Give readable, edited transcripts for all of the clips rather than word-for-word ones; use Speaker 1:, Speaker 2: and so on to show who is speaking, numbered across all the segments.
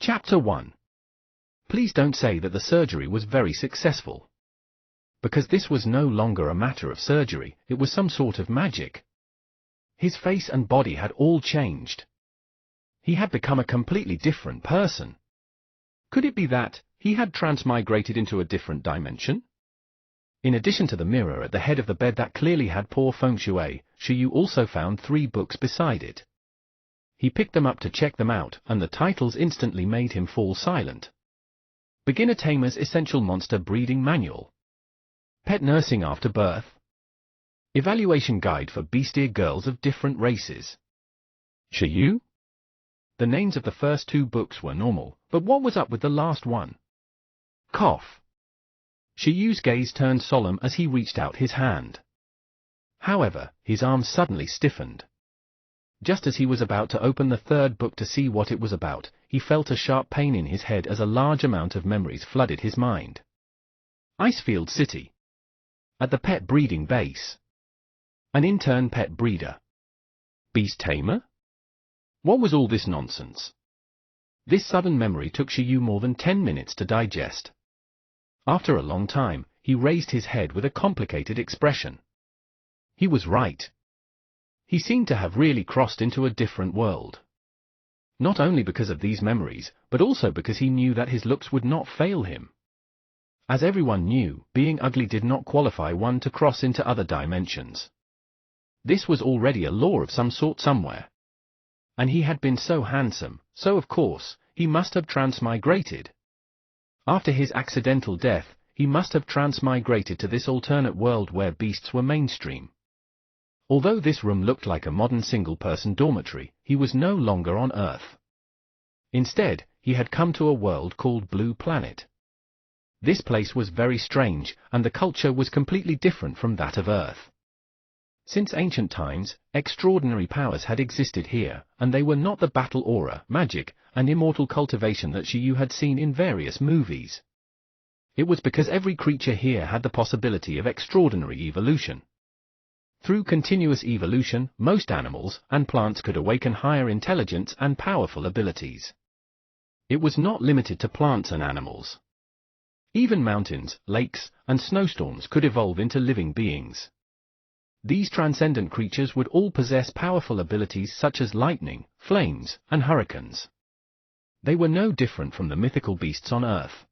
Speaker 1: Chapter 1. Please don't say that the surgery was very successful. Because this was no longer a matter of surgery, it was some sort of magic. His face and body had all changed. He had become a completely different person. Could it be that he had transmigrated into a different dimension? In addition to the mirror at the head of the bed that clearly had poor feng shui, Shiyu also found 3 books beside it. He picked them up to check them out, and the titles instantly made him fall silent. Beginner Tamer's Essential Monster Breeding Manual. Pet Nursing After Birth. Evaluation Guide for Bestial Girls of Different Races. Shiyu? The names of the first 2 books were normal, but what was up with the last one? Cough. Shiyu's gaze turned solemn as he reached out his hand. However, his arm suddenly stiffened. Just as he was about to open the 3rd book to see what it was about, he felt a sharp pain in his head as a large amount of memories flooded his mind. Icefield City. At the pet breeding base. An intern pet breeder. Beast tamer? What was all this nonsense? This sudden memory took Shiyu more than 10 minutes to digest. After a long time, he raised his head with a complicated expression. He was right. He seemed to have really crossed into a different world. Not only because of these memories, but also because he knew that his looks would not fail him. As everyone knew, being ugly did not qualify one to cross into other dimensions. This was already a law of some sort somewhere. And he had been so handsome, so of course, he must have transmigrated. After his accidental death, he must have transmigrated to this alternate world where beasts were mainstream. Although this room looked like a modern single-person dormitory, he was no longer on Earth. Instead, he had come to a world called Blue Planet. This place was very strange, and the culture was completely different from that of Earth. Since ancient times, extraordinary powers had existed here, and they were not the battle aura, magic, and immortal cultivation that Shiyu had seen in various movies. It was because every creature here had the possibility of extraordinary evolution. Through continuous evolution, most animals and plants could awaken higher intelligence and powerful abilities. It was not limited to plants and animals. Even mountains, lakes, and snowstorms could evolve into living beings. These transcendent creatures would all possess powerful abilities such as lightning, flames, and hurricanes. They were no different from the mythical beasts on Earth.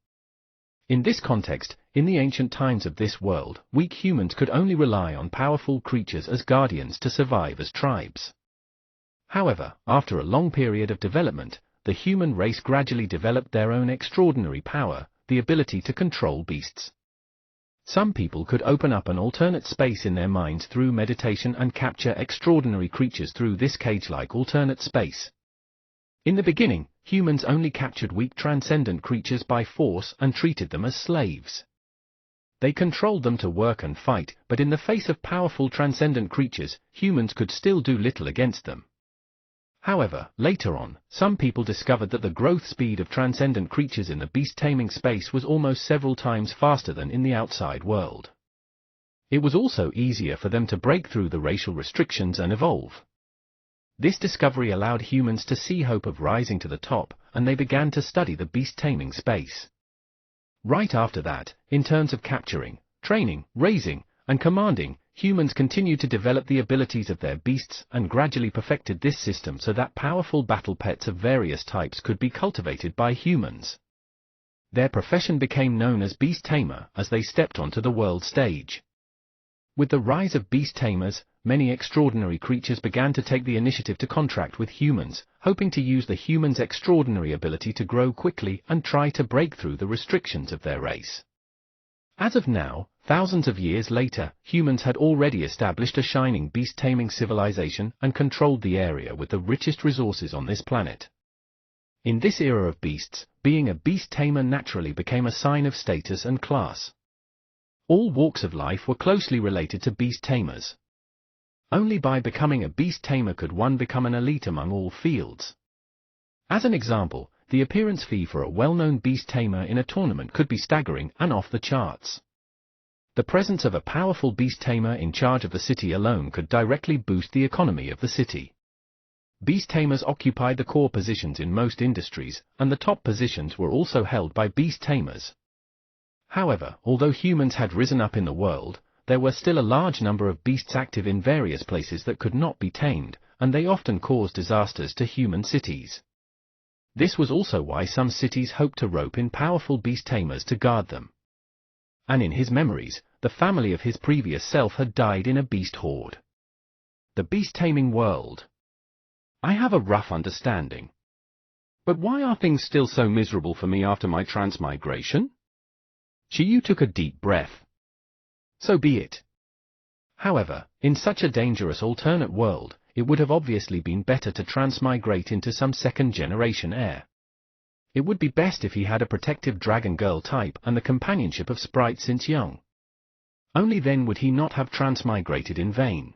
Speaker 1: In this context, in the ancient times of this world, weak humans could only rely on powerful creatures as guardians to survive as tribes. However, after a long period of development, the human race gradually developed their own extraordinary power, the ability to control beasts. Some people could open up an alternate space in their minds through meditation and capture extraordinary creatures through this cage-like alternate space. In the beginning, humans only captured weak transcendent creatures by force and treated them as slaves. They controlled them to work and fight, but in the face of powerful transcendent creatures, humans could still do little against them. However, later on, some people discovered that the growth speed of transcendent creatures in the beast-taming space was almost several times faster than in the outside world. It was also easier for them to break through the racial restrictions and evolve. This discovery allowed humans to see hope of rising to the top, and they began to study the beast-taming space. Right after that, in terms of capturing, training, raising, and commanding, humans continued to develop the abilities of their beasts and gradually perfected this system so that powerful battle pets of various types could be cultivated by humans. Their profession became known as beast tamer as they stepped onto the world stage. With the rise of beast tamers, many extraordinary creatures began to take the initiative to contract with humans, hoping to use the humans' extraordinary ability to grow quickly and try to break through the restrictions of their race. As of now, thousands of years later, humans had already established a shining beast-taming civilization and controlled the area with the richest resources on this planet. In this era of beasts, being a beast-tamer naturally became a sign of status and class. All walks of life were closely related to beast-tamers. Only by becoming a beast-tamer could one become an elite among all fields. As an example, the appearance fee for a well-known beast-tamer in a tournament could be staggering and off the charts. The presence of a powerful beast-tamer in charge of the city alone could directly boost the economy of the city. Beast tamers occupied the core positions in most industries, and the top positions were also held by beast tamers. However, although humans had risen up in the world, there were still a large number of beasts active in various places that could not be tamed, and they often caused disasters to human cities. This was also why some cities hoped to rope in powerful beast tamers to guard them. And in his memories, the family of his previous self had died in a beast horde. The beast-taming world. I have a rough understanding. But why are things still so miserable for me after my transmigration? Shiyu took a deep breath. So be it. However, in such a dangerous alternate world, it would have obviously been better to transmigrate into some second-generation heir. It would be best if he had a protective dragon girl type and the companionship of Sprite since young. Only then would he not have transmigrated in vain.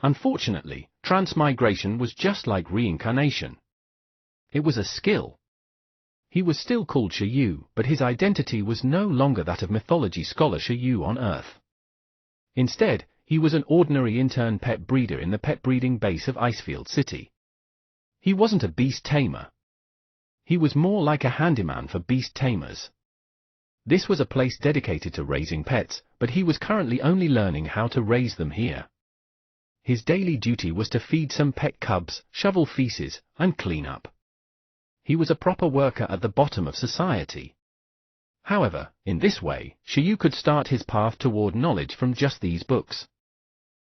Speaker 1: Unfortunately, transmigration was just like reincarnation. It was a skill. He was still called Shiyu, but his identity was no longer that of mythology scholar Shiyu on Earth. Instead, he was an ordinary intern pet breeder in the pet breeding base of Icefield City. He wasn't a beast tamer. He was more like a handyman for beast tamers. This was a place dedicated to raising pets, but he was currently only learning how to raise them here. His daily duty was to feed some pet cubs, shovel feces, and clean up. He was a proper worker at the bottom of society. However, in this way, Shiyu could start his path toward knowledge from just these books.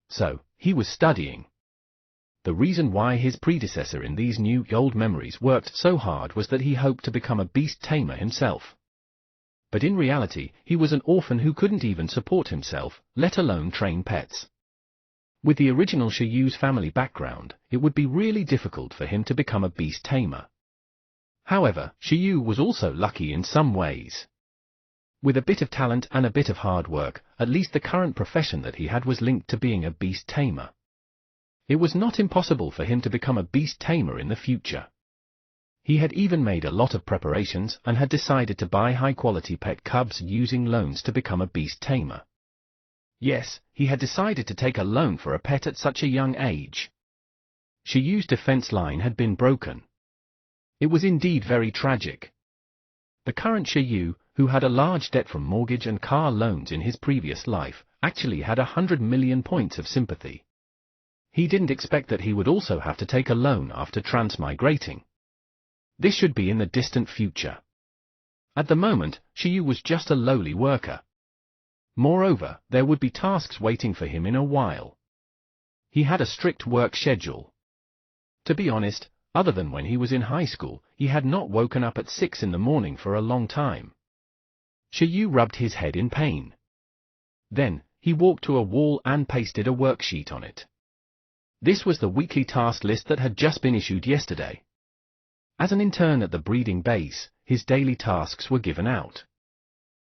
Speaker 1: So, he was studying. The reason why his predecessor in these new old memories worked so hard was that he hoped to become a beast tamer himself. But in reality, he was an orphan who couldn't even support himself, let alone train pets. With the original Shiyu's family background, it would be really difficult for him to become a beast tamer. However, Shiyu was also lucky in some ways. With a bit of talent and a bit of hard work, at least the current profession that he had was linked to being a beast tamer. It was not impossible for him to become a beast tamer in the future. He had even made a lot of preparations and had decided to buy high-quality pet cubs using loans to become a beast tamer. Yes, he had decided to take a loan for a pet at such a young age. Shiyu's defense line had been broken. It was indeed very tragic. The current Shiyu, who had a large debt from mortgage and car loans in his previous life, actually had 100 million points of sympathy. He didn't expect that he would also have to take a loan after transmigrating. This should be in the distant future. At the moment, Shiyu was just a lowly worker. Moreover, there would be tasks waiting for him in a while. He had a strict work schedule. To be honest, other than when he was in high school, he had not woken up at 6 in the morning for a long time. Shiyu rubbed his head in pain. Then, he walked to a wall and pasted a worksheet on it. This was the weekly task list that had just been issued yesterday. As an intern at the breeding base, his daily tasks were given out.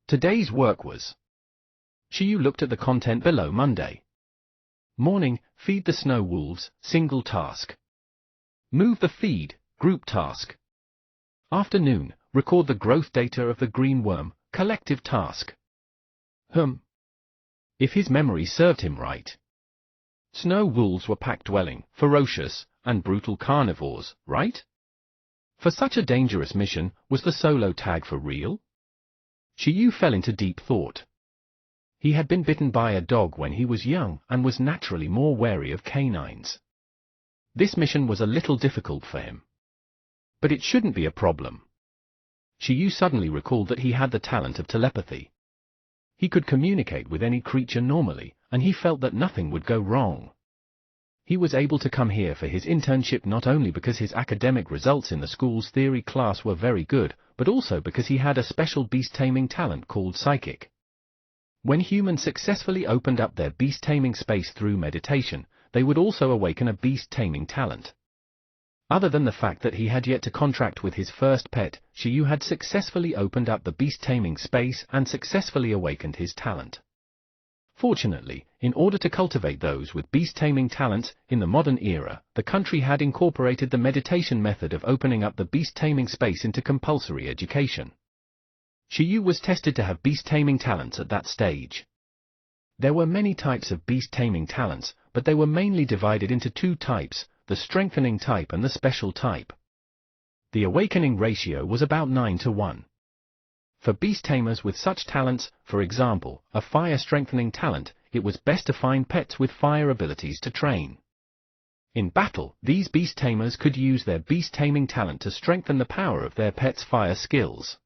Speaker 1: Today's work was. Shiyu looked at the content below. Monday. Morning, feed the snow wolves, single task. Move the feed, group task. Afternoon, record the growth data of the green worm, collective task. If his memory served him right. Snow wolves were pack-dwelling, ferocious, and brutal carnivores, right? For such a dangerous mission, was the solo tag for real? Shiyu fell into deep thought. He had been bitten by a dog when he was young and was naturally more wary of canines. This mission was a little difficult for him. But it shouldn't be a problem. Shiyu suddenly recalled that he had the talent of telepathy. He could communicate with any creature normally, and he felt that nothing would go wrong. He was able to come here for his internship not only because his academic results in the school's theory class were very good, but also because he had a special beast-taming talent called psychic. When humans successfully opened up their beast-taming space through meditation, they would also awaken a beast-taming talent. Other than the fact that he had yet to contract with his first pet, Shiyu had successfully opened up the beast-taming space and successfully awakened his talent. Fortunately, in order to cultivate those with beast-taming talents, in the modern era, the country had incorporated the meditation method of opening up the beast-taming space into compulsory education. Shiyu was tested to have beast-taming talents at that stage. There were many types of beast-taming talents, but they were mainly divided into two types, the strengthening type and the special type. The awakening ratio was about 9-1. For beast tamers with such talents, for example, a fire strengthening talent, it was best to find pets with fire abilities to train. In battle, these beast tamers could use their beast taming talent to strengthen the power of their pet's fire skills.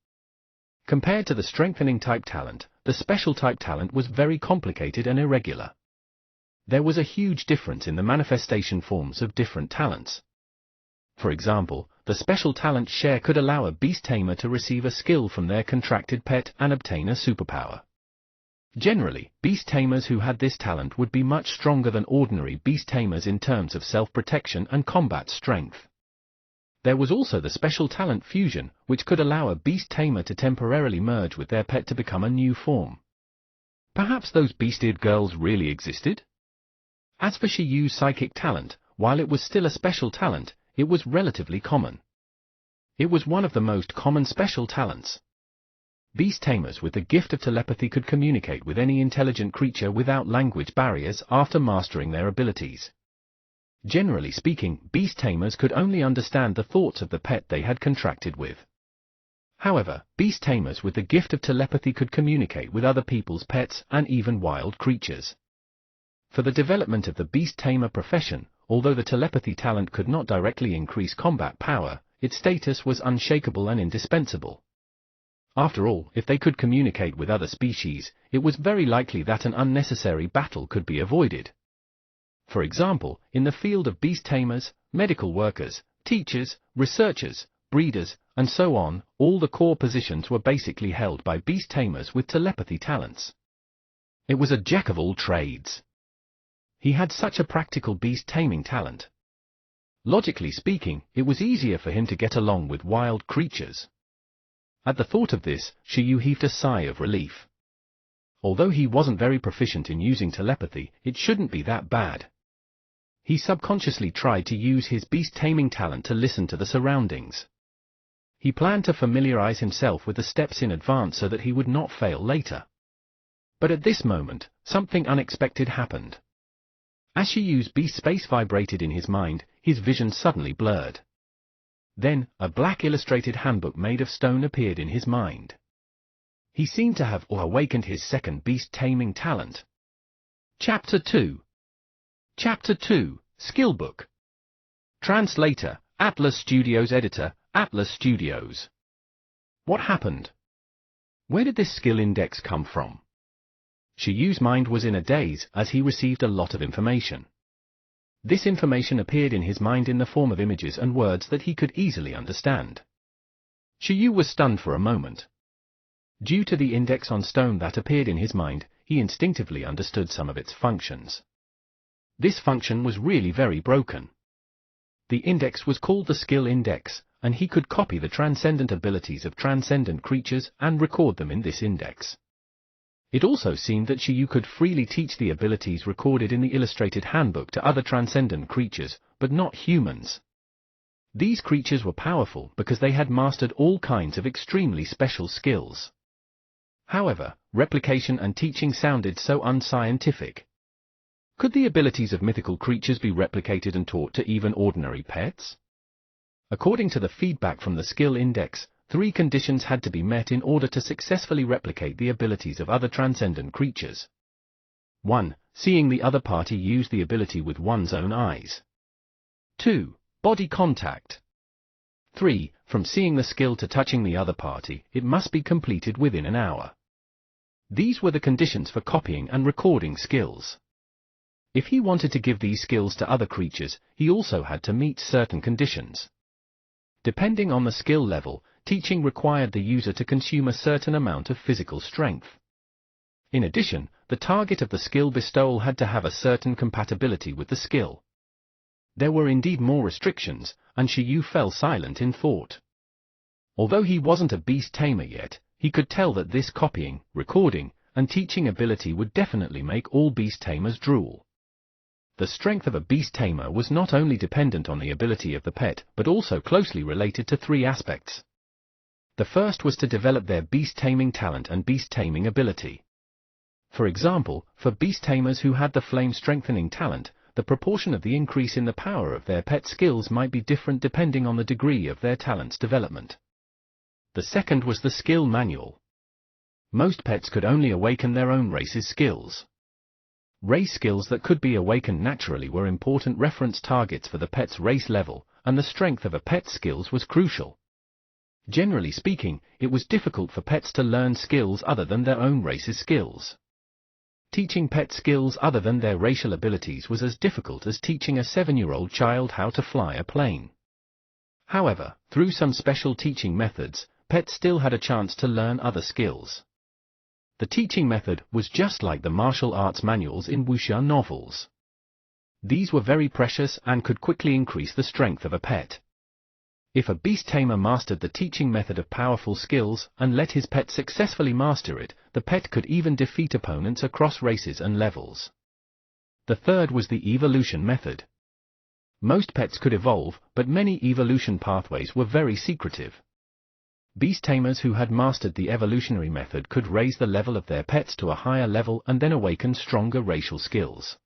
Speaker 1: Compared to the strengthening type talent, the special type talent was very complicated and irregular. There was a huge difference in the manifestation forms of different talents. For example, the special talent share could allow a beast tamer to receive a skill from their contracted pet and obtain a superpower. Generally, beast tamers who had this talent would be much stronger than ordinary beast tamers in terms of self-protection and combat strength. There was also the special talent fusion, which could allow a beast tamer to temporarily merge with their pet to become a new form. Perhaps those beast-eared girls really existed? As for Shiyu's psychic talent, while it was still a special talent, it was relatively common. It was one of the most common special talents. Beast tamers with the gift of telepathy could communicate with any intelligent creature without language barriers after mastering their abilities. Generally speaking, beast tamers could only understand the thoughts of the pet they had contracted with. However, beast tamers with the gift of telepathy could communicate with other people's pets and even wild creatures. For the development of the beast tamer profession, although the telepathy talent could not directly increase combat power, its status was unshakable and indispensable. After all, if they could communicate with other species, it was very likely that an unnecessary battle could be avoided. For example, in the field of beast tamers, medical workers, teachers, researchers, breeders, and so on, all the core positions were basically held by beast tamers with telepathy talents. It was a jack of all trades. He had such a practical beast taming talent. Logically speaking, it was easier for him to get along with wild creatures. At the thought of this, Shiyu heaved a sigh of relief. Although he wasn't very proficient in using telepathy, it shouldn't be that bad. He subconsciously tried to use his beast-taming talent to listen to the surroundings. He planned to familiarize himself with the steps in advance so that he would not fail later. But at this moment, something unexpected happened. As Shiyu's beast space vibrated in his mind, his vision suddenly blurred. Then, a black illustrated handbook made of stone appeared in his mind. He seemed to have awakened his second beast-taming talent. Chapter 2. Chapter 2, Skill Book. Translator, Atlas Studios. Editor, Atlas Studios. What happened? Where did this skill index come from? Shiyu's mind was in a daze as he received a lot of information. This information appeared in his mind in the form of images and words that he could easily understand. Shiyu was stunned for a moment. Due to the index on stone that appeared in his mind, he instinctively understood some of its functions. This function was really very broken. The index was called the skill index, and he could copy the transcendent abilities of transcendent creatures and record them in this index. It also seemed that Shiyu could freely teach the abilities recorded in the illustrated handbook to other transcendent creatures, but not humans. These creatures were powerful because they had mastered all kinds of extremely special skills. However, replication and teaching sounded so unscientific. Could the abilities of mythical creatures be replicated and taught to even ordinary pets? According to the feedback from the skill index, 3 conditions had to be met in order to successfully replicate the abilities of other transcendent creatures. 1. Seeing the other party use the ability with one's own eyes. 2. Body contact. 3. From seeing the skill to touching the other party, it must be completed within an hour. These were the conditions for copying and recording skills. If he wanted to give these skills to other creatures, he also had to meet certain conditions. Depending on the skill level, teaching required the user to consume a certain amount of physical strength. In addition, the target of the skill bestowal had to have a certain compatibility with the skill. There were indeed more restrictions, and Shiyu fell silent in thought. Although he wasn't a beast tamer yet, he could tell that this copying, recording, and teaching ability would definitely make all beast tamers drool. The strength of a beast tamer was not only dependent on the ability of the pet, but also closely related to 3 aspects. The first was to develop their beast-taming talent and beast-taming ability. For example, for beast tamers who had the flame-strengthening talent, the proportion of the increase in the power of their pet skills might be different depending on the degree of their talent's development. The second was the skill manual. Most pets could only awaken their own race's skills. Race skills that could be awakened naturally were important reference targets for the pet's race level, and the strength of a pet's skills was crucial. Generally speaking, it was difficult for pets to learn skills other than their own race's skills. Teaching pets skills other than their racial abilities was as difficult as teaching a 7-year-old child how to fly a plane. However, through some special teaching methods, pets still had a chance to learn other skills. The teaching method was just like the martial arts manuals in wuxia novels. These were very precious and could quickly increase the strength of a pet. If a beast tamer mastered the teaching method of powerful skills and let his pet successfully master it, the pet could even defeat opponents across races and levels. The third was the evolution method. Most pets could evolve, but many evolution pathways were very secretive. Beast tamers who had mastered the evolutionary method could raise the level of their pets to a higher level and then awaken stronger racial skills.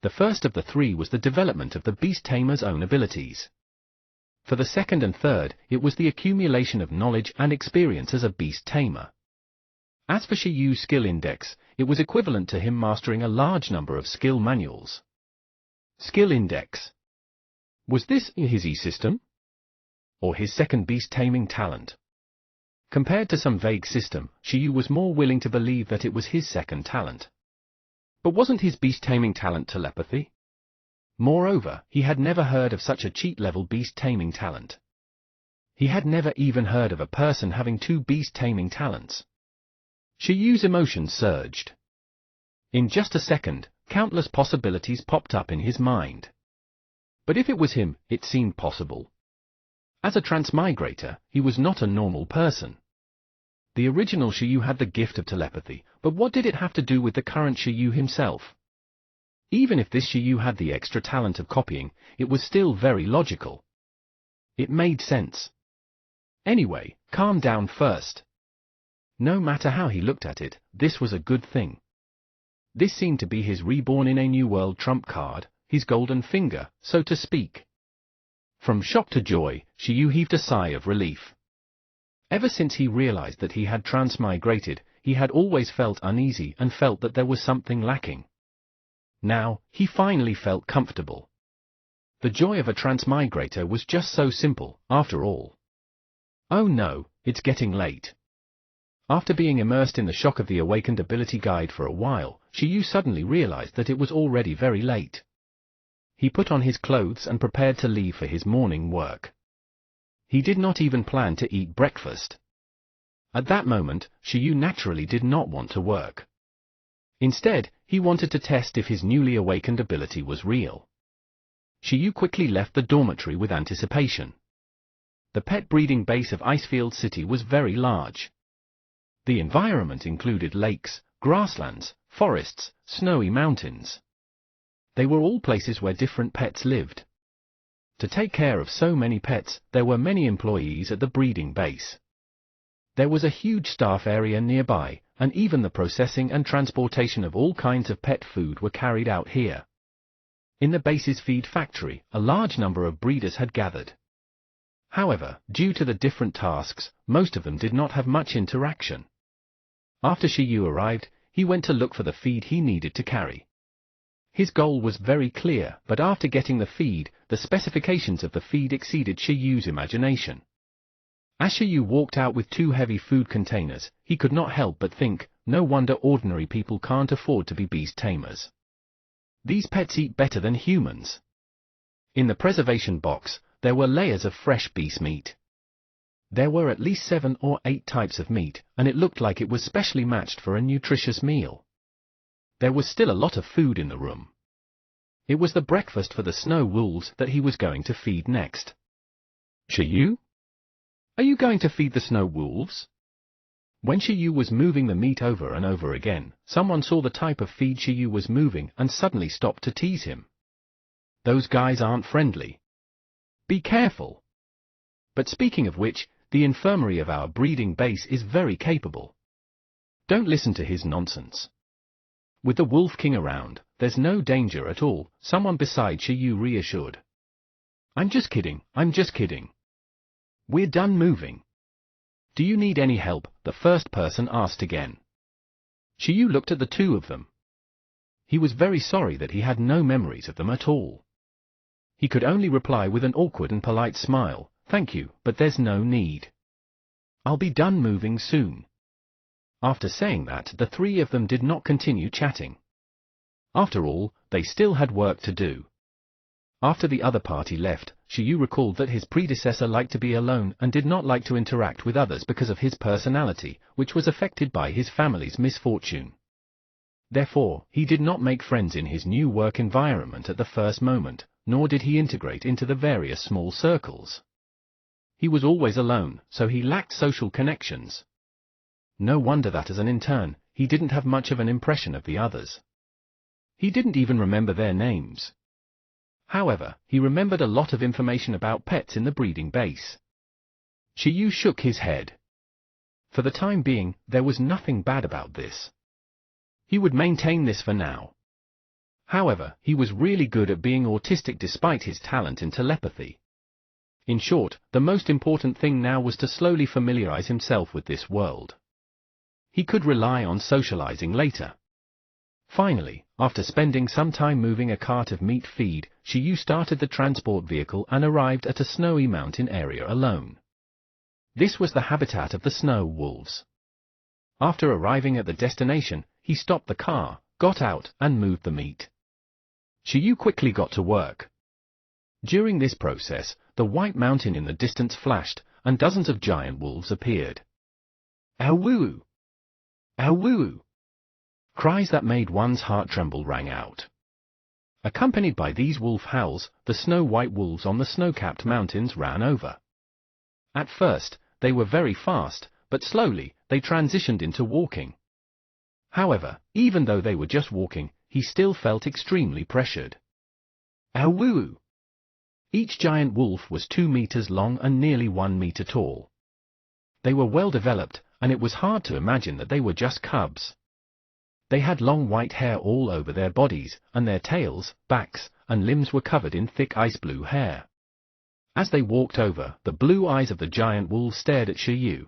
Speaker 1: The first of the three was the development of the beast tamer's own abilities. For the second and third, it was the accumulation of knowledge and experience as a beast tamer. As for Shiyu's skill index, it was equivalent to him mastering a large number of skill manuals. Skill index. Was this his E-system? Or his second beast taming talent? Compared to some vague system, Shiyu was more willing to believe that it was his second talent. But wasn't his beast taming talent telepathy? Moreover, he had never heard of such a cheat-level beast taming talent. He had never even heard of a person having 2 beast taming talents. Shiyu's emotions surged. In just a second, countless possibilities popped up in his mind. But if it was him, it seemed possible. As a transmigrator, he was not a normal person. The original Shiyu had the gift of telepathy, but what did it have to do with the current Shiyu himself? Even if this Shiyu had the extra talent of copying, it was still very logical. It made sense. Anyway, calm down first. No matter how he looked at it, this was a good thing. This seemed to be his reborn in a new world trump card, his golden finger, so to speak. From shock to joy, Shiyu heaved a sigh of relief. Ever since he realized that he had transmigrated, he had always felt uneasy and felt that there was something lacking. Now, he finally felt comfortable. The joy of a transmigrator was just so simple, after all. Oh no, it's getting late. After being immersed in the shock of the awakened ability guide for a while, Shiyu suddenly realized that it was already very late. He put on his clothes and prepared to leave for his morning work. He did not even plan to eat breakfast. At that moment, Shiyu naturally did not want to work. Instead, he wanted to test if his newly awakened ability was real. Shiyu quickly left the dormitory with anticipation. The pet breeding base of Icefield City was very large. The environment included lakes, grasslands, forests, snowy mountains. They were all places where different pets lived. To take care of so many pets, there were many employees at the breeding base. There was a huge staff area nearby, and even the processing and transportation of all kinds of pet food were carried out here. In the base's feed factory, a large number of breeders had gathered. However, due to the different tasks, most of them did not have much interaction. After Shiyu arrived, he went to look for the feed he needed to carry. His goal was very clear, but after getting the feed, the specifications of the feed exceeded Shiyu's imagination. As Shiyu walked out with 2 heavy food containers, he could not help but think, no wonder ordinary people can't afford to be beast tamers. These pets eat better than humans. In the preservation box, there were layers of fresh beast meat. There were at least 7 or 8 types of meat, and it looked like it was specially matched for a nutritious meal. There was still a lot of food in the room. It was the breakfast for the snow wolves that he was going to feed next. Shiyu? Are you going to feed the snow wolves? When Shiyu was moving the meat over and over again, someone saw the type of feed Shiyu was moving and suddenly stopped to tease him. Those guys aren't friendly. Be careful. But speaking of which, the infirmary of our breeding base is very capable. Don't listen to his nonsense. With the Wolf King around, there's no danger at all, someone beside Shiyu reassured. I'm just kidding, I'm just kidding. We're done moving. Do you need any help? The first person asked again. Shiyu looked at the two of them. He was very sorry that he had no memories of them at all. He could only reply with an awkward and polite smile, thank you, but there's no need. I'll be done moving soon. After saying that, the three of them did not continue chatting. After all, they still had work to do. After the other party left, Shiyu recalled that his predecessor liked to be alone and did not like to interact with others because of his personality, which was affected by his family's misfortune. Therefore, he did not make friends in his new work environment at the first moment, nor did he integrate into the various small circles. He was always alone, so he lacked social connections. No wonder that as an intern, he didn't have much of an impression of the others. He didn't even remember their names. However, he remembered a lot of information about pets in the breeding base. Shiyu shook his head. For the time being, there was nothing bad about this. He would maintain this for now. However, he was really good at being autistic despite his talent in telepathy. In short, the most important thing now was to slowly familiarize himself with this world. He could rely on socializing later. Finally, after spending some time moving a cart of meat feed, Shiyu started the transport vehicle and arrived at a snowy mountain area alone. This was the habitat of the snow wolves. After arriving at the destination, he stopped the car, got out, and moved the meat. Shiyu quickly got to work. During this process, the white mountain in the distance flashed, and dozens of giant wolves appeared. Awoo! Awoo! Cries that made one's heart tremble rang out. Accompanied by these wolf howls, the snow-white wolves on the snow-capped mountains ran over. At first, they were very fast, but slowly, they transitioned into walking. However, even though they were just walking, he still felt extremely pressured. Awoo! Each giant wolf was 2 meters long and nearly 1 meter tall. They were well developed, and it was hard to imagine that they were just cubs. They had long white hair all over their bodies, and their tails, backs, and limbs were covered in thick ice-blue hair. As they walked over, the blue eyes of the giant wolves stared at Shiyu.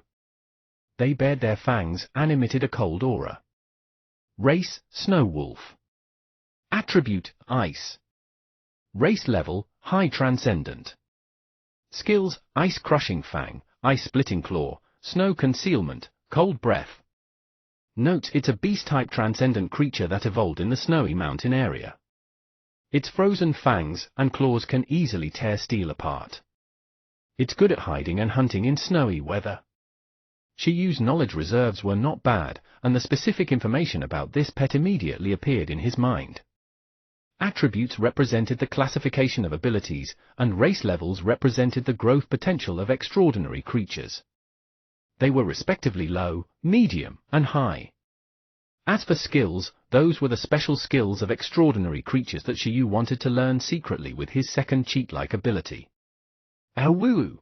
Speaker 1: They bared their fangs and emitted a cold aura. Race, Snow Wolf. Attribute, Ice. Race level, High Transcendent. Skills, Ice Crushing Fang, Ice Splitting Claw, Snow Concealment, Cold Breath. Note, it's a beast-type transcendent creature that evolved in the snowy mountain area. Its frozen fangs and claws can easily tear steel apart. It's good at hiding and hunting in snowy weather. Shiyu's knowledge reserves were not bad, and the specific information about this pet immediately appeared in his mind. Attributes represented the classification of abilities, and race levels represented the growth potential of extraordinary creatures. They were respectively low, medium, and high. As for skills, those were the special skills of extraordinary creatures that Shiyu wanted to learn secretly with his second cheat-like ability. Awoo!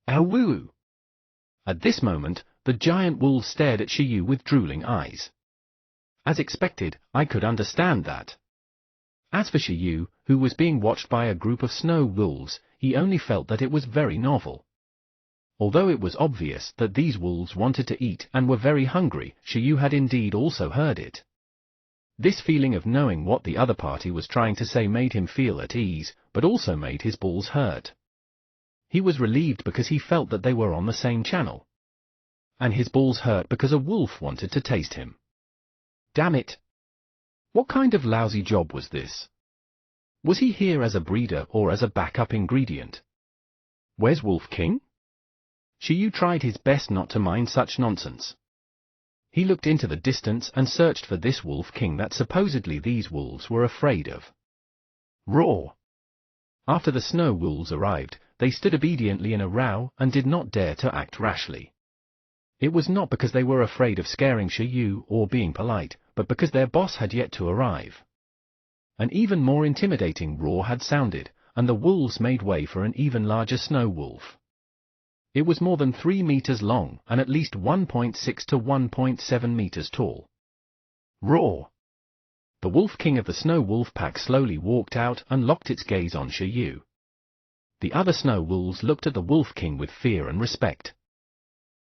Speaker 1: Awoo! At this moment, the giant wolves stared at Shiyu with drooling eyes. As expected, I could understand that. As for Shiyu, who was being watched by a group of snow wolves, he only felt that it was very novel. Although it was obvious that these wolves wanted to eat and were very hungry, Shiyu had indeed also heard it. This feeling of knowing what the other party was trying to say made him feel at ease, but also made his balls hurt. He was relieved because he felt that they were on the same channel. And his balls hurt because a wolf wanted to taste him. Damn it! What kind of lousy job was this? Was he here as a breeder or as a backup ingredient? Where's Wolf King? Shiyu tried his best not to mind such nonsense. He looked into the distance and searched for this Wolf King that supposedly these wolves were afraid of. Roar! After the snow wolves arrived, they stood obediently in a row and did not dare to act rashly. It was not because they were afraid of scaring Shiyu or being polite, but because their boss had yet to arrive. An even more intimidating roar had sounded, and the wolves made way for an even larger snow wolf. It was more than 3 meters long and at least 1.6 to 1.7 meters tall. Roar! The Wolf King of the Snow Wolf Pack slowly walked out and locked its gaze on Shi Yu. The other snow wolves looked at the Wolf King with fear and respect.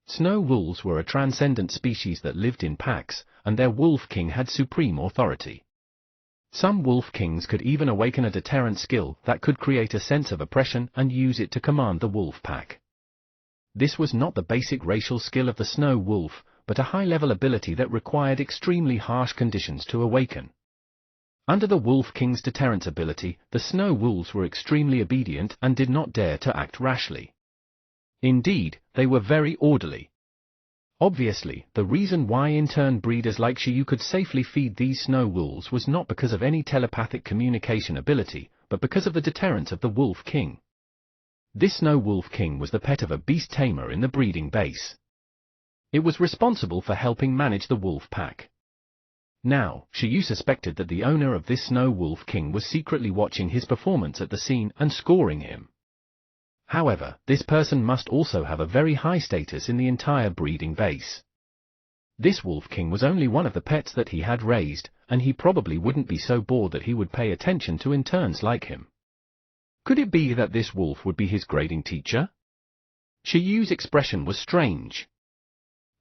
Speaker 1: Snow wolves were a transcendent species that lived in packs, and their Wolf King had supreme authority. Some Wolf Kings could even awaken a deterrent skill that could create a sense of oppression and use it to command the wolf pack. This was not the basic racial skill of the snow wolf, but a high-level ability that required extremely harsh conditions to awaken. Under the Wolf King's deterrence ability, the snow wolves were extremely obedient and did not dare to act rashly. Indeed, they were very orderly. Obviously, the reason why in-turn breeders like Shi Yu could safely feed these snow wolves was not because of any telepathic communication ability, but because of the deterrence of the Wolf King. This Snow Wolf King was the pet of a beast tamer in the breeding base. It was responsible for helping manage the wolf pack. Now, Shi Yu suspected that the owner of this Snow Wolf King was secretly watching his performance at the scene and scoring him. However, this person must also have a very high status in the entire breeding base. This Wolf King was only one of the pets that he had raised, and he probably wouldn't be so bored that he would pay attention to interns like him. Could it be that this wolf would be his grading teacher? Shi Yu's expression was strange.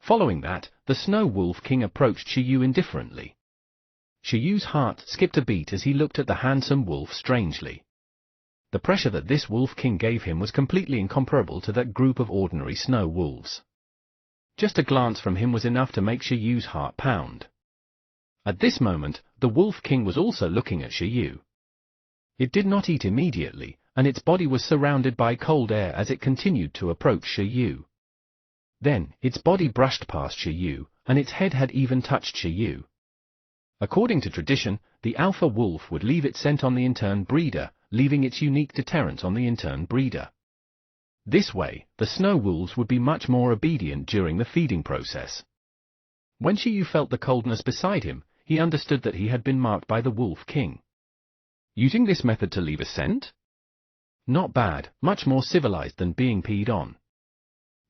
Speaker 1: Following that, the Snow Wolf King approached Shi Yu indifferently. Shi Yu's heart skipped a beat as he looked at the handsome wolf strangely. The pressure that this Wolf King gave him was completely incomparable to that group of ordinary snow wolves. Just a glance from him was enough to make Shi Yu's heart pound. At this moment, the Wolf King was also looking at Shi Yu. It did not eat immediately, and its body was surrounded by cold air as it continued to approach Shi Yu. Then, its body brushed past Shi Yu, and its head had even touched Shi Yu. According to tradition, the alpha wolf would leave its scent on the intern breeder, leaving its unique deterrent on the intern breeder. This way, the snow wolves would be much more obedient during the feeding process. When Shi Yu felt the coldness beside him, he understood that he had been marked by the Wolf King. Using this method to leave a scent? Not bad, much more civilized than being peed on.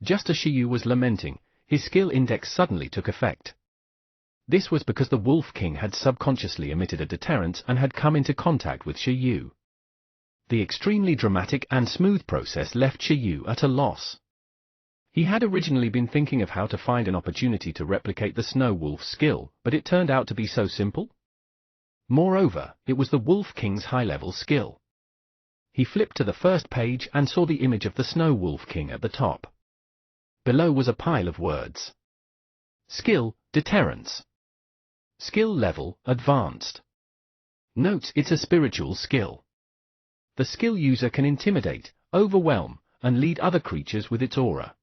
Speaker 1: Just as Shi Yu was lamenting, his skill index suddenly took effect. This was because the Wolf King had subconsciously emitted a deterrent and had come into contact with Shi Yu. The extremely dramatic and smooth process left Shi Yu at a loss. He had originally been thinking of how to find an opportunity to replicate the Snow Wolf's skill, but it turned out to be so simple. Moreover, it was the Wolf King's high-level skill. He flipped to the first page and saw the image of the Snow Wolf King at the top. Below was a pile of words. Skill, Deterrence. Skill level, Advanced. Notes it's a spiritual skill. The skill user can intimidate, overwhelm, and lead other creatures with its aura.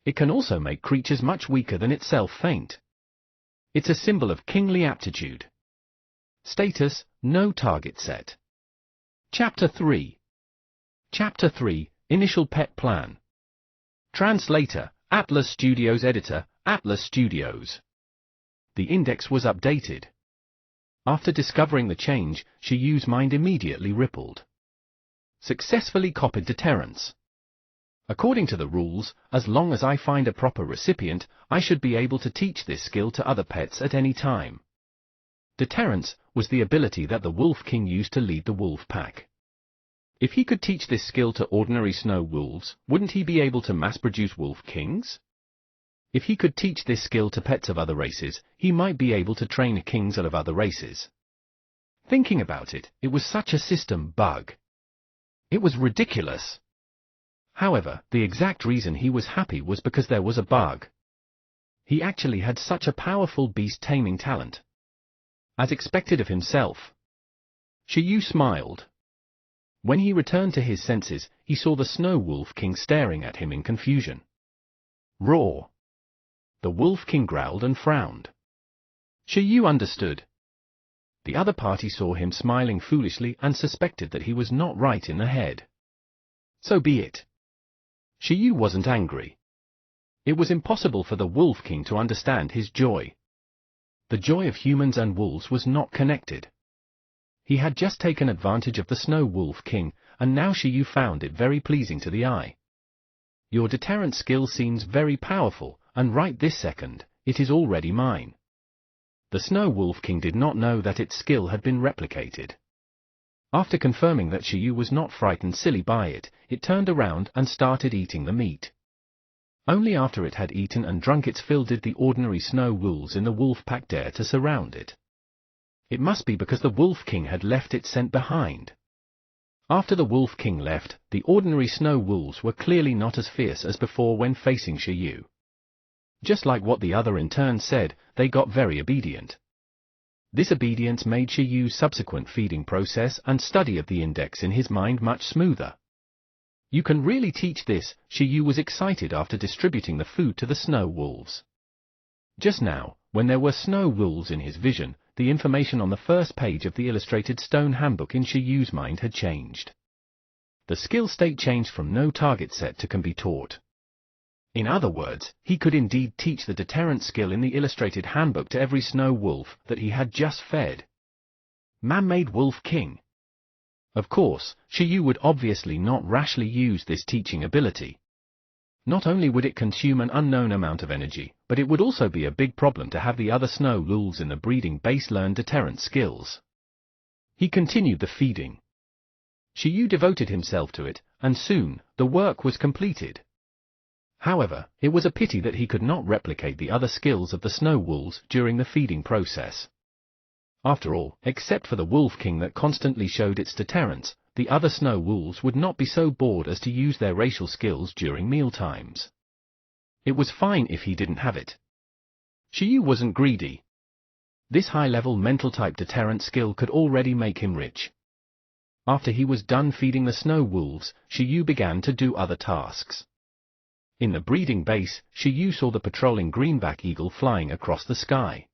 Speaker 1: It can also make creatures much weaker than itself faint. It's a symbol of kingly aptitude. Status, no target set. Chapter 3. Chapter 3, Initial Pet Plan. Translator, Atlas Studios. Editor, Atlas Studios. The index was updated. After discovering the change, Shi Yu's mind immediately rippled. Successfully copied deterrence. According to the rules, as long as I find a proper recipient, I should be able to teach this skill to other pets at any time. Deterrence was the ability that the Wolf King used to lead the wolf pack. If he could teach this skill to ordinary snow wolves, wouldn't he be able to mass-produce Wolf Kings? If he could teach this skill to pets of other races, he might be able to train kings out of other races. Thinking about it, it was such a system bug. It was ridiculous. However, the exact reason he was happy was because there was a bug. He actually had such a powerful beast-taming talent. As expected of himself. Shi Yu smiled. When he returned to his senses, he saw the Snow Wolf King staring at him in confusion. Roar! The Wolf King growled and frowned. Shi Yu understood. The other party saw him smiling foolishly and suspected that he was not right in the head. So be it. Shi Yu wasn't angry. It was impossible for the Wolf King to understand his joy. The joy of humans and wolves was not connected. He had just taken advantage of the Snow Wolf King, and now Shi Yu found it very pleasing to the eye. Your deterrent skill seems very powerful, and right this second, it is already mine. the Snow Wolf King did not know that its skill had been replicated. After confirming that Shiyu was not frightened silly by it, it turned around and started eating the meat. Only after it had eaten and drunk its fill did the ordinary snow wolves in the wolf pack dare to surround it. It must be because the Wolf King had left its scent behind. After the Wolf King left, the ordinary snow wolves were clearly not as fierce as before when facing Shiyu. Just like what the other in turn said, they got very obedient. This obedience made Shiyu's subsequent feeding process and study of the index in his mind much smoother. You can really teach this, Shiyu was excited after distributing the food to the snow wolves. Just now, when there were snow wolves in his vision, the information on the first page of the illustrated stone handbook in Shiyu's mind had changed. The skill state changed from no target set to can be taught. In other words, he could indeed teach the deterrent skill in the illustrated handbook to every snow wolf that he had just fed. Man-made Wolf King. Of course, Shiyu would obviously not rashly use this teaching ability. Not only would it consume an unknown amount of energy, but it would also be a big problem to have the other snow wolves in the breeding base learn deterrent skills. He continued the feeding. Shiyu devoted himself to it, and soon, the work was completed. However, it was a pity that he could not replicate the other skills of the snow wolves during the feeding process. After all, except for the Wolf King that constantly showed its deterrence, the other snow wolves would not be so bored as to use their racial skills during mealtimes. It was fine if he didn't have it. Shiyu wasn't greedy. This high-level mental-type deterrent skill could already make him rich. After he was done feeding the snow wolves, Shiyu began to do other tasks. In the breeding base, Shiyu saw the patrolling greenback eagle flying across the sky.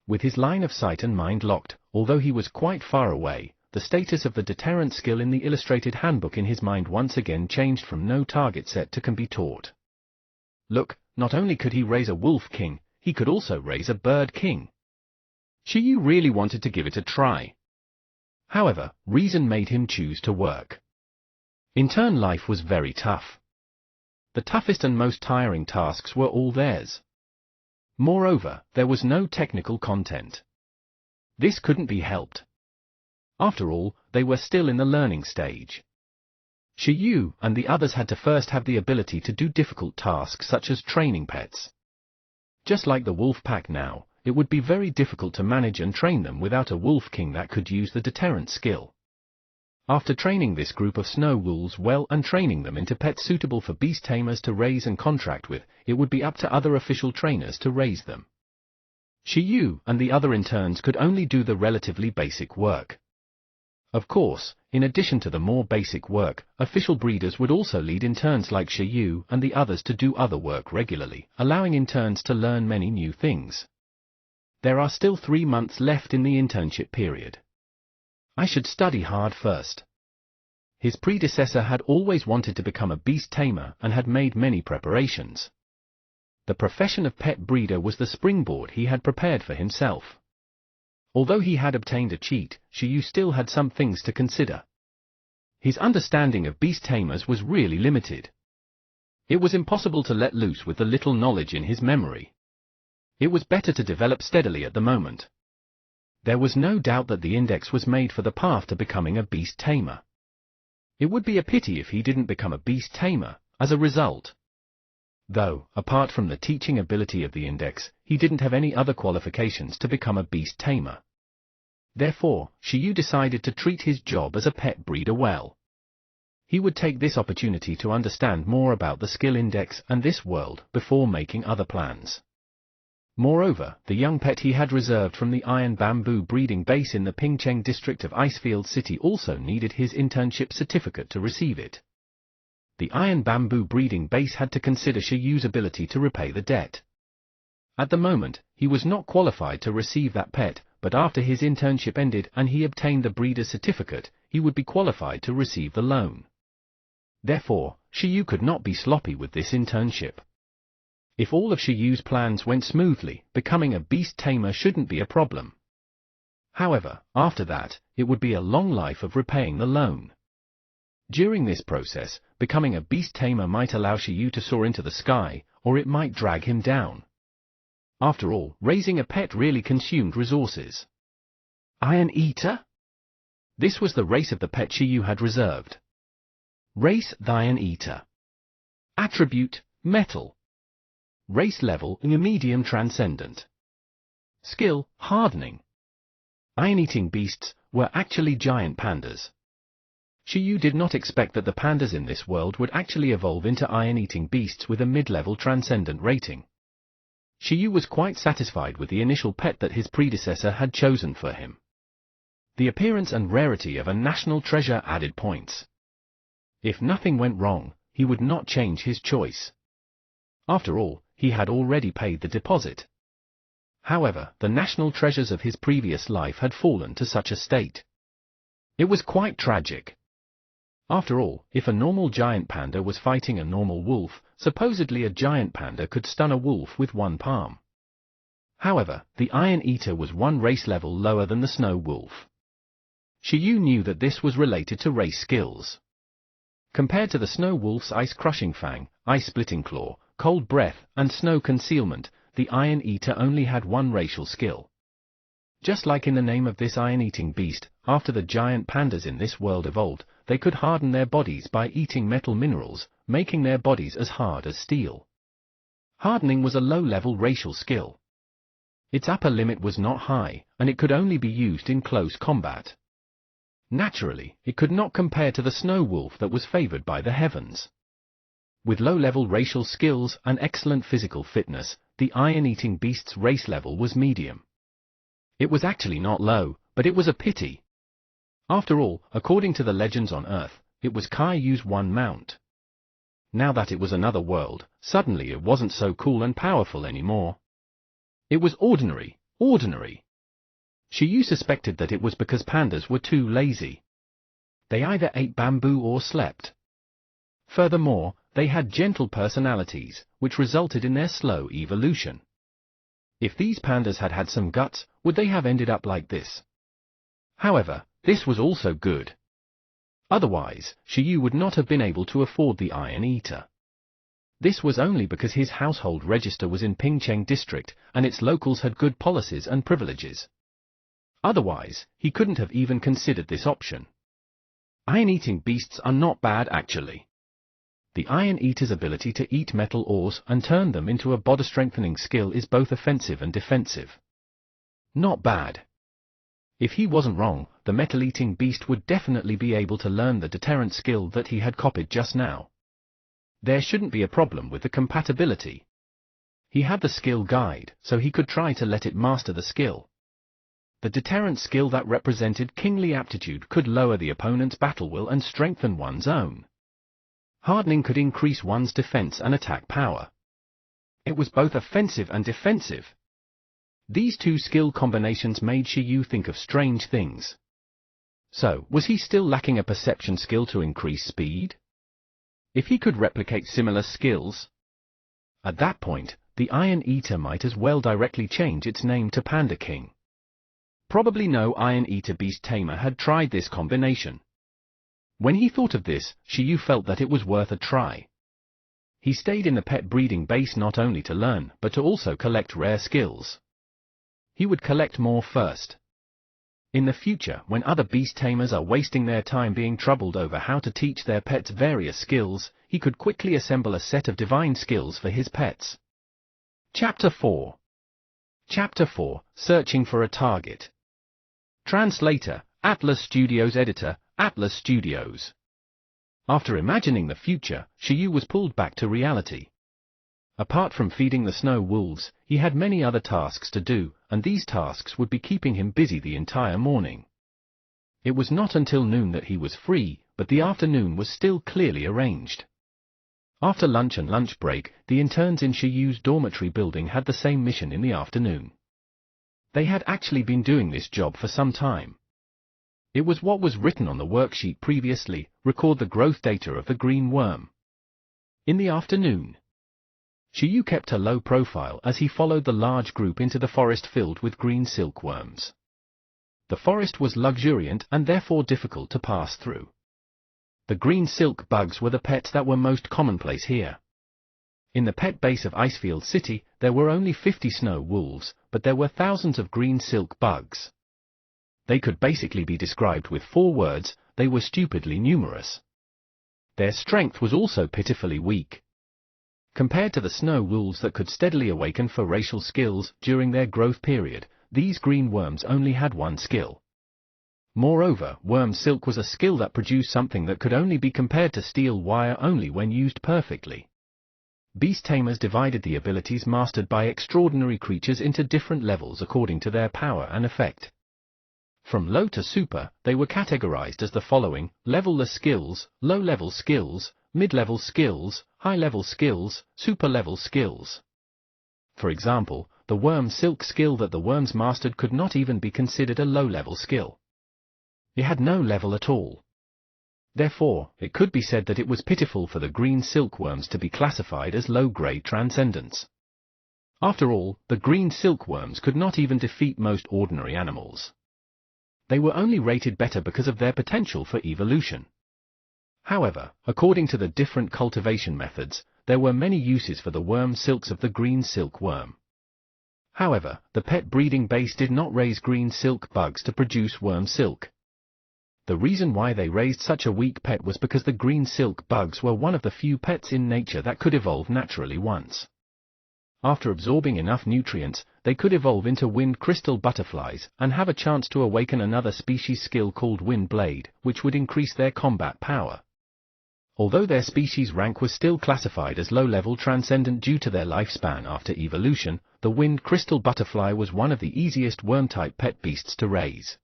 Speaker 1: With his line of sight and mind locked, although he was quite far away, the status of the deterrent skill in the illustrated handbook in his mind once again changed from no target set to can be taught. Look, not only could he raise a Wolf King, he could also raise a Bird King. Shiyu really wanted to give it a try. However, reason made him choose to work. In turn, life was very tough. The toughest and most tiring tasks were all theirs. Moreover, there was no technical content. This couldn't be helped. After all, they were still in the learning stage. Shiyu and the others had to first have the ability to do difficult tasks such as training pets. Just like the wolf pack now, it would be very difficult to manage and train them without a Wolf King that could use the deterrent skill. After training this group of snow wolves well and training them into pets suitable for beast tamers to raise and contract with, it would be up to other official trainers to raise them. Shiyu and the other interns could only do the relatively basic work. Of course, in addition to the more basic work, official breeders would also lead interns like Shiyu and the others to do other work regularly, allowing interns to learn many new things. There are still 3 months left in the internship period. I should study hard first. His predecessor had always wanted to become a beast tamer and had made many preparations. The profession of pet breeder was the springboard he had prepared for himself. Although he had obtained a cheat, Shiyu still had some things to consider. His understanding of beast tamers was really limited. It was impossible to let loose with the little knowledge in his memory. It was better to develop steadily at the moment. There was no doubt that the index was made for the path to becoming a beast tamer. It would be a pity if he didn't become a beast tamer, as a result. Though, apart from the teaching ability of the index, he didn't have any other qualifications to become a beast tamer. Therefore, Shiyu decided to treat his job as a pet breeder well. He would take this opportunity to understand more about the skill index and this world before making other plans. Moreover, the young pet he had reserved from the iron bamboo breeding base in the Pingcheng district of Icefield City also needed his internship certificate to receive it. The iron bamboo breeding base had to consider Shiyu's ability to repay the debt. At the moment, he was not qualified to receive that pet, but after his internship ended and he obtained the breeder's certificate, he would be qualified to receive the loan. Therefore, Shiyu could not be sloppy with this internship. If all of Shiyu's plans went smoothly, becoming a beast tamer shouldn't be a problem. However, after that, it would be a long life of repaying the loan. During this process, becoming a beast tamer might allow Shiyu to soar into the sky, or it might drag him down. After all, raising a pet really consumed resources. Iron Eater? This was the race of the pet Shiyu had reserved. Race: the Iron Eater. Attribute: Metal. Race level: Medium Transcendent. Skill: Hardening. Iron-eating beasts were actually giant pandas. Shiyu did not expect that the pandas in this world would actually evolve into iron-eating beasts with a mid-level transcendent rating. Shiyu was quite satisfied with the initial pet that his predecessor had chosen for him. The appearance and rarity of a national treasure added points. If nothing went wrong, he would not change his choice. After all, he had already paid the deposit. However, the national treasures of his previous life had fallen to such a state. It was quite tragic. After all, if a normal giant panda was fighting a normal wolf, supposedly a giant panda could stun a wolf with one palm. However, the Iron Eater was one race level lower than the Snow Wolf. Shiyu knew that this was related to race skills. Compared to the Snow Wolf's Ice-Crushing Fang, Ice-Splitting Claw, Cold Breath, and Snow Concealment, the Iron Eater only had one racial skill. Just like in the name of this iron-eating beast, after the giant pandas in this world evolved, they could harden their bodies by eating metal minerals, making their bodies as hard as steel. Hardening was a low-level racial skill. Its upper limit was not high, and it could only be used in close combat. Naturally, it could not compare to the Snow Wolf that was favored by the heavens. With low-level racial skills and excellent physical fitness, the iron-eating beast's race level was medium. It was actually not low, but it was a pity. After all, according to the legends on Earth, it was Kaiyu's one mount. Now that it was another world, suddenly it wasn't so cool and powerful anymore. It was ordinary. Shiyu suspected that it was because pandas were too lazy. They either ate bamboo or slept. Furthermore, they had gentle personalities, which resulted in their slow evolution. If these pandas had had some guts, would they have ended up like this? However, this was also good. Otherwise, Shiyu would not have been able to afford the Iron Eater. This was only because his household register was in Pingcheng district, and its locals had good policies and privileges. Otherwise, he couldn't have even considered this option. Iron-eating beasts are not bad actually. The Iron Eater's ability to eat metal ores and turn them into a body-strengthening skill is both offensive and defensive. Not bad. If he wasn't wrong, the metal-eating beast would definitely be able to learn the deterrent skill that he had copied just now. There shouldn't be a problem with the compatibility. He had the skill guide, so he could try to let it master the skill. The deterrent skill that represented kingly aptitude could lower the opponent's battle will and strengthen one's own. Hardening could increase one's defense and attack power. It was both offensive and defensive. These two skill combinations made Shiyu think of strange things. So, was he still lacking a perception skill to increase speed? If he could replicate similar skills? At that point, the Iron Eater might as well directly change its name to Panda King. Probably no Iron Eater beast tamer had tried this combination. When he thought of this, Shiyu felt that it was worth a try. He stayed in the pet breeding base not only to learn, but to also collect rare skills. He would collect more first. In the future, when other beast tamers are wasting their time being troubled over how to teach their pets various skills, he could quickly assemble a set of divine skills for his pets. Chapter 4. Chapter 4, Searching for a Target. Translator, Atlas Studios. Editor, Atlas Studios. After imagining the future, Shiyu was pulled back to reality. Apart from feeding the snow wolves, he had many other tasks to do, and these tasks would be keeping him busy the entire morning. It was not until noon that he was free, but the afternoon was still clearly arranged. After lunch and lunch break, the interns in Shiyu's dormitory building had the same mission in the afternoon. They had actually been doing this job for some time. It was what was written on the worksheet previously: record the growth data of the green worm. In the afternoon, Shiyu kept a low profile as he followed the large group into the forest filled with green silkworms. The forest was luxuriant and therefore difficult to pass through. The green silk bugs were the pets that were most commonplace here. In the pet base of Icefield City, there were only 50 snow wolves, but there were thousands of green silk bugs. They could basically be described with 4 words: they were stupidly numerous. Their strength was also pitifully weak. Compared to the snow wolves that could steadily awaken for racial skills during their growth period, these green worms only had one skill. Moreover, worm silk was a skill that produced something that could only be compared to steel wire only when used perfectly. Beast tamers divided the abilities mastered by extraordinary creatures into different levels according to their power and effect. From low to super, they were categorized as the following: level-less skills, low-level skills, mid-level skills, high-level skills, super-level skills. For example, the worm silk skill that the worms mastered could not even be considered a low-level skill. It had no level at all. Therefore, it could be said that it was pitiful for the green silkworms to be classified as low-grade transcendents. After all, the green silkworms could not even defeat most ordinary animals. They were only rated better because of their potential for evolution. However, according to the different cultivation methods, there were many uses for the worm silks of the green silkworm. However, the pet breeding base did not raise green silk bugs to produce worm silk. The reason why they raised such a weak pet was because the green silk bugs were one of the few pets in nature that could evolve naturally once. After absorbing enough nutrients, they could evolve into wind crystal butterflies and have a chance to awaken another species skill called Wind Blade, which would increase their combat power. Although their species rank was still classified as low-level transcendent due to their lifespan after evolution, the wind crystal butterfly was one of the easiest worm-type pet beasts to raise.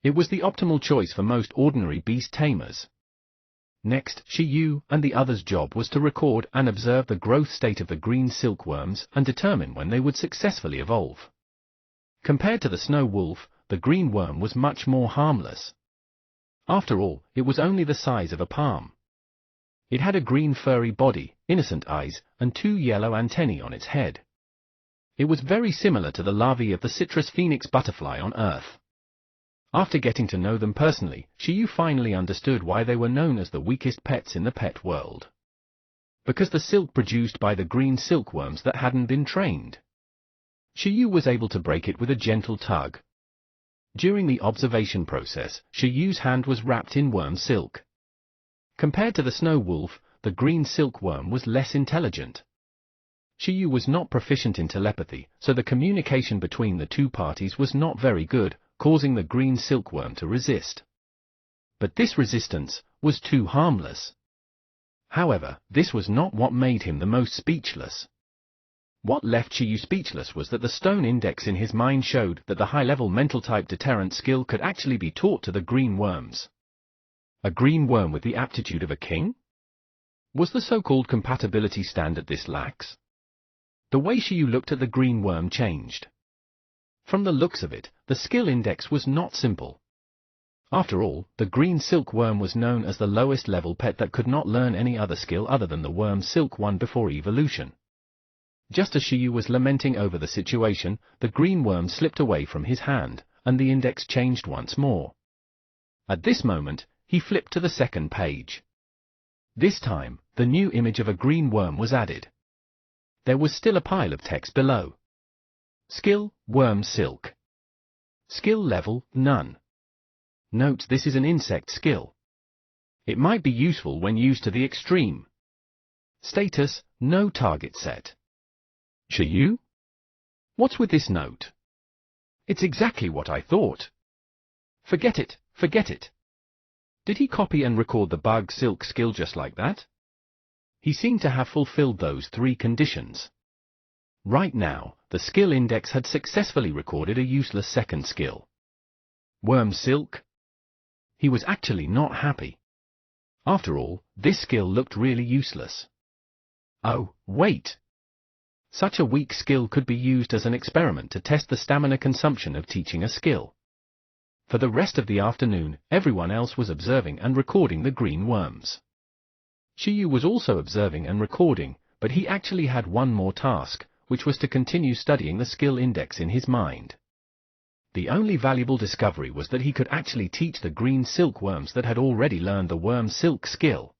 Speaker 1: It was the optimal choice for most ordinary beast tamers. Next, Shiyu and the others' job was to record and observe the growth state of the green silkworms and determine when they would successfully evolve. Compared to the snow wolf, the green worm was much more harmless. After all, it was only the size of a palm. It had a green furry body, innocent eyes, and 2 yellow antennae on its head. It was very similar to the larvae of the citrus phoenix butterfly on Earth. After getting to know them personally, Shiyu finally understood why they were known as the weakest pets in the pet world. Because the silk produced by the green silkworms that hadn't been trained. Shiyu was able to break it with a gentle tug. During the observation process, Shiyu's hand was wrapped in worm silk. Compared to the snow wolf, the green silkworm was less intelligent. Shiyu was not proficient in telepathy, so the communication between the two parties was not very good, causing the green silkworm to resist. But this resistance was too harmless. However, this was not what made him the most speechless. What left Shiyu speechless was that the stone index in his mind showed that the high-level mental-type deterrent skill could actually be taught to the green worms. A green worm with the aptitude of a king? Was the so-called compatibility standard this lax? The way Shiyu looked at the green worm changed. From the looks of it, the skill index was not simple. After all, the green silkworm was known as the lowest level pet that could not learn any other skill other than the worm silk one before evolution. Just as Shiyu was lamenting over the situation, the green worm slipped away from his hand, and the index changed once more. At this moment, he flipped to the second page. This time, the new image of a green worm was added. There was still a pile of text below. Skill, worm silk. Skill level, none. Note this is an insect skill. It might be useful when used to the extreme. Status, no target set. Shiyu? What's with this note? It's exactly what I thought. Forget it, forget it. Did he copy and record the bug silk skill just like that? He seemed to have fulfilled those 3 conditions. Right now, the skill index had successfully recorded a useless second skill. Worm silk? He was actually not happy. After all, this skill looked really useless. Oh, wait! Such a weak skill could be used as an experiment to test the stamina consumption of teaching a skill. For the rest of the afternoon, everyone else was observing and recording the green worms. Shiyu was also observing and recording, but he actually had one more task, which was to continue studying the skill index in his mind. The only valuable discovery was that he could actually teach the green silkworms that had already learned the worm silk skill.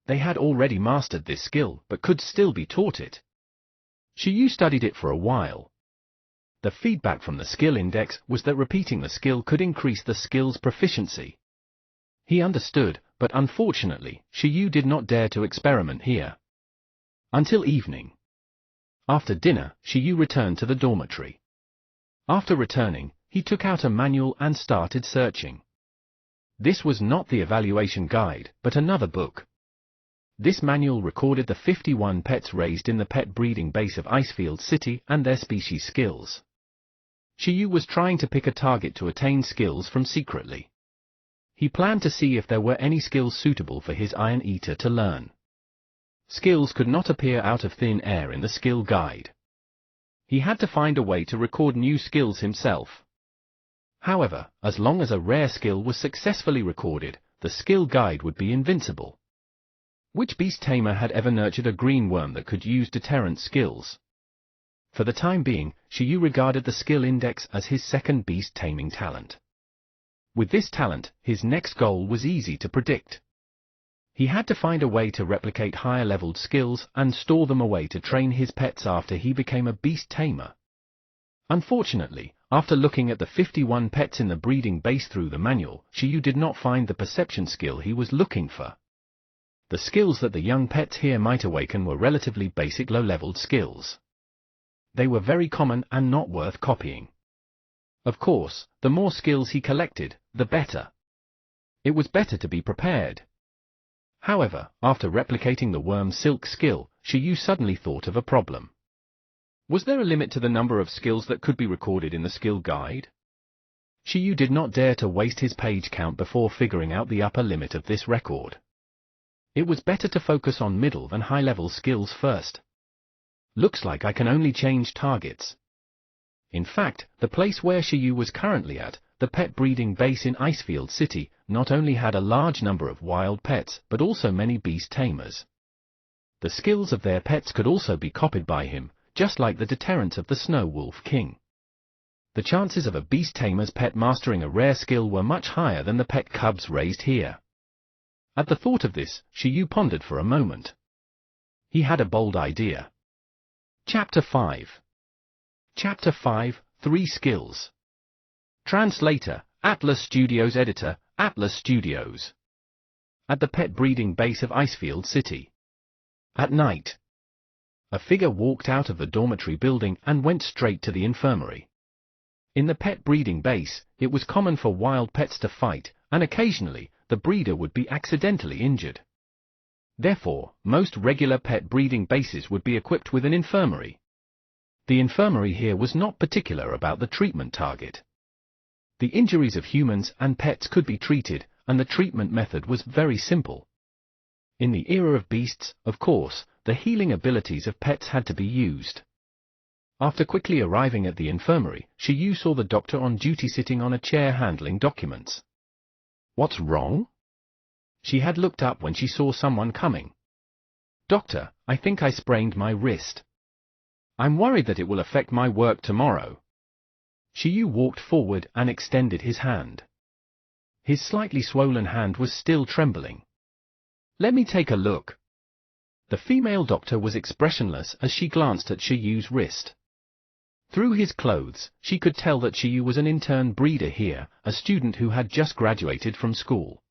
Speaker 1: They had already mastered this skill but could still be taught it. Shiyu studied it for a while. The feedback from the skill index was that repeating the skill could increase the skill's proficiency. He understood, but unfortunately, Shiyu did not dare to experiment here. Until evening. After dinner, Shiyu returned to the dormitory. After returning, he took out a manual and started searching. This was not the evaluation guide, but another book. This manual recorded the 51 pets raised in the pet breeding base of Icefield City and their species skills. Shiyu was trying to pick a target to attain skills from secretly. He planned to see if there were any skills suitable for his Iron Eater to learn. Skills could not appear out of thin air in the skill guide. He had to find a way to record new skills himself. However, as long as a rare skill was successfully recorded, the skill guide would be invincible. Which beast tamer had ever nurtured a green worm that could use deterrent skills? For the time being, Shiyu regarded the skill index as his second beast taming talent. With this talent, his next goal was easy to predict. He had to find a way to replicate higher-leveled skills and store them away to train his pets after he became a beast tamer. Unfortunately, after looking at the 51 pets in the breeding base through the manual, Shiyu did not find the perception skill he was looking for. The skills that the young pets here might awaken were relatively basic low-leveled skills. They were very common and not worth copying. Of course, the more skills he collected, the better. It was better to be prepared. However, after replicating the worm silk skill, Shiyu suddenly thought of a problem. Was there a limit to the number of skills that could be recorded in the skill guide? Shiyu did not dare to waste his page count before figuring out the upper limit of this record. It was better to focus on middle and high-level skills first. Looks like I can only change targets. In fact, the place where Shiyu was currently at, the pet breeding base in Icefield City, not only had a large number of wild pets but also many beast tamers. The skills of their pets could also be copied by him, just like the deterrent of the Snow Wolf King. The chances of a beast tamer's pet mastering a rare skill were much higher than the pet cubs raised here. At the thought of this, Shiyu pondered for a moment. He had a bold idea. Chapter 5. Chapter 5, 3 Skills. Translator, Atlas Studios. Editor, Atlas Studios. At the pet breeding base of Icefield City. At night. A figure walked out of the dormitory building and went straight to the infirmary. In the pet breeding base, it was common for wild pets to fight, and occasionally, the breeder would be accidentally injured. Therefore, most regular pet breeding bases would be equipped with an infirmary. The infirmary here was not particular about the treatment target. The injuries of humans and pets could be treated, and the treatment method was very simple. In the era of beasts, of course, the healing abilities of pets had to be used. After quickly arriving at the infirmary, Shiyu saw the doctor on duty sitting on a chair handling documents. What's wrong? She had looked up when she saw someone coming. Doctor, I think I sprained my wrist. I'm worried that it will affect my work tomorrow. Shiyu walked forward and extended his hand. His slightly swollen hand was still trembling. Let me take a look. The female doctor was expressionless as she glanced at Shiyu's wrist. Through his clothes, she could tell that Shiyu was an intern breeder here, a student who had just graduated from school.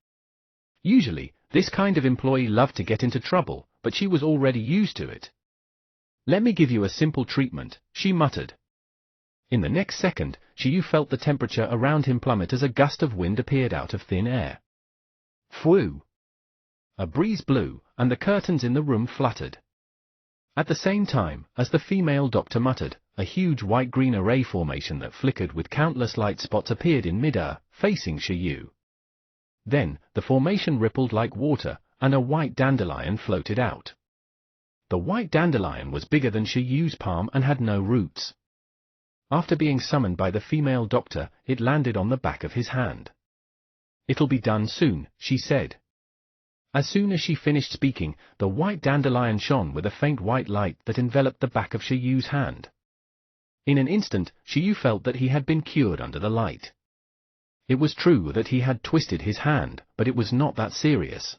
Speaker 1: Usually, this kind of employee loved to get into trouble, but she was already used to it. Let me give you a simple treatment, she muttered. In the next second, Shiyu felt the temperature around him plummet as a gust of wind appeared out of thin air. Phew! A breeze blew, and the curtains in the room fluttered. At the same time, as the female doctor muttered, a huge white-green array formation that flickered with countless light spots appeared in mid-air, facing Shiyu. Then, the formation rippled like water, and a white dandelion floated out. The white dandelion was bigger than Shiyu's palm and had no roots. After being summoned by the female doctor, it landed on the back of his hand. It'll be done soon, she said. As soon as she finished speaking, the white dandelion shone with a faint white light that enveloped the back of Shiyu's hand. In an instant, Shiyu felt that he had been cured under the light. It was true that he had twisted his hand, but it was not that serious.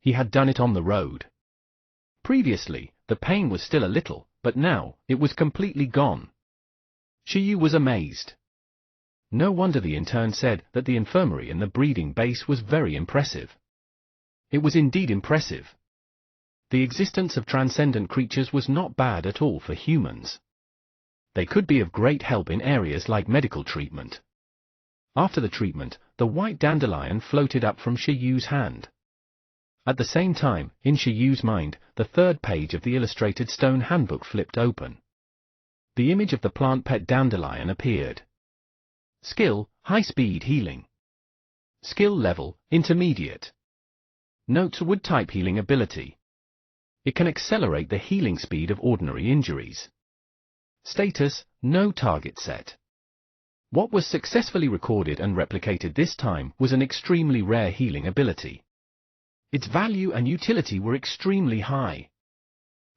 Speaker 1: He had done it on the road. Previously, the pain was still a little, but now, it was completely gone. Shiyu was amazed. No wonder the intern said that the infirmary in the breeding base was very impressive. It was indeed impressive. The existence of transcendent creatures was not bad at all for humans. They could be of great help in areas like medical treatment. After the treatment, the white dandelion floated up from Shiyu's hand. At the same time, in Shiyu's mind, the third page of the illustrated stone handbook flipped open. The image of the plant pet dandelion appeared. Skill, high-speed healing. Skill level, intermediate. Notes: wood-type healing ability. It can accelerate the healing speed of ordinary injuries. Status, no target set. What was successfully recorded and replicated this time was an extremely rare healing ability. Its value and utility were extremely high.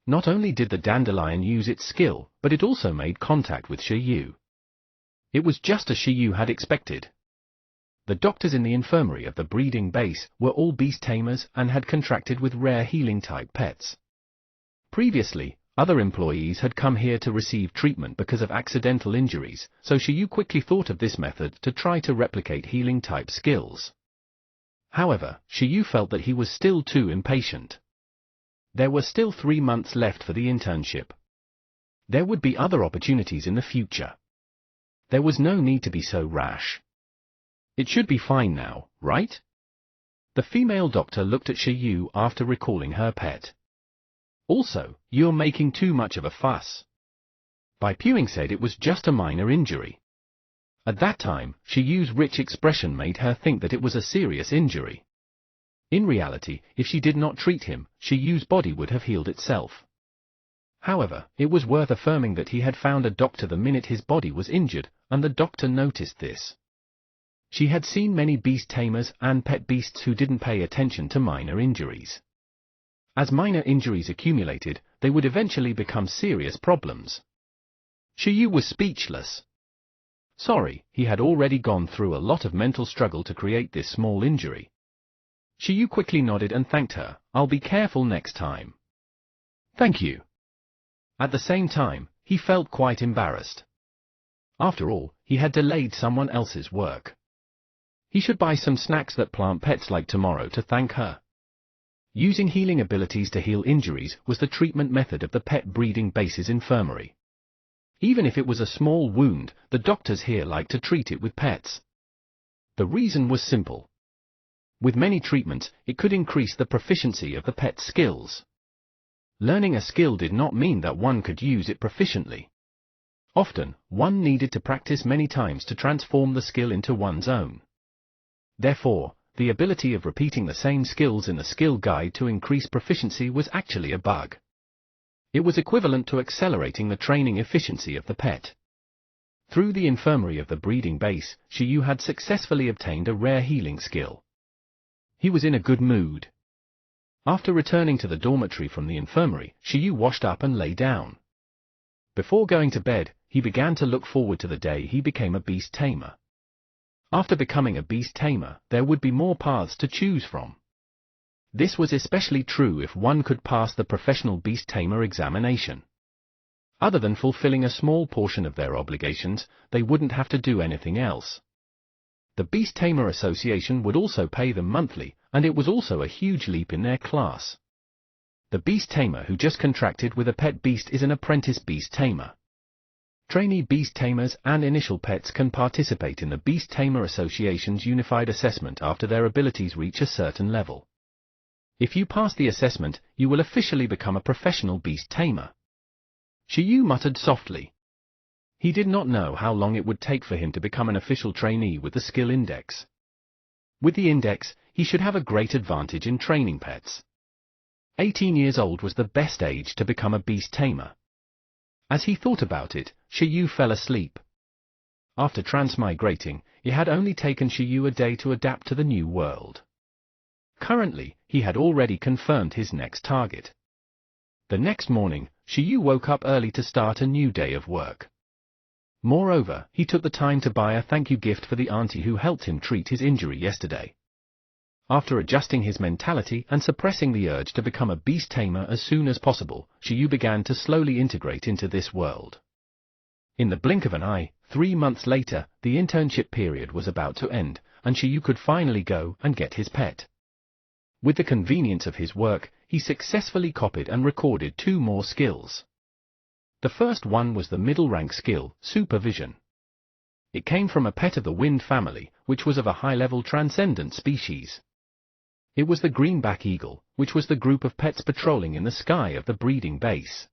Speaker 1: Not only did the dandelion use its skill, but it also made contact with Shiyu. It was just as Shiyu had expected. The doctors in the infirmary of the breeding base were all beast tamers and had contracted with rare healing-type pets. Previously, other employees had come here to receive treatment because of accidental injuries, so Shiyu quickly thought of this method to try to replicate healing-type skills. However, Shiyu felt that he was still too impatient. There were still 3 months left for the internship. There would be other opportunities in the future. There was no need to be so rash. It should be fine now, right? The female doctor looked at Shiyu after recalling her pet. Also, you're making too much of a fuss. Bai Puing said it was just a minor injury. At that time, Shiyu's rich expression made her think that it was a serious injury. In reality, if she did not treat him, Shiyu's body would have healed itself. However, it was worth affirming that he had found a doctor the minute his body was injured, and the doctor noticed this. She had seen many beast tamers and pet beasts who didn't pay attention to minor injuries. As minor injuries accumulated, they would eventually become serious problems. Shiyu was speechless. Sorry, he had already gone through a lot of mental struggle to create this small injury. Shiyu quickly nodded and thanked her. I'll be careful next time. Thank you. At the same time, he felt quite embarrassed. After all, he had delayed someone else's work. He should buy some snacks that plant pets like tomorrow to thank her. Using healing abilities to heal injuries was the treatment method of the pet breeding base's infirmary. Even if it was a small wound, the doctors here liked to treat it with pets. The reason was simple. With many treatments, it could increase the proficiency of the pet's skills. Learning a skill did not mean that one could use it proficiently. Often, one needed to practice many times to transform the skill into one's own. Therefore, the ability of repeating the same skills in the skill guide to increase proficiency was actually a bug. It was equivalent to accelerating the training efficiency of the pet. Through the infirmary of the breeding base, Shiyu had successfully obtained a rare healing skill. He was in a good mood. After returning to the dormitory from the infirmary, Shiyu washed up and lay down. Before going to bed, he began to look forward to the day he became a beast tamer. After becoming a beast tamer, there would be more paths to choose from. This was especially true if one could pass the professional beast tamer examination. Other than fulfilling a small portion of their obligations, they wouldn't have to do anything else. The Beast Tamer Association would also pay them monthly, and it was also a huge leap in their class. The beast tamer who just contracted with a pet beast is an apprentice beast tamer. Trainee beast tamers and initial pets can participate in the Beast Tamer Association's unified assessment after their abilities reach a certain level. If you pass the assessment, you will officially become a professional beast tamer. Shiyu muttered softly. He did not know how long it would take for him to become an official trainee with the skill index. With the index, he should have a great advantage in training pets. 18 years old was the best age to become a beast tamer. As he thought about it, Shiyu fell asleep. After transmigrating, it had only taken Shiyu a day to adapt to the new world. Currently, he had already confirmed his next target. The next morning, Shiyu woke up early to start a new day of work. Moreover, he took the time to buy a thank you gift for the auntie who helped him treat his injury yesterday. After adjusting his mentality and suppressing the urge to become a beast tamer as soon as possible, Xiaoyu began to slowly integrate into this world. In the blink of an eye, 3 months later, the internship period was about to end, and Xiaoyu could finally go and get his pet. With the convenience of his work, he successfully copied and recorded 2 more skills. The first one was the middle-rank skill, Supervision. It came from a pet of the Wind family, which was of a high-level transcendent species. It was the greenback eagle, which was the group of pets patrolling in the sky of the breeding base.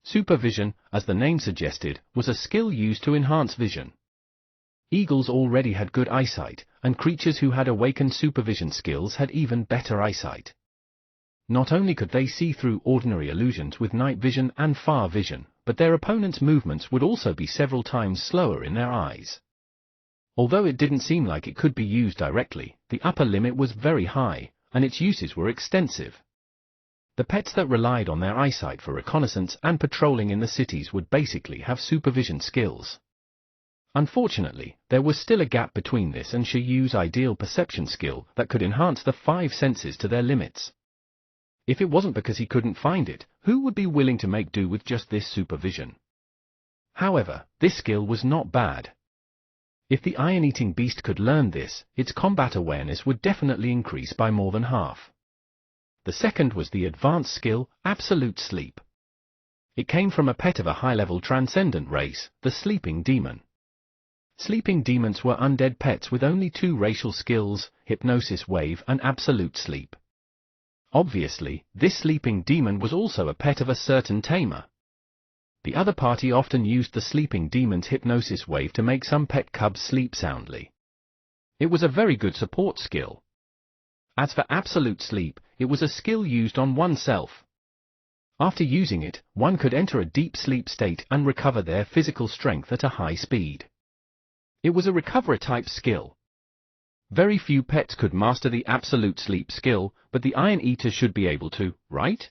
Speaker 1: Supervision, as the name suggested, was a skill used to enhance vision. Eagles already had good eyesight, and creatures who had awakened supervision skills had even better eyesight. Not only could they see through ordinary illusions with night vision and far vision, but their opponents' movements would also be several times slower in their eyes. Although it didn't seem like it could be used directly, the upper limit was very high, and its uses were extensive. The pets that relied on their eyesight for reconnaissance and patrolling in the cities would basically have supervision skills. Unfortunately, there was still a gap between this and Xiaoyu's ideal perception skill that could enhance the 5 senses to their limits. If it wasn't because he couldn't find it, who would be willing to make do with just this supervision? However, this skill was not bad. If the iron-eating beast could learn this, its combat awareness would definitely increase by more than half. The second was the advanced skill, Absolute Sleep. It came from a pet of a high-level transcendent race, the Sleeping Demon. Sleeping demons were undead pets with only 2 racial skills, Hypnosis Wave and Absolute Sleep. Obviously, this sleeping demon was also a pet of a certain tamer. The other party often used the sleeping demon's Hypnosis Wave to make some pet cubs sleep soundly. It was a very good support skill. As for Absolute Sleep, it was a skill used on oneself. After using it, one could enter a deep sleep state and recover their physical strength at a high speed. It was a recover-type skill. Very few pets could master the Absolute Sleep skill, but the Iron Eater should be able to, right?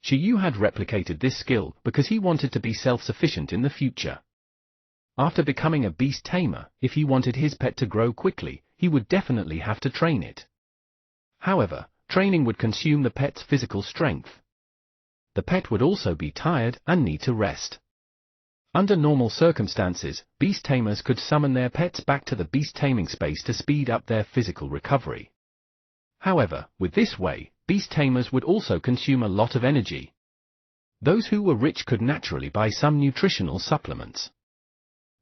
Speaker 1: Xiaoyu had replicated this skill because he wanted to be self-sufficient in the future. After becoming a beast tamer, if he wanted his pet to grow quickly, he would definitely have to train it. However, training would consume the pet's physical strength. The pet would also be tired and need to rest. Under normal circumstances, beast tamers could summon their pets back to the beast taming space to speed up their physical recovery. However, with this way, beast tamers would also consume a lot of energy. Those who were rich could naturally buy some nutritional supplements.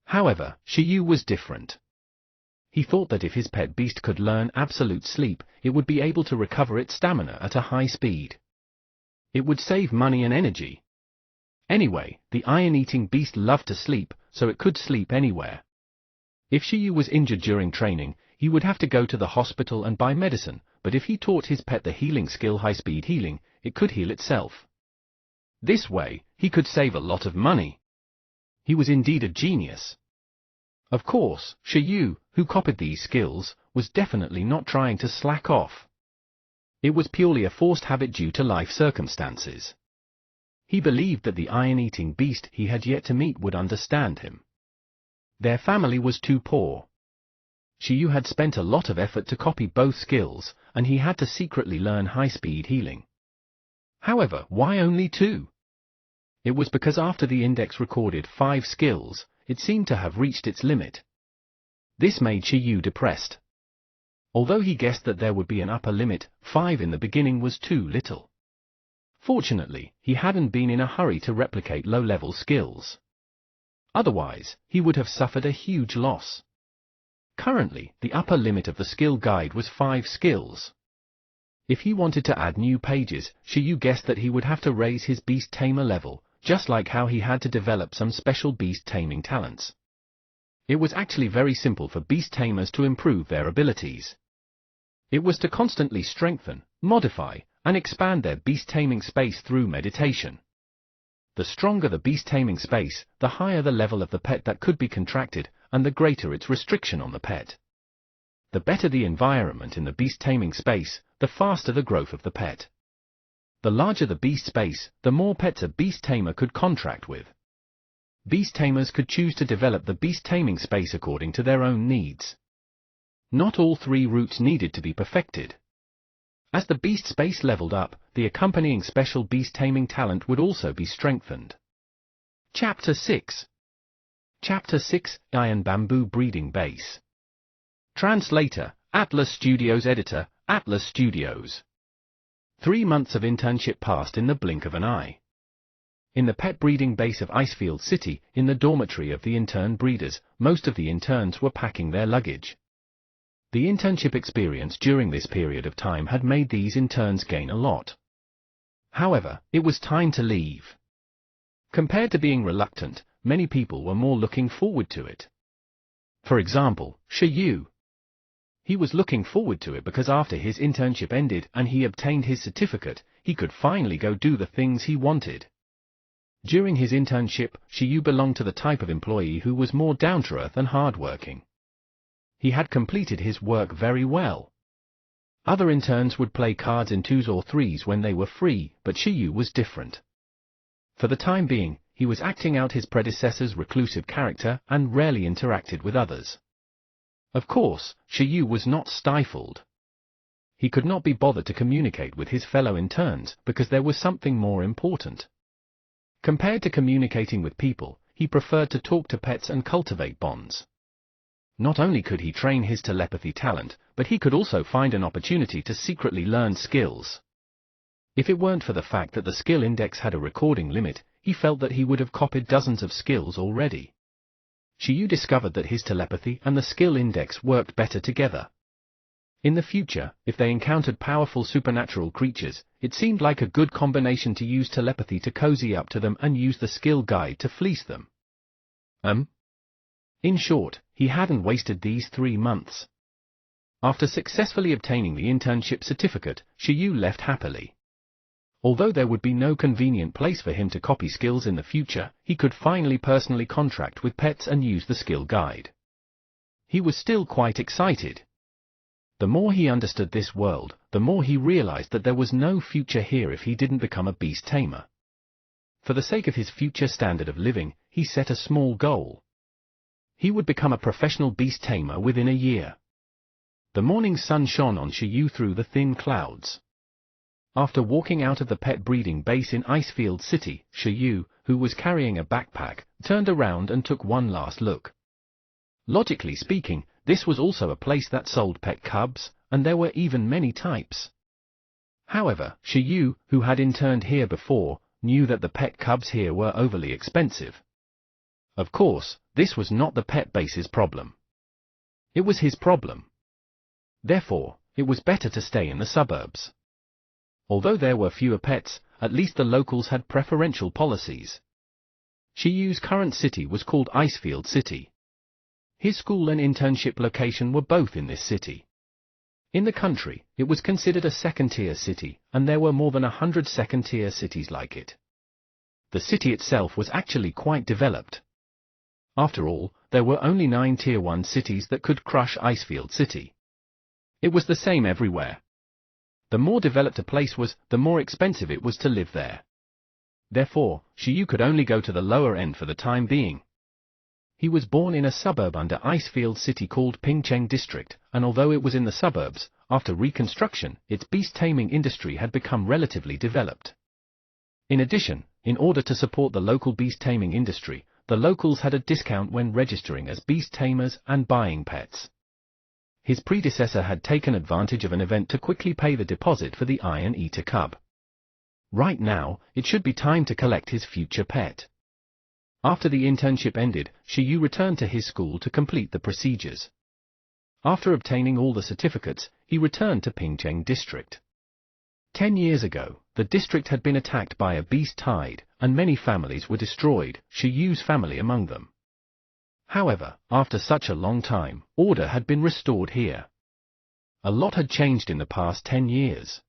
Speaker 1: However, Xiaoyu was different. He thought that if his pet beast could learn Absolute Sleep, it would be able to recover its stamina at a high speed. It would save money and energy. Anyway, the iron-eating beast loved to sleep, so it could sleep anywhere. If Xiaoyu was injured during training, he would have to go to the hospital and buy medicine, but if he taught his pet the healing skill high-speed healing, it could heal itself. This way, he could save a lot of money. He was indeed a genius. Of course, Xiaoyu, who copied these skills, was definitely not trying to slack off. It was purely a forced habit due to life circumstances. He believed that the iron-eating beast he had yet to meet would understand him. Their family was too poor. Xiaoyu had spent a lot of effort to copy both skills, and he had to secretly learn high-speed healing. However, why only 2? It was because after the index recorded 5 skills, it seemed to have reached its limit. This made Xiaoyu depressed. Although he guessed that there would be an upper limit, 5 in the beginning was too little. Fortunately, he hadn't been in a hurry to replicate low-level skills. Otherwise, he would have suffered a huge loss. Currently, the upper limit of the skill guide was 5 skills. If he wanted to add new pages, Xiaoyu guessed that he would have to raise his beast tamer level, just like how he had to develop some special beast taming talents. It was actually very simple for beast tamers to improve their abilities. It was to constantly strengthen, modify, and expand their beast taming space through meditation. The stronger the beast taming space, the higher the level of the pet that could be contracted, and the greater its restriction on the pet. The better the environment in the beast taming space, the faster the growth of the pet. The larger the beast space, the more pets a beast tamer could contract with. Beast tamers could choose to develop the beast taming space according to their own needs. not all 3 routes needed to be perfected. As the beast space leveled up, the accompanying special beast taming talent would also be strengthened. Chapter 6. Chapter 6, Iron Bamboo Breeding Base. Translator, Atlas Studios. Editor, Atlas Studios. 3 months of internship passed in the blink of an eye. In the pet breeding base of Icefield City, in the dormitory of the intern breeders, most of the interns were packing their luggage. The internship experience during this period of time had made these interns gain a lot. However, it was time to leave. Compared to being reluctant, many people were more looking forward to it. For example, Shiyu. He was looking forward to it because after his internship ended and he obtained his certificate, he could finally go do the things he wanted. During his internship, Shiyu belonged to the type of employee who was more down-to-earth and hard-working. He had completed his work very well. Other interns would play cards in 2s or 3s when they were free, but Shiyu was different. For the time being, he was acting out his predecessor's reclusive character and rarely interacted with others. Of course, Shiyu was not stifled. He could not be bothered to communicate with his fellow interns because there was something more important. Compared to communicating with people, he preferred to talk to pets and cultivate bonds. Not only could he train his telepathy talent, but he could also find an opportunity to secretly learn skills. If it weren't for the fact that the skill index had a recording limit, he felt that he would have copied dozens of skills already. Shiyu discovered that his telepathy and the skill index worked better together. In the future, if they encountered powerful supernatural creatures, it seemed like a good combination to use telepathy to cozy up to them and use the skill guide to fleece them. In short, he hadn't wasted these 3 months. After successfully obtaining the internship certificate, Shiyu left happily. Although there would be no convenient place for him to copy skills in the future, he could finally personally contract with pets and use the skill guide. He was still quite excited. The more he understood this world, the more he realized that there was no future here if he didn't become a beast tamer. For the sake of his future standard of living, he set a small goal. He would become a professional beast tamer within a year. The morning sun shone on Shiyu through the thin clouds. After walking out of the pet breeding base in Icefield City, Shiyu, who was carrying a backpack, turned around and took one last look. Logically speaking, this was also a place that sold pet cubs, and there were even many types. However, Shiyu, who had interned here before, knew that the pet cubs here were overly expensive. Of course, this was not the pet base's problem. It was his problem. Therefore, it was better to stay in the suburbs. Although there were fewer pets, at least the locals had preferential policies. Shiyu's current city was called Icefield City. His school and internship location were both in this city. In the country, it was considered a second-tier city, and there were more than 100 second-tier cities like it. The city itself was actually quite developed. After all, there were only 9 Tier 1 cities that could crush Icefield City. It was the same everywhere. The more developed a place was, the more expensive it was to live there. Therefore, Shiyu could only go to the lower end for the time being. He was born in a suburb under Icefield City called Pingcheng District, and although it was in the suburbs, after reconstruction, its beast taming industry had become relatively developed. In addition, in order to support the local beast taming industry, the locals had a discount when registering as beast tamers and buying pets. His predecessor had taken advantage of an event to quickly pay the deposit for the Iron Eater cub. Right now, it should be time to collect his future pet. After the internship ended, Shiyu returned to his school to complete the procedures. After obtaining all the certificates, he returned to Pingcheng District. 10 years ago, the district had been attacked by a beast tide, and many families were destroyed, Shiyu's family among them. However, after such a long time, order had been restored here. A lot had changed in the past 10 years.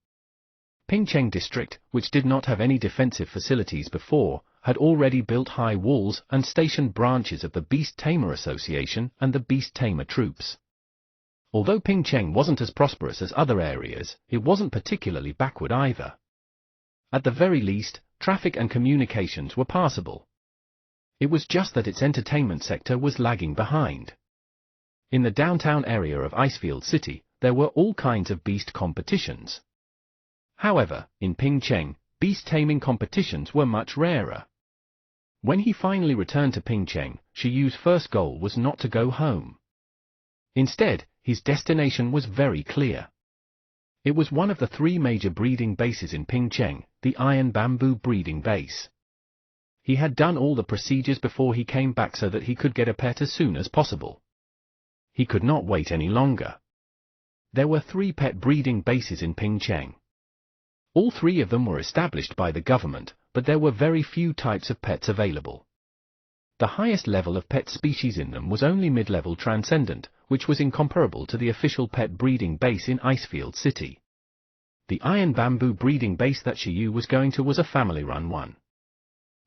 Speaker 1: Pingcheng District, which did not have any defensive facilities before, had already built high walls and stationed branches of the Beast Tamer Association and the Beast Tamer troops. Although Pingcheng wasn't as prosperous as other areas, it wasn't particularly backward either. At the very least, traffic and communications were passable. It was just that its entertainment sector was lagging behind. In the downtown area of Icefield City, there were all kinds of beast competitions. However, in Pingcheng, beast taming competitions were much rarer. When he finally returned to Pingcheng, Shiyu's first goal was not to go home. Instead, his destination was very clear. It was one of the 3 major breeding bases in Pingcheng, the Iron Bamboo breeding base. He had done all the procedures before he came back so that he could get a pet as soon as possible. He could not wait any longer. There were 3 pet breeding bases in Pingcheng. All 3 of them were established by the government, but there were very few types of pets available. The highest level of pet species in them was only mid-level transcendent, which was incomparable to the official pet breeding base in Icefield City. The Iron Bamboo breeding base that Shiyu was going to was a family-run one.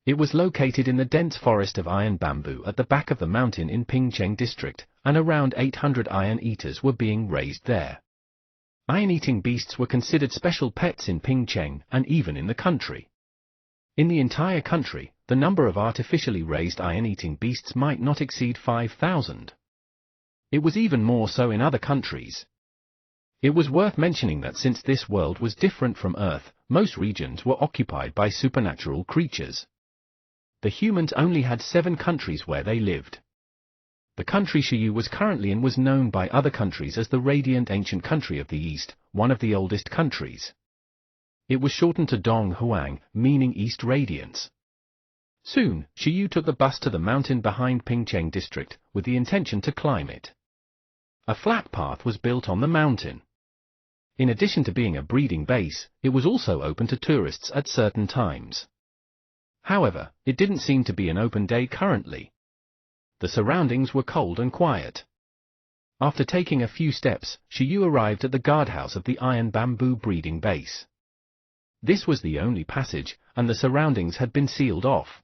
Speaker 1: It was located in the dense forest of iron bamboo at the back of the mountain in Pingcheng district, and around 800 iron eaters were being raised there. Iron-eating beasts were considered special pets in Pingcheng and even in the country. In the entire country, the number of artificially raised iron-eating beasts might not exceed 5,000. It was even more so in other countries. It was worth mentioning that since this world was different from Earth, most regions were occupied by supernatural creatures. The humans only had 7 countries where they lived. The country Shiyu was currently in was known by other countries as the Radiant Ancient Country of the East, one of the oldest countries. It was shortened to Dong Huang, meaning East Radiance. Soon, Shiyu took the bus to the mountain behind Pingcheng district, with the intention to climb it. A flat path was built on the mountain. In addition to being a breeding base, it was also open to tourists at certain times. However, it didn't seem to be an open day currently. The surroundings were cold and quiet. After taking a few steps, Shiyu arrived at the guardhouse of the Iron Bamboo breeding base. This was the only passage, and the surroundings had been sealed off.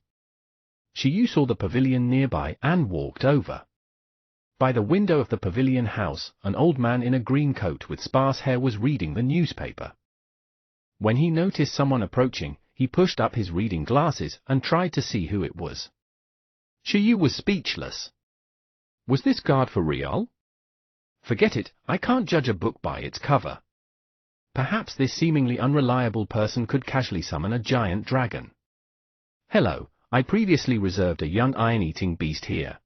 Speaker 1: Shiyu saw the pavilion nearby and walked over. By the window of the pavilion house, an old man in a green coat with sparse hair was reading the newspaper. When he noticed someone approaching, he pushed up his reading glasses and tried to see who it was. Shiyu was speechless. Was this guard for real? Forget it, I can't judge a book by its cover. Perhaps this seemingly unreliable person could casually summon a giant dragon. Hello, I previously reserved a young iron-eating beast here.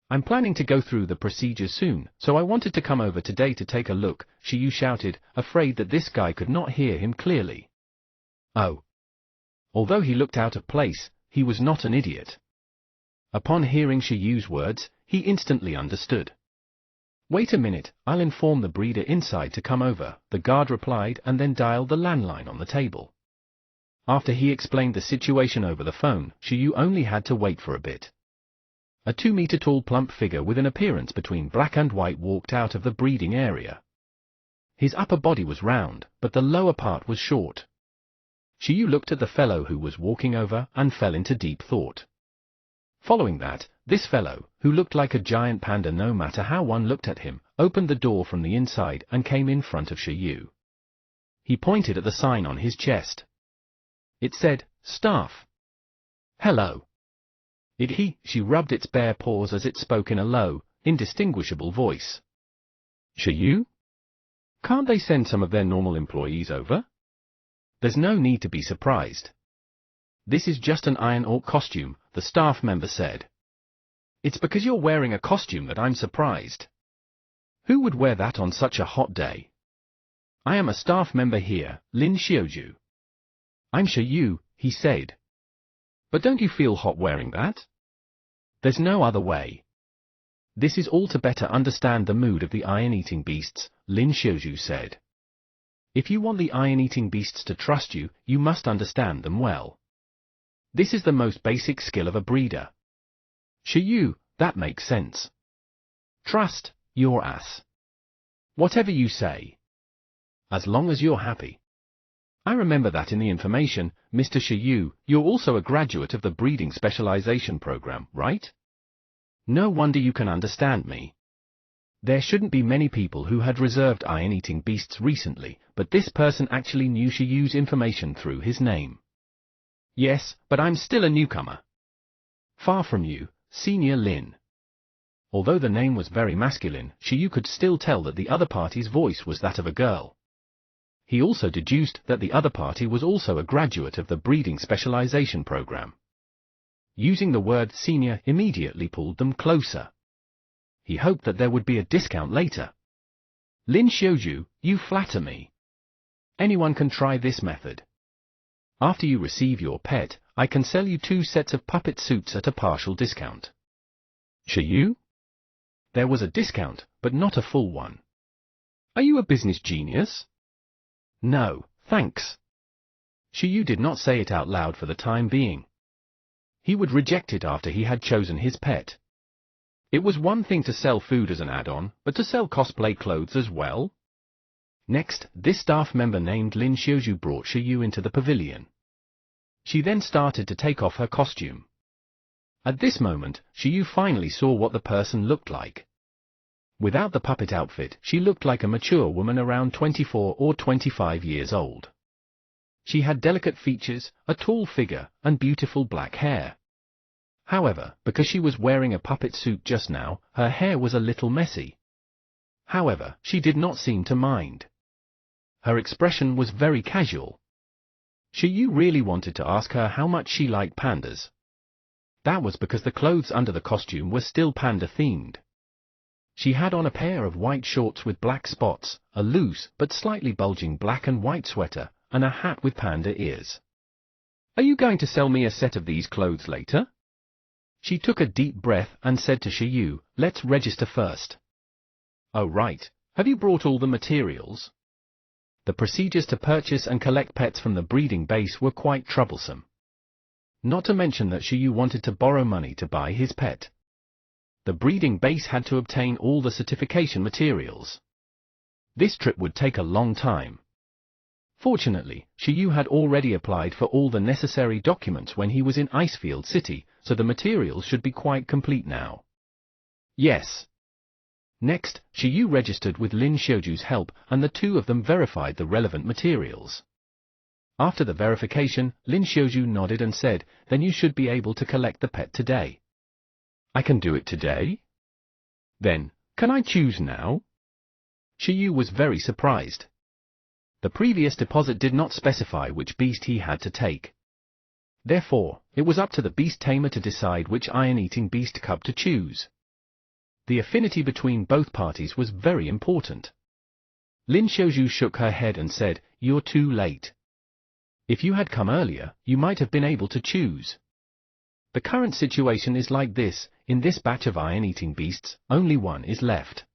Speaker 1: I'm planning to go through the procedures soon, so I wanted to come over today to take a look, Shiyu shouted, afraid that this guy could not hear him clearly. Oh. Although he looked out of place, he was not an idiot. Upon hearing Shiyu's words, he instantly understood. Wait a minute, I'll inform the breeder inside to come over, the guard replied and then dialed the landline on the table. After he explained the situation over the phone, Shiyu only had to wait for a bit. A 2-meter-tall plump figure with an appearance between black and white walked out of the breeding area. His upper body was round, but the lower part was short. Shiyu looked at the fellow who was walking over and fell into deep thought. Following that, this fellow, who looked like a giant panda no matter how one looked at him, opened the door from the inside and came in front of Shiyu. He pointed at the sign on his chest. It said, "Staff." "Hello." She rubbed its bare paws as it spoke in a low, indistinguishable voice. "Shiyu? Can't they send some of their normal employees over?" "There's no need to be surprised. This is just an Iron Orc costume," the staff member said. "It's because you're wearing a costume that I'm surprised. Who would wear that on such a hot day? I am a staff member here, Lin Xiaoju." "I'm Shiyu," he said. "But don't you feel hot wearing that?" "There's no other way. This is all to better understand the mood of the iron-eating beasts," Lin Xiaoju said. "If you want the iron-eating beasts to trust you, you must understand them well. This is the most basic skill of a breeder." "Shiyu, that makes sense." "Trust, your ass. Whatever you say. As long as you're happy." "I remember that in the information, Mr. Shiyu, you're also a graduate of the breeding specialization program, right? No wonder you can understand me." There shouldn't be many people who had reserved iron-eating beasts recently, but this person actually knew Shiyu's information through his name. "Yes, but I'm still a newcomer." "Far from you, Senior Lin. Although the name was very masculine, Shiyu could still tell that the other party's voice was that of a girl. He also deduced that the other party was also a graduate of the breeding specialization program. Using the word senior immediately pulled them closer. He hoped that there would be a discount later. Lin Xiaoju, you flatter me. Anyone can try this method. After you receive your pet, I can sell you 2 sets of puppet suits at a partial discount. Shiyu? There was a discount, but not a full one. Are you a business genius? No, thanks. Shiyu did not say it out loud for the time being. He would reject it after he had chosen his pet. It was one thing to sell food as an add-on, but to sell cosplay clothes as well? Next, this staff member named Lin Xiaoju brought Shiyu into the pavilion. She then started to take off her costume. At this moment, Shiyu finally saw what the person looked like. Without the puppet outfit, she looked like a mature woman around 24 or 25 years old. She had delicate features, a tall figure, and beautiful black hair. However, because she was wearing a puppet suit just now, her hair was a little messy. However, she did not seem to mind. Her expression was very casual. Shiyu really wanted to ask her how much she liked pandas. That was because the clothes under the costume were still panda-themed. She had on a pair of white shorts with black spots, a loose but slightly bulging black and white sweater, and a hat with panda ears. Are you going to sell me a set of these clothes later? She took a deep breath and said to Shiyu, let's register first. Oh right, have you brought all the materials? The procedures to purchase and collect pets from the breeding base were quite troublesome. Not to mention that Shiyu wanted to borrow money to buy his pet. The breeding base had to obtain all the certification materials. This trip would take a long time. Fortunately, Shiyu had already applied for all the necessary documents when he was in Icefield City, so the materials should be quite complete now. Yes. Next, Shiyu registered with Lin Xiaoju's help, and the two of them verified the relevant materials. After the verification, Lin Xiaoju nodded and said, then you should be able to collect the pet today. I can do it today? Then, can I choose now? Shiyu was very surprised. The previous deposit did not specify which beast he had to take. Therefore, it was up to the beast tamer to decide which iron-eating beast cub to choose. The affinity between both parties was very important. Lin Xiaoju shook her head and said, you're too late. If you had come earlier, you might have been able to choose. The current situation is like this, in this batch of iron-eating beasts, only one is left.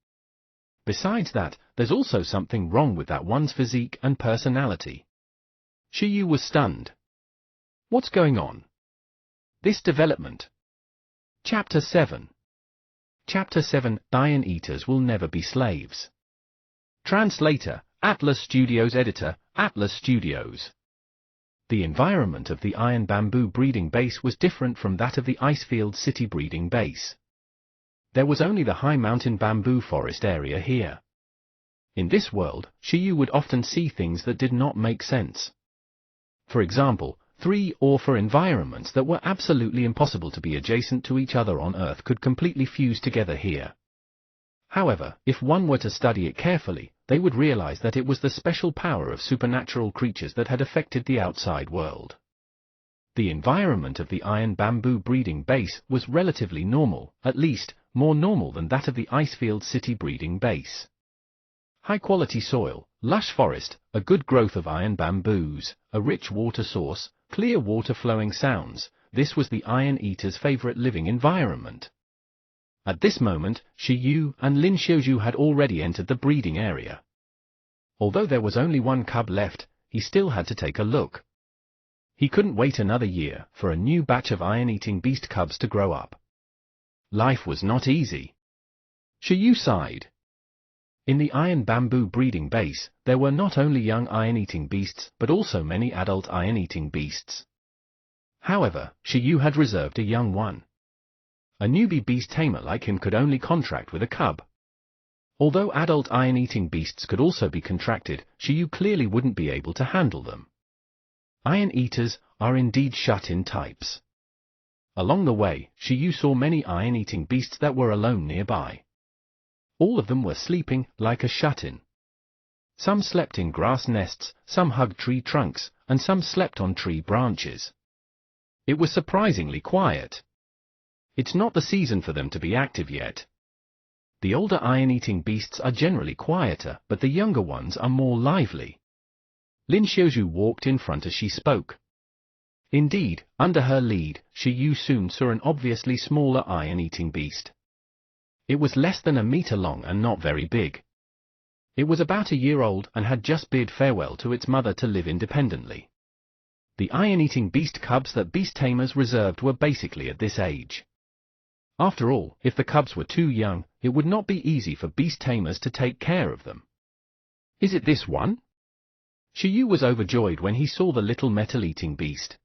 Speaker 1: Besides that, there's also something wrong with that one's physique and personality. Shiyu was stunned. What's going on? This development. Chapter 7. Chapter 7, Iron Eaters Will Never Be Slaves. Translator, Atlas Studios. Editor, Atlas Studios. The environment of the Iron Bamboo breeding base was different from that of the Icefield City breeding base. There was only the high mountain bamboo forest area here. In this world, Shiyu would often see things that did not make sense. For example, 3 or 4 environments that were absolutely impossible to be adjacent to each other on Earth could completely fuse together here. However, if one were to study it carefully, they would realize that it was the special power of supernatural creatures that had affected the outside world. The environment of the Iron Bamboo breeding base was relatively normal, at least, more normal than that of the Icefield City breeding base. High-quality soil, lush forest, a good growth of iron bamboos, a rich water source, clear water-flowing sounds, this was the Iron Eater's favorite living environment. At this moment, Shiyu and Lin Xiaoju had already entered the breeding area. Although there was only one cub left, he still had to take a look. He couldn't wait another year for a new batch of iron-eating beast cubs to grow up. Life was not easy. Shiyu sighed. In the Iron Bamboo breeding base, there were not only young iron-eating beasts but also many adult iron-eating beasts. However, Shiyu had reserved a young one. A newbie beast tamer like him could only contract with a cub. Although adult iron-eating beasts could also be contracted, Shiyu clearly wouldn't be able to handle them. Iron eaters are indeed shut-in types. Along the way, Shiyu saw many iron-eating beasts that were alone nearby. All of them were sleeping, like a shut-in. Some slept in grass nests, some hugged tree trunks, and some slept on tree branches. It was surprisingly quiet. It's not the season for them to be active yet. The older iron-eating beasts are generally quieter, but the younger ones are more lively. Lin Xiaozhu walked in front as she spoke. Indeed, under her lead, Shiyu soon saw an obviously smaller iron-eating beast. It was less than a meter long and not very big. It was about a year old and had just bid farewell to its mother to live independently. The iron-eating beast cubs that beast tamers reserved were basically at this age. After all, if the cubs were too young, it would not be easy for beast tamers to take care of them. Is it this one? Shiyu was overjoyed when he saw the little metal-eating beast.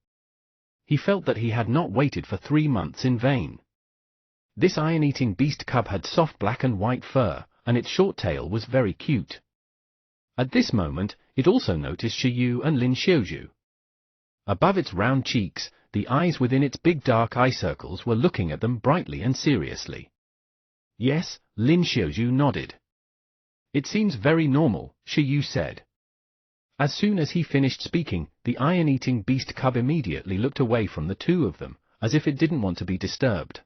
Speaker 1: He felt that he had not waited for 3 months in vain. This iron-eating beast cub had soft black and white fur, and its short tail was very cute. At this moment, it also noticed Shiyu and Lin Xiaozhu. Above its round cheeks, the eyes within its big dark eye circles were looking at them brightly and seriously. Yes, Lin Xiaozhu nodded. It seems very normal, Shiyu said. As soon as he finished speaking, the iron-eating beast cub immediately looked away from the two of them, as if it didn't want to be disturbed.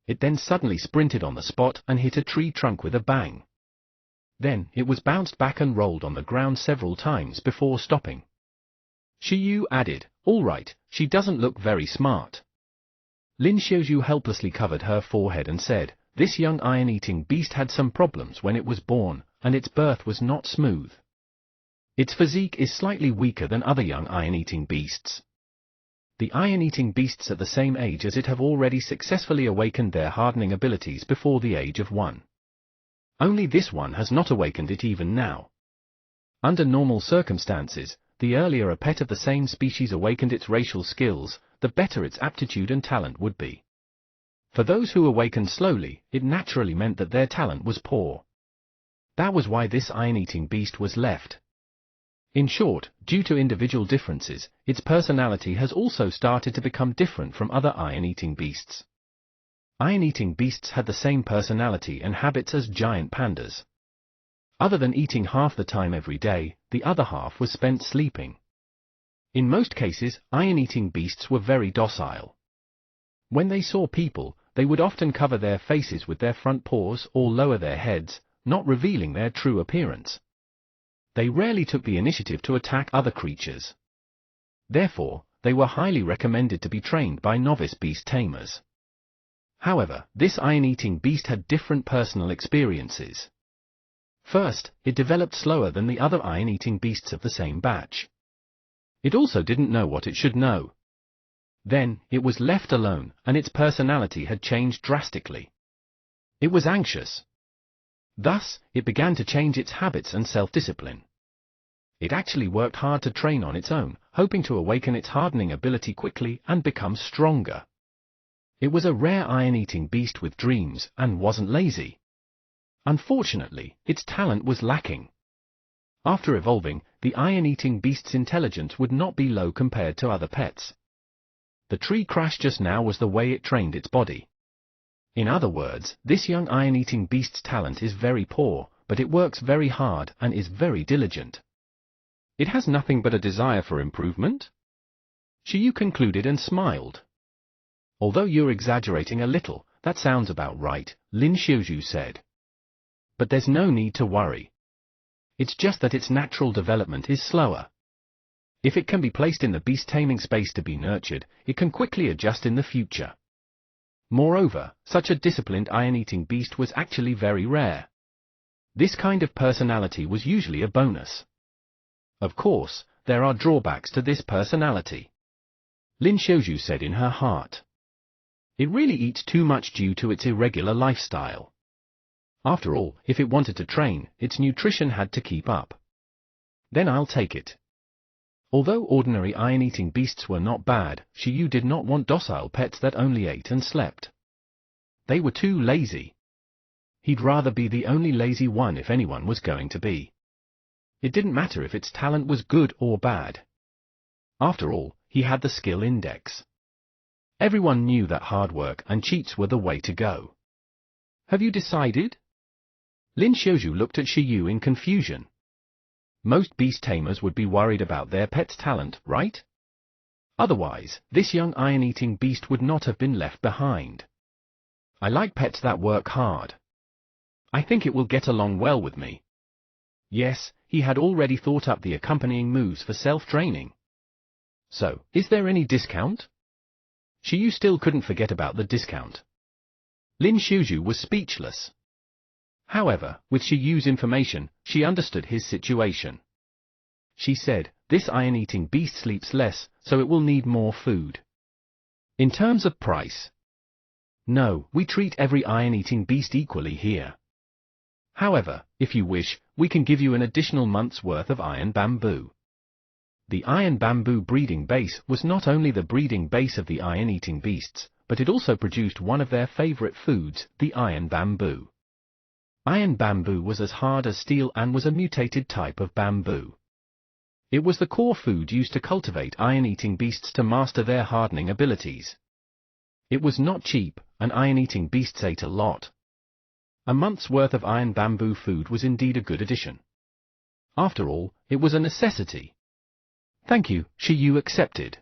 Speaker 1: It then suddenly sprinted on the spot and hit a tree trunk with a bang. Then, it was bounced back and rolled on the ground several times before stopping. Shiyu added, "All right, she doesn't look very smart." Lin Xiaozhu helplessly covered her forehead and said, "This young iron-eating beast had some problems when it was born, and its birth was not smooth. Its physique is slightly weaker than other young iron-eating beasts. The iron-eating beasts at the same age as it have already successfully awakened their hardening abilities before the age of 1. Only this one has not awakened it even now. Under normal circumstances, the earlier a pet of the same species awakened its racial skills, the better its aptitude and talent would be. For those who awakened slowly, it naturally meant that their talent was poor. That was why this iron-eating beast was left. In short, due to individual differences, its personality has also started to become different from other iron-eating beasts. Iron-eating beasts had the same personality and habits as giant pandas. Other than eating half the time every day, the other half was spent sleeping. In most cases, iron-eating beasts were very docile. When they saw people, they would often cover their faces with their front paws or lower their heads, not revealing their true appearance. They rarely took the initiative to attack other creatures. Therefore, they were highly recommended to be trained by novice beast tamers. However, this iron-eating beast had different personal experiences. First, it developed slower than the other iron-eating beasts of the same batch. It also didn't know what it should know. Then, it was left alone, and its personality had changed drastically. It was anxious. Thus, it began to change its habits and self-discipline. It actually worked hard to train on its own, hoping to awaken its hardening ability quickly and become stronger. It was a rare iron-eating beast with dreams, and wasn't lazy. Unfortunately, its talent was lacking. After evolving, the iron-eating beast's intelligence would not be low compared to other pets. The tree crash just now was the way it trained its body. In other words, this young iron-eating beast's talent is very poor, but it works very hard and is very diligent. It has nothing but a desire for improvement? Shiyu concluded and smiled. Although you're exaggerating a little, that sounds about right, Lin Xiaozhu said. But there's no need to worry. It's just that its natural development is slower. If it can be placed in the beast taming space to be nurtured, it can quickly adjust in the future. Moreover, such a disciplined iron-eating beast was actually very rare. This kind of personality was usually a bonus. Of course, there are drawbacks to this personality. Lin Xiaozhu said in her heart. It really eats too much due to its irregular lifestyle. After all, if it wanted to train, its nutrition had to keep up. Then I'll take it. Although ordinary iron-eating beasts were not bad, Shiyu did not want docile pets that only ate and slept. They were too lazy. He'd rather be the only lazy one if anyone was going to be. It didn't matter if its talent was good or bad. After all, he had the skill index. Everyone knew that hard work and cheats were the way to go. Have you decided? Lin Xiaozhu looked at Shiyu in confusion. Most beast tamers would be worried about their pet's talent, right? Otherwise, this young iron-eating beast would not have been left behind. I like pets that work hard. I think it will get along well with me. Yes, he had already thought up the accompanying moves for self-training. So, is there any discount? Shiyu still couldn't forget about the discount. Lin Xiaozhu was speechless. However, with Shiyu's information, she understood his situation. She said, this iron-eating beast sleeps less, so it will need more food. In terms of price, no, we treat every iron-eating beast equally here. However, if you wish, we can give you an additional month's worth of iron bamboo. The iron bamboo breeding base was not only the breeding base of the iron-eating beasts, but it also produced one of their favorite foods, the iron bamboo. Iron bamboo was as hard as steel and was a mutated type of bamboo. It was the core food used to cultivate iron-eating beasts to master their hardening abilities. It was not cheap, and iron-eating beasts ate a lot. A month's worth of iron bamboo food was indeed a good addition. After all, it was a necessity. Thank you, Shiyu accepted.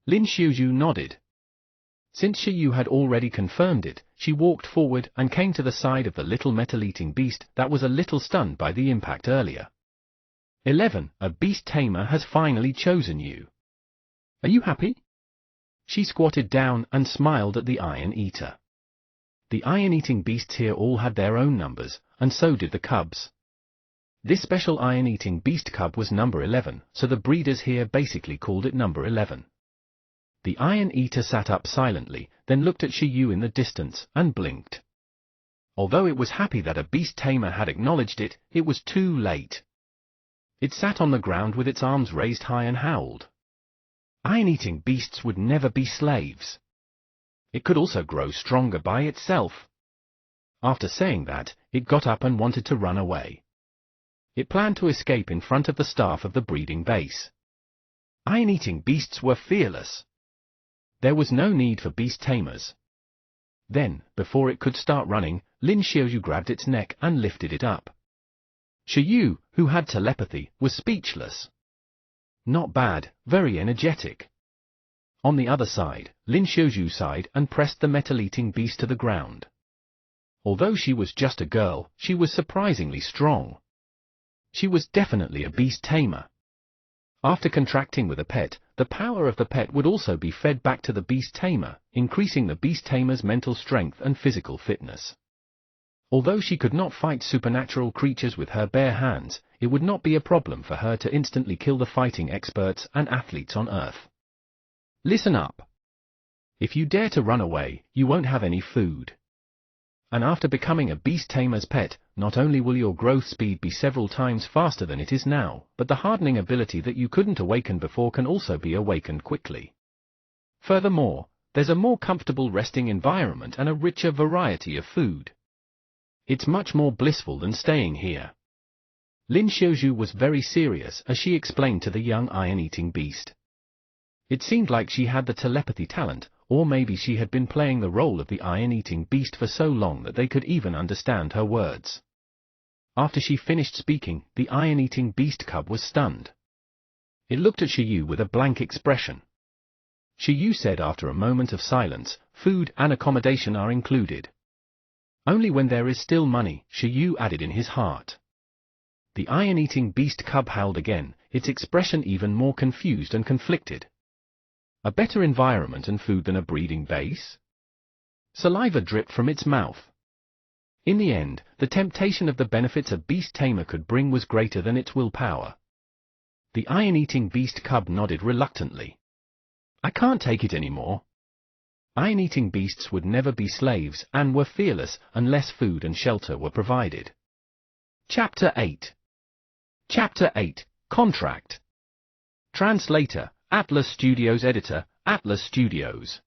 Speaker 1: Lin Xiaozhu nodded. Since Shiyu had already confirmed it, she walked forward and came to the side of the little metal-eating beast that was a little stunned by the impact earlier. 11. A beast tamer has finally chosen you. Are you happy? She squatted down and smiled at the Iron Eater. The iron-eating beasts here all had their own numbers, and so did the cubs. This special iron-eating beast cub was number 11, so the breeders here basically called it number 11. The Iron Eater sat up silently, then looked at Shiyu in the distance, and blinked. Although it was happy that a beast tamer had acknowledged it, it was too late. It sat on the ground with its arms raised high and howled. Iron-eating beasts would never be slaves. It could also grow stronger by itself. After saying that, it got up and wanted to run away. It planned to escape in front of the staff of the breeding base. Iron-eating beasts were fearless. There was no need for beast tamers. Then, before it could start running, Lin Xiaozhu grabbed its neck and lifted it up. Shiyu, who had telepathy, was speechless. Not bad, very energetic. On the other side, Lin Xiaozhu sighed and pressed the metal-eating beast to the ground. Although she was just a girl, she was surprisingly strong. She was definitely a beast tamer. After contracting with a pet, the power of the pet would also be fed back to the beast tamer, increasing the beast tamer's mental strength and physical fitness. Although she could not fight supernatural creatures with her bare hands, it would not be a problem for her to instantly kill the fighting experts and athletes on Earth. Listen up. If you dare to run away, you won't have any food. And after becoming a beast tamer's pet, not only will your growth speed be several times faster than it is now, but the hardening ability that you couldn't awaken before can also be awakened quickly. Furthermore, there's a more comfortable resting environment and a richer variety of food. It's much more blissful than staying here. Lin Xiaozhu was very serious as she explained to the young iron-eating beast. It seemed like she had the telepathy talent, or maybe she had been playing the role of the iron-eating beast for so long that they could even understand her words. After she finished speaking, the iron-eating beast cub was stunned. It looked at Shiyu with a blank expression. Shiyu said after a moment of silence, food and accommodation are included. Only when there is still money, Shiyu added in his heart. The iron-eating beast cub howled again, its expression even more confused and conflicted. A better environment and food than a breeding base? Saliva dripped from its mouth. In the end, the temptation of the benefits a beast tamer could bring was greater than its willpower. The iron-eating beast cub nodded reluctantly. I can't take it anymore. Iron-eating beasts would never be slaves and were fearless unless food and shelter were provided. Chapter 8. Chapter 8, Contract. Translator, Atlas Studios. Editor, Atlas Studios.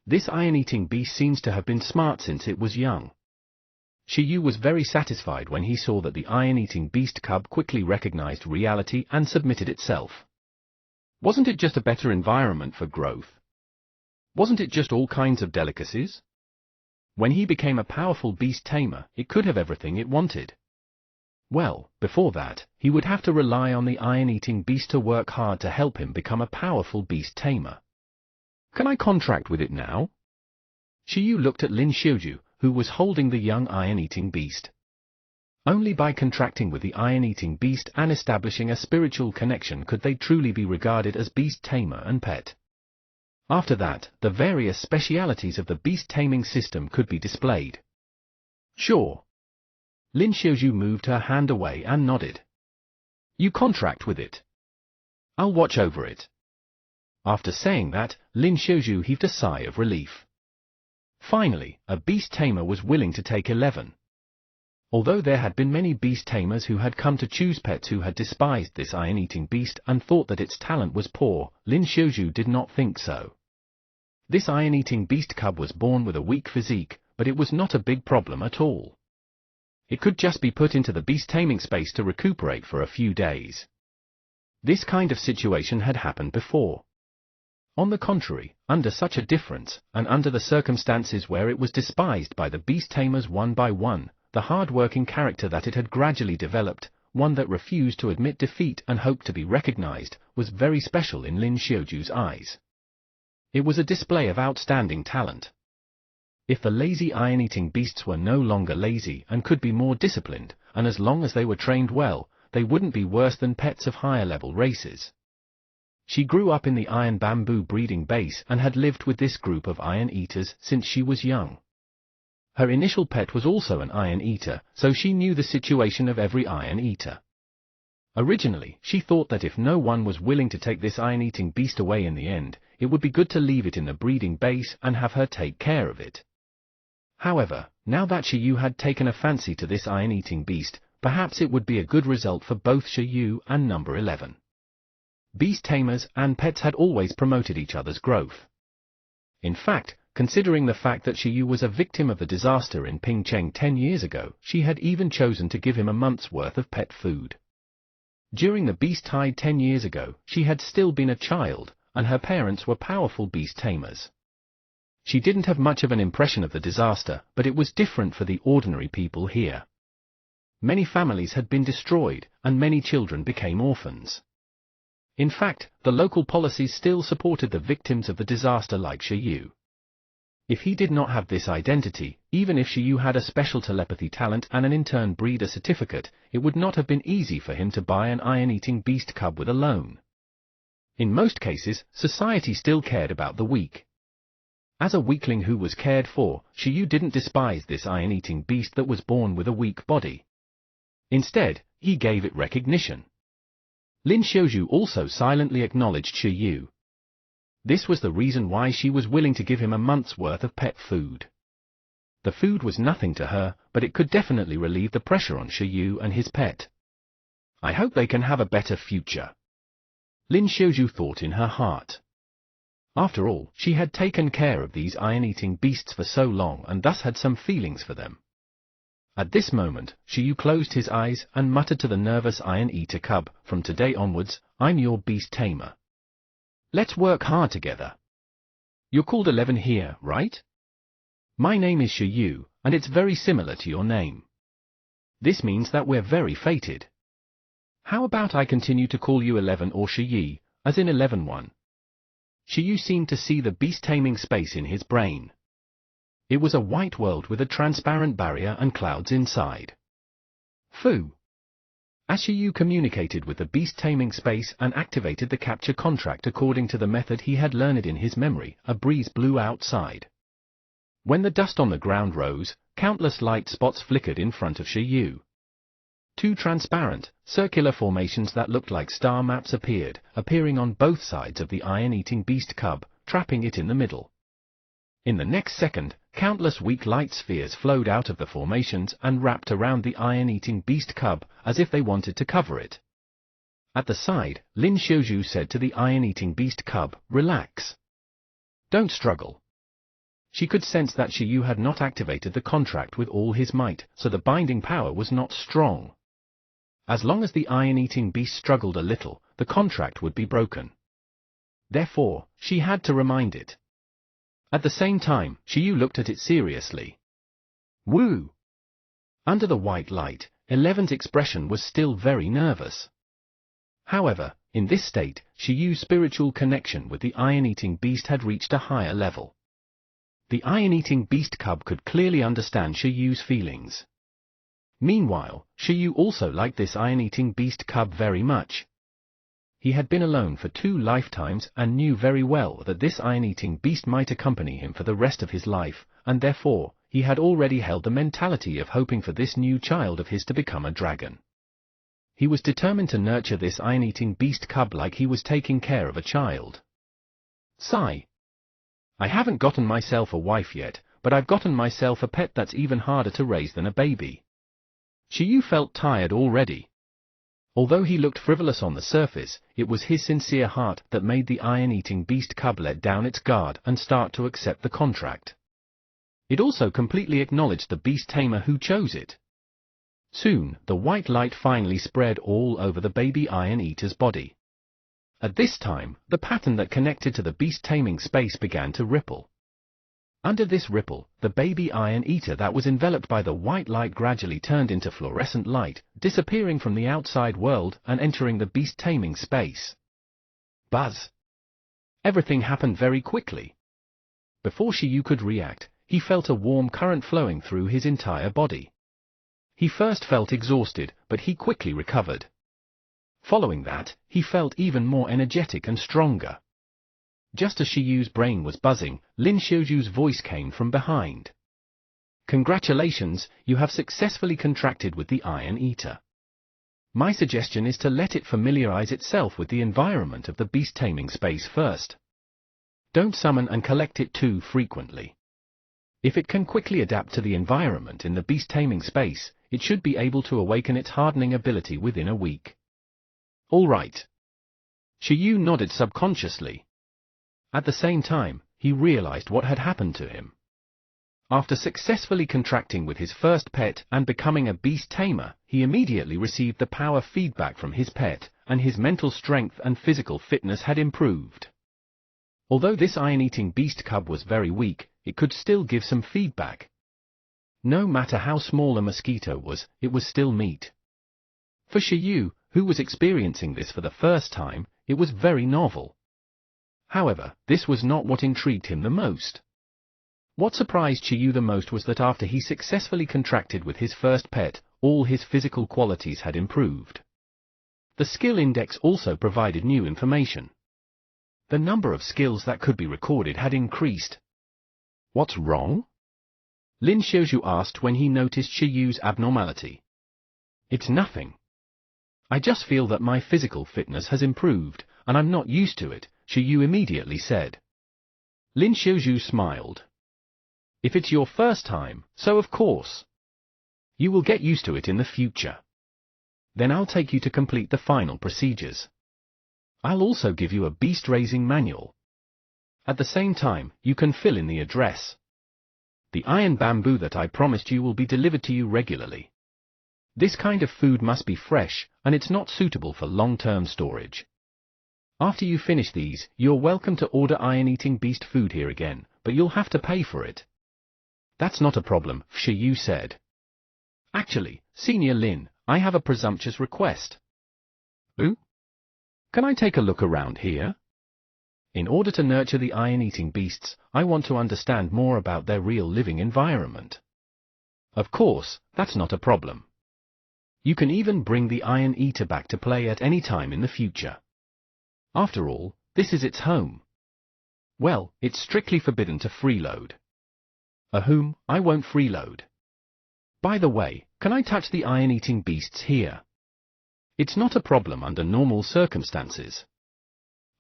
Speaker 1: This iron-eating beast seems to have been smart since it was young. Shiyu was very satisfied when he saw that the iron-eating beast cub quickly recognized reality and submitted itself. Wasn't it just a better environment for growth? Wasn't it just all kinds of delicacies? When he became a powerful beast tamer, it could have everything it wanted. Well, before that, he would have to rely on the iron-eating beast to work hard to help him become a powerful beast tamer. Can I contract with it now? Shiyu looked at Lin Xiaoju, who was holding the young iron-eating beast. Only by contracting with the iron-eating beast and establishing a spiritual connection could they truly be regarded as beast tamer and pet. After that, the various specialities of the beast taming system could be displayed. Sure. Lin Xiaoju moved her hand away and nodded. You contract with it. I'll watch over it. After saying that, Lin Xiaoju heaved a sigh of relief. Finally, a beast tamer was willing to take 11. Although there had been many beast tamers who had come to choose pets who had despised this iron-eating beast and thought that its talent was poor, Lin Xiaoju did not think so. This iron-eating beast cub was born with a weak physique, but it was not a big problem at all. It could just be put into the beast taming space to recuperate for a few days. This kind of situation had happened before. On the contrary, under such a difference, and under the circumstances where it was despised by the beast tamers one by one, the hard-working character that it had gradually developed, one that refused to admit defeat and hoped to be recognized, was very special in Lin Xiaoju's eyes. It was a display of outstanding talent. If the lazy iron-eating beasts were no longer lazy and could be more disciplined, and as long as they were trained well, they wouldn't be worse than pets of higher-level races. She grew up in the iron bamboo breeding base and had lived with this group of iron-eaters since she was young. Her initial pet was also an iron-eater, so she knew the situation of every iron-eater. Originally, she thought that if no one was willing to take this iron-eating beast away in the end, it would be good to leave it in the breeding base and have her take care of it. However, now that Shiyu had taken a fancy to this iron-eating beast, perhaps it would be a good result for both Shiyu and number 11. Beast tamers and pets had always promoted each other's growth. In fact, considering the fact that Shiyu was a victim of the disaster in Pingcheng 10 years ago, she had even chosen to give him a month's worth of pet food. During the beast tide 10 years ago, she had still been a child, and her parents were powerful beast tamers. She didn't have much of an impression of the disaster, but it was different for the ordinary people here. Many families had been destroyed, and many children became orphans. In fact, the local policies still supported the victims of the disaster like Shiyu. If he did not have this identity, even if Shiyu had a special telepathy talent and an intern breeder certificate, it would not have been easy for him to buy an iron-eating beast cub with a loan. In most cases, society still cared about the weak. As a weakling who was cared for, Shiyu didn't despise this iron-eating beast that was born with a weak body. Instead, he gave it recognition. Lin Xiaoju also silently acknowledged Shiyu. This was the reason why she was willing to give him a month's worth of pet food. The food was nothing to her, but it could definitely relieve the pressure on Shiyu and his pet. I hope they can have a better future. Lin Xiaoju thought in her heart. After all, she had taken care of these iron-eating beasts for so long and thus had some feelings for them. At this moment, Shiyu closed his eyes and muttered to the nervous iron-eater cub, "From today onwards, I'm your beast tamer. Let's work hard together. You're called 11 here, right? My name is Shiyu, and it's very similar to your name. This means that we're very fated. How about I continue to call you 11 or Shiyi, as in 11-1? Shiyu seemed to see the beast-taming space in his brain. It was a white world with a transparent barrier and clouds inside. Fu. As Shiyu communicated with the beast-taming space and activated the capture contract according to the method he had learned in his memory, a breeze blew outside. When the dust on the ground rose, countless light spots flickered in front of Shiyu. Two transparent, circular formations that looked like star maps appearing on both sides of the iron-eating beast cub, trapping it in the middle. In the next second, countless weak light spheres flowed out of the formations and wrapped around the iron-eating beast cub, as if they wanted to cover it. At the side, Lin Xiaoju said to the iron-eating beast cub, "Relax. Don't struggle." She could sense that Shiyu had not activated the contract with all his might, so the binding power was not strong. As long as the iron-eating beast struggled a little, the contract would be broken. Therefore, she had to remind it. At the same time, Shiyu looked at it seriously. Woo! Under the white light, Eleven's expression was still very nervous. However, in this state, Shiyu's spiritual connection with the iron-eating beast had reached a higher level. The iron-eating beast cub could clearly understand Shiyu's feelings. Meanwhile, Shiyu also liked this iron-eating beast cub very much. He had been alone for 2 lifetimes and knew very well that this iron-eating beast might accompany him for the rest of his life, and therefore, he had already held the mentality of hoping for this new child of his to become a dragon. He was determined to nurture this iron-eating beast cub like he was taking care of a child. Sigh. I haven't gotten myself a wife yet, but I've gotten myself a pet that's even harder to raise than a baby. Shiyu felt tired already. Although he looked frivolous on the surface, it was his sincere heart that made the iron-eating beast cub let down its guard and start to accept the contract. It also completely acknowledged the beast tamer who chose it. Soon, the white light finally spread all over the baby iron eater's body. At this time, the pattern that connected to the beast taming space began to ripple. Under this ripple, the baby iron eater that was enveloped by the white light gradually turned into fluorescent light, disappearing from the outside world and entering the beast taming space. Buzz! Everything happened very quickly. Before Shiyu could react, he felt a warm current flowing through his entire body. He first felt exhausted, but he quickly recovered. Following that, he felt even more energetic and stronger. Just as Shiyu's brain was buzzing, Lin Xiaoju's voice came from behind. Congratulations, you have successfully contracted with the Iron Eater. My suggestion is to let it familiarize itself with the environment of the beast taming space first. Don't summon and collect it too frequently. If it can quickly adapt to the environment in the beast taming space, it should be able to awaken its hardening ability within a week. All right. Shiyu nodded subconsciously. At the same time, he realized what had happened to him. After successfully contracting with his first pet and becoming a beast tamer, he immediately received the power feedback from his pet, and his mental strength and physical fitness had improved. Although this iron-eating beast cub was very weak, it could still give some feedback. No matter how small a mosquito was, it was still meat. For Shiyu, who was experiencing this for the first time, it was very novel. However, this was not what intrigued him the most. What surprised Shiyu the most was that after he successfully contracted with his first pet, all his physical qualities had improved. The skill index also provided new information. The number of skills that could be recorded had increased. What's wrong? Lin Xiaoju asked when he noticed Shiyu's abnormality. It's nothing. I just feel that my physical fitness has improved, and I'm not used to it, Shiyu immediately said. Lin Xiaoju smiled. If it's your first time, so of course. You will get used to it in the future. Then I'll take you to complete the final procedures. I'll also give you a beast-raising manual. At the same time, you can fill in the address. The iron bamboo that I promised you will be delivered to you regularly. This kind of food must be fresh, and it's not suitable for long-term storage. After you finish these, you're welcome to order iron-eating beast food here again, but you'll have to pay for it. That's not a problem, Shiyu said. Actually, Senior Lin, I have a presumptuous request. Ooh? Can I take a look around here? In order to nurture the iron-eating beasts, I want to understand more about their real living environment. Of course, that's not a problem. You can even bring the Iron Eater back to play at any time in the future. After all, this is its home. Well, it's strictly forbidden to freeload. Ahum, I won't freeload. By the way, can I touch the iron-eating beasts here? It's not a problem under normal circumstances.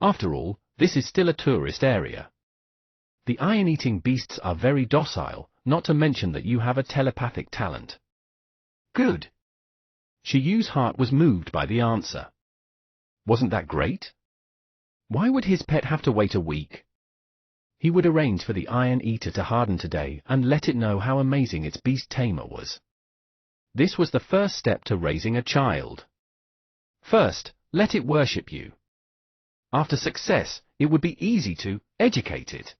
Speaker 1: After all, this is still a tourist area. The iron-eating beasts are very docile, not to mention that you have a telepathic talent. Good. Shiyu's heart was moved by the answer. Wasn't that great? Why would his pet have to wait a week? He would arrange for the Iron Eater to harden today and let it know how amazing its beast tamer was. This was the first step to raising a child. First, let it worship you. After success, it would be easy to educate it.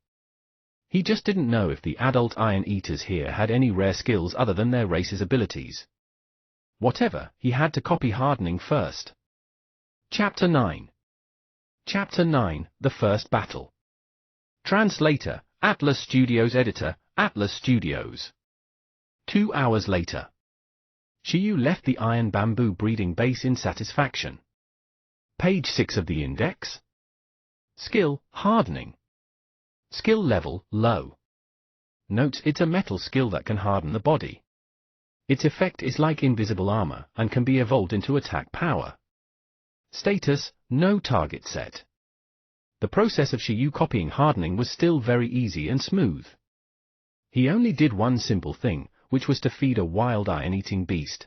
Speaker 1: He just didn't know if the adult Iron Eaters here had any rare skills other than their race's abilities. Whatever, he had to copy hardening first. Chapter 9. Chapter 9, The First Battle. Translator, Atlas Studios. Editor, Atlas Studios. 2 hours later. Shiyu left the iron bamboo breeding base in satisfaction. Page 6 of the index. Skill, hardening. Skill level, low. Notes, it's a metal skill that can harden the body. Its effect is like invisible armor and can be evolved into attack power. Status, no target set. The process of Shiyu copying hardening was still very easy and smooth. He only did one simple thing, which was to feed a wild iron-eating beast.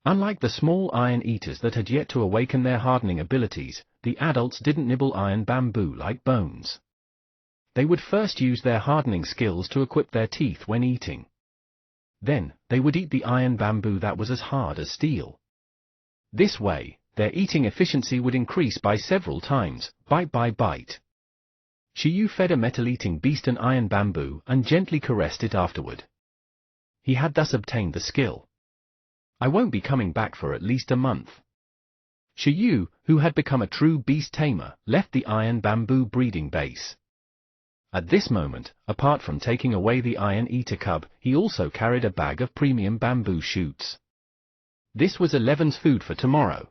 Speaker 1: Unlike the small iron eaters that had yet to awaken their hardening abilities, the adults didn't nibble iron bamboo like bones. They would first use their hardening skills to equip their teeth when eating. Then, they would eat the iron bamboo that was as hard as steel. This way, their eating efficiency would increase by several times, bite by bite. Shiyu fed a metal-eating beast an iron bamboo and gently caressed it afterward. He had thus obtained the skill. I won't be coming back for at least a month. Shiyu, who had become a true beast tamer, left the iron bamboo breeding base. At this moment, apart from taking away the Iron Eater cub, he also carried a bag of premium bamboo shoots. This was 11's food for tomorrow.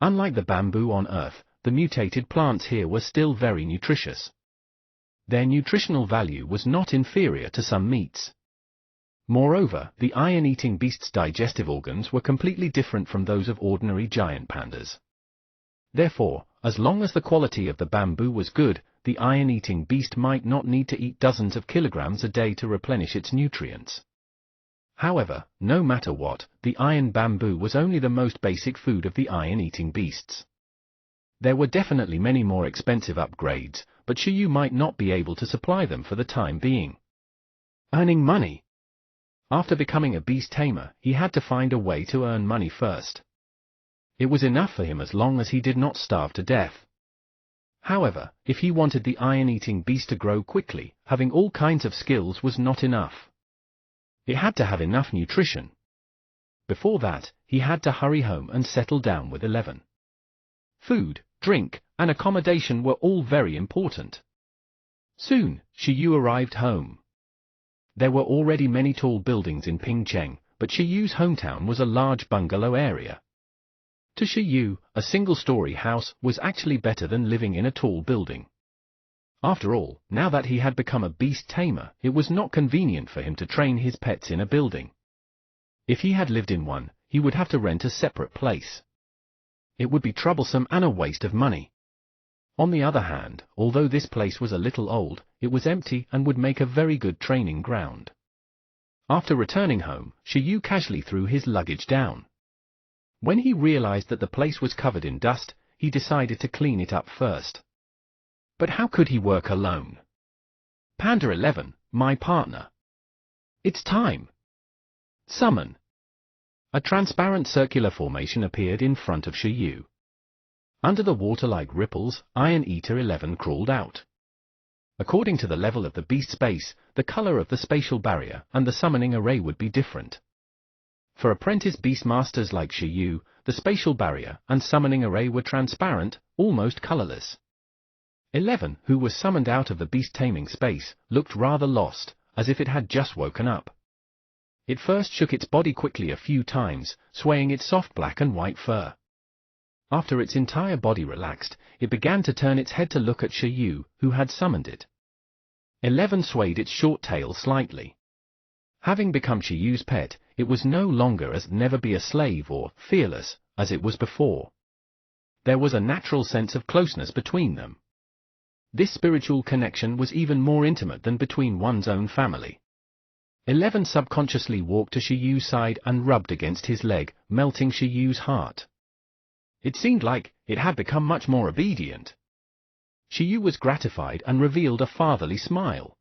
Speaker 1: Unlike the bamboo on Earth, the mutated plants here were still very nutritious. Their nutritional value was not inferior to some meats. Moreover, the iron-eating beast's digestive organs were completely different from those of ordinary giant pandas. Therefore, as long as the quality of the bamboo was good, the iron-eating beast might not need to eat dozens of kilograms a day to replenish its nutrients. However, no matter what, the iron bamboo was only the most basic food of the iron-eating beasts. There were definitely many more expensive upgrades, but Shiyu might not be able to supply them for the time being. Earning money. After becoming a beast tamer, he had to find a way to earn money first. It was enough for him as long as he did not starve to death. However, if he wanted the iron-eating beast to grow quickly, having all kinds of skills was not enough. It had to have enough nutrition. Before that, he had to hurry home and settle down with 11. Food, drink, and accommodation were all very important. Soon, Shiyu arrived home. There were already many tall buildings in Pingcheng, but Shiyu's hometown was a large bungalow area. To Shiyu, a single-story house was actually better than living in a tall building. After all, now that he had become a beast tamer, it was not convenient for him to train his pets in a building. If he had lived in one, he would have to rent a separate place. It would be troublesome and a waste of money. On the other hand, although this place was a little old, it was empty and would make a very good training ground. After returning home, Shiyu casually threw his luggage down. When he realized that the place was covered in dust, he decided to clean it up first. But how could he work alone? Panda 11, my partner. It's time. Summon. A transparent circular formation appeared in front of Shiyu. Under the water-like ripples, Iron Eater 11 crawled out. According to the level of the beast's base, the color of the spatial barrier and the summoning array would be different. For apprentice beastmasters like Shiyu, the spatial barrier and summoning array were transparent, almost colorless. 11, who was summoned out of the beast-taming space, looked rather lost, as if it had just woken up. It first shook its body quickly a few times, swaying its soft black and white fur. After its entire body relaxed, it began to turn its head to look at Shiyu, who had summoned it. 11 swayed its short tail slightly. Having become Shiyu's pet, it was no longer as never be a slave or fearless, as it was before. There was a natural sense of closeness between them. This spiritual connection was even more intimate than between one's own family. 11 subconsciously walked to Shiyu's side and rubbed against his leg, melting Shiyu's heart. It seemed like it had become much more obedient. Shiyu was gratified and revealed a fatherly smile.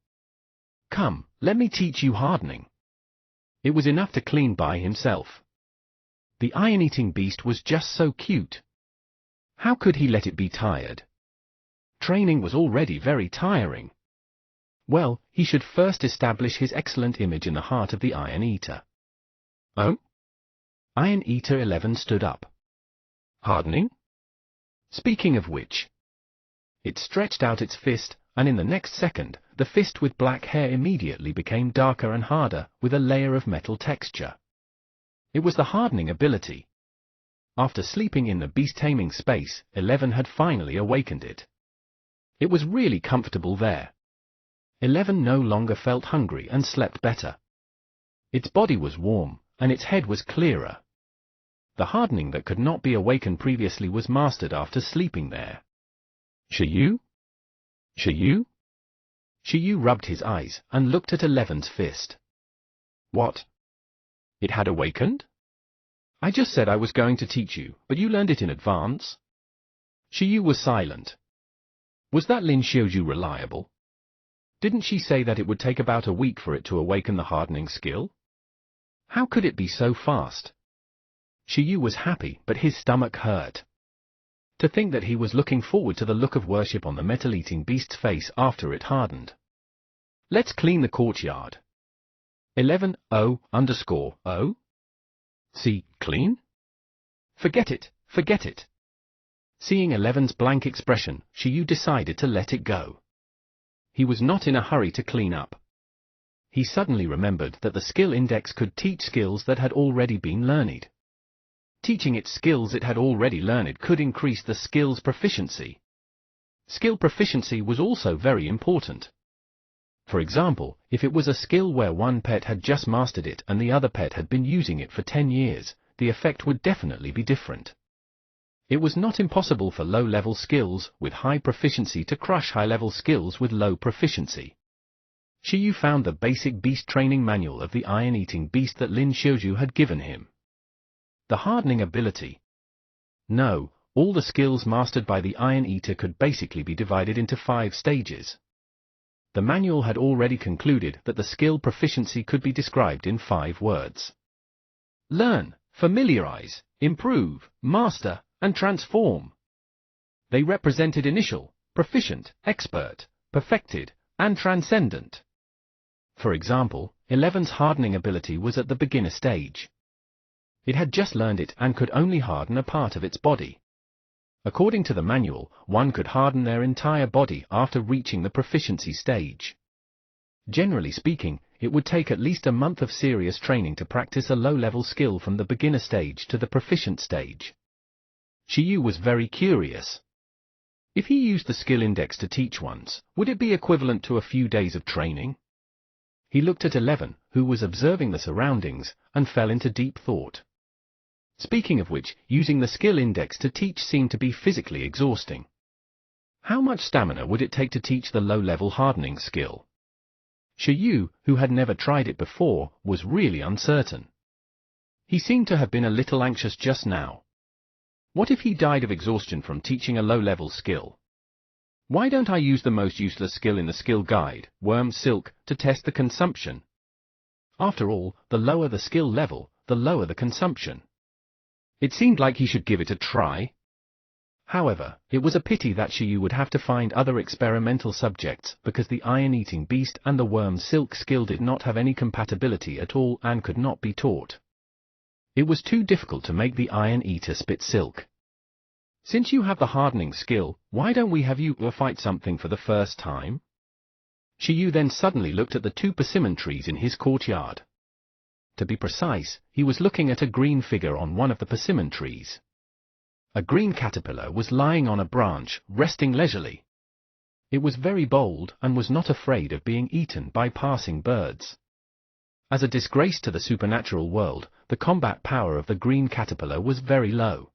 Speaker 1: Come, let me teach you hardening. It was enough to clean by himself. The iron-eating beast was just so cute. How could he let it be tired? Training was already very tiring. Well, he should first establish his excellent image in the heart of the Iron Eater. Oh? Iron Eater 11 stood up. Hardening? Speaking of which, it stretched out its fist, and in the next second, the fist with black hair immediately became darker and harder, with a layer of metal texture. It was the hardening ability. After sleeping in the beast-taming space, 11 had finally awakened it. It was really comfortable there. 11 no longer felt hungry and slept better. Its body was warm, and its head was clearer. The hardening that could not be awakened previously was mastered after sleeping there. Shiyu? Shiyu? Shiyu rubbed his eyes and looked at 11's fist. What? It had awakened? I just said I was going to teach you, but you learned it in advance? Shiyu was silent. Was that Lin Xiaoju reliable? Didn't she say that it would take about a week for it to awaken the hardening skill? How could it be so fast? Shiyu was happy, but his stomach hurt. To think that he was looking forward to the look of worship on the metal-eating beast's face after it hardened. Let's clean the courtyard. 11:0_0? See, clean? Forget it, forget it. Seeing 11's blank expression, Shiyu decided to let it go. He was not in a hurry to clean up. He suddenly remembered that the skill index could teach skills that had already been learned. Teaching it skills it had already learned could increase the skill's proficiency. Skill proficiency was also very important. For example, if it was a skill where one pet had just mastered it and the other pet had been using it for 10 years, the effect would definitely be different. It was not impossible for low-level skills with high proficiency to crush high-level skills with low proficiency. Shiyu found the basic beast training manual of the iron-eating beast that Lin Xiaoju had given him. The hardening ability. No, all the skills mastered by the Iron Eater could basically be divided into 5 stages. The manual had already concluded that the skill proficiency could be described in 5 words. Learn, familiarize, improve, master, and transform. They represented initial, proficient, expert, perfected, and transcendent. For example, 11's hardening ability was at the beginner stage. It had just learned it and could only harden a part of its body. According to the manual, one could harden their entire body after reaching the proficiency stage. Generally speaking, it would take at least a month of serious training to practice a low-level skill from the beginner stage to the proficient stage. Shiyu was very curious. If he used the skill index to teach once, would it be equivalent to a few days of training? He looked at 11, who was observing the surroundings, and fell into deep thought. Speaking of which, using the skill index to teach seemed to be physically exhausting. How much stamina would it take to teach the low-level hardening skill? Shiyu, who had never tried it before, was really uncertain. He seemed to have been a little anxious just now. What if he died of exhaustion from teaching a low-level skill? Why don't I use the most useless skill in the skill guide, Worm Silk, to test the consumption? After all, the lower the skill level, the lower the consumption. It seemed like he should give it a try. However, it was a pity that Shiyu would have to find other experimental subjects because the iron-eating beast and the worm silk skill did not have any compatibility at all and could not be taught. It was too difficult to make the Iron Eater spit silk. Since you have the hardening skill, why don't we have you fight something for the first time? Shiyu then suddenly looked at the 2 persimmon trees in his courtyard. To be precise, he was looking at a green figure on one of the persimmon trees. A green caterpillar was lying on a branch, resting leisurely. It was very bold and was not afraid of being eaten by passing birds. As a disgrace to the supernatural world, the combat power of the green caterpillar was very low.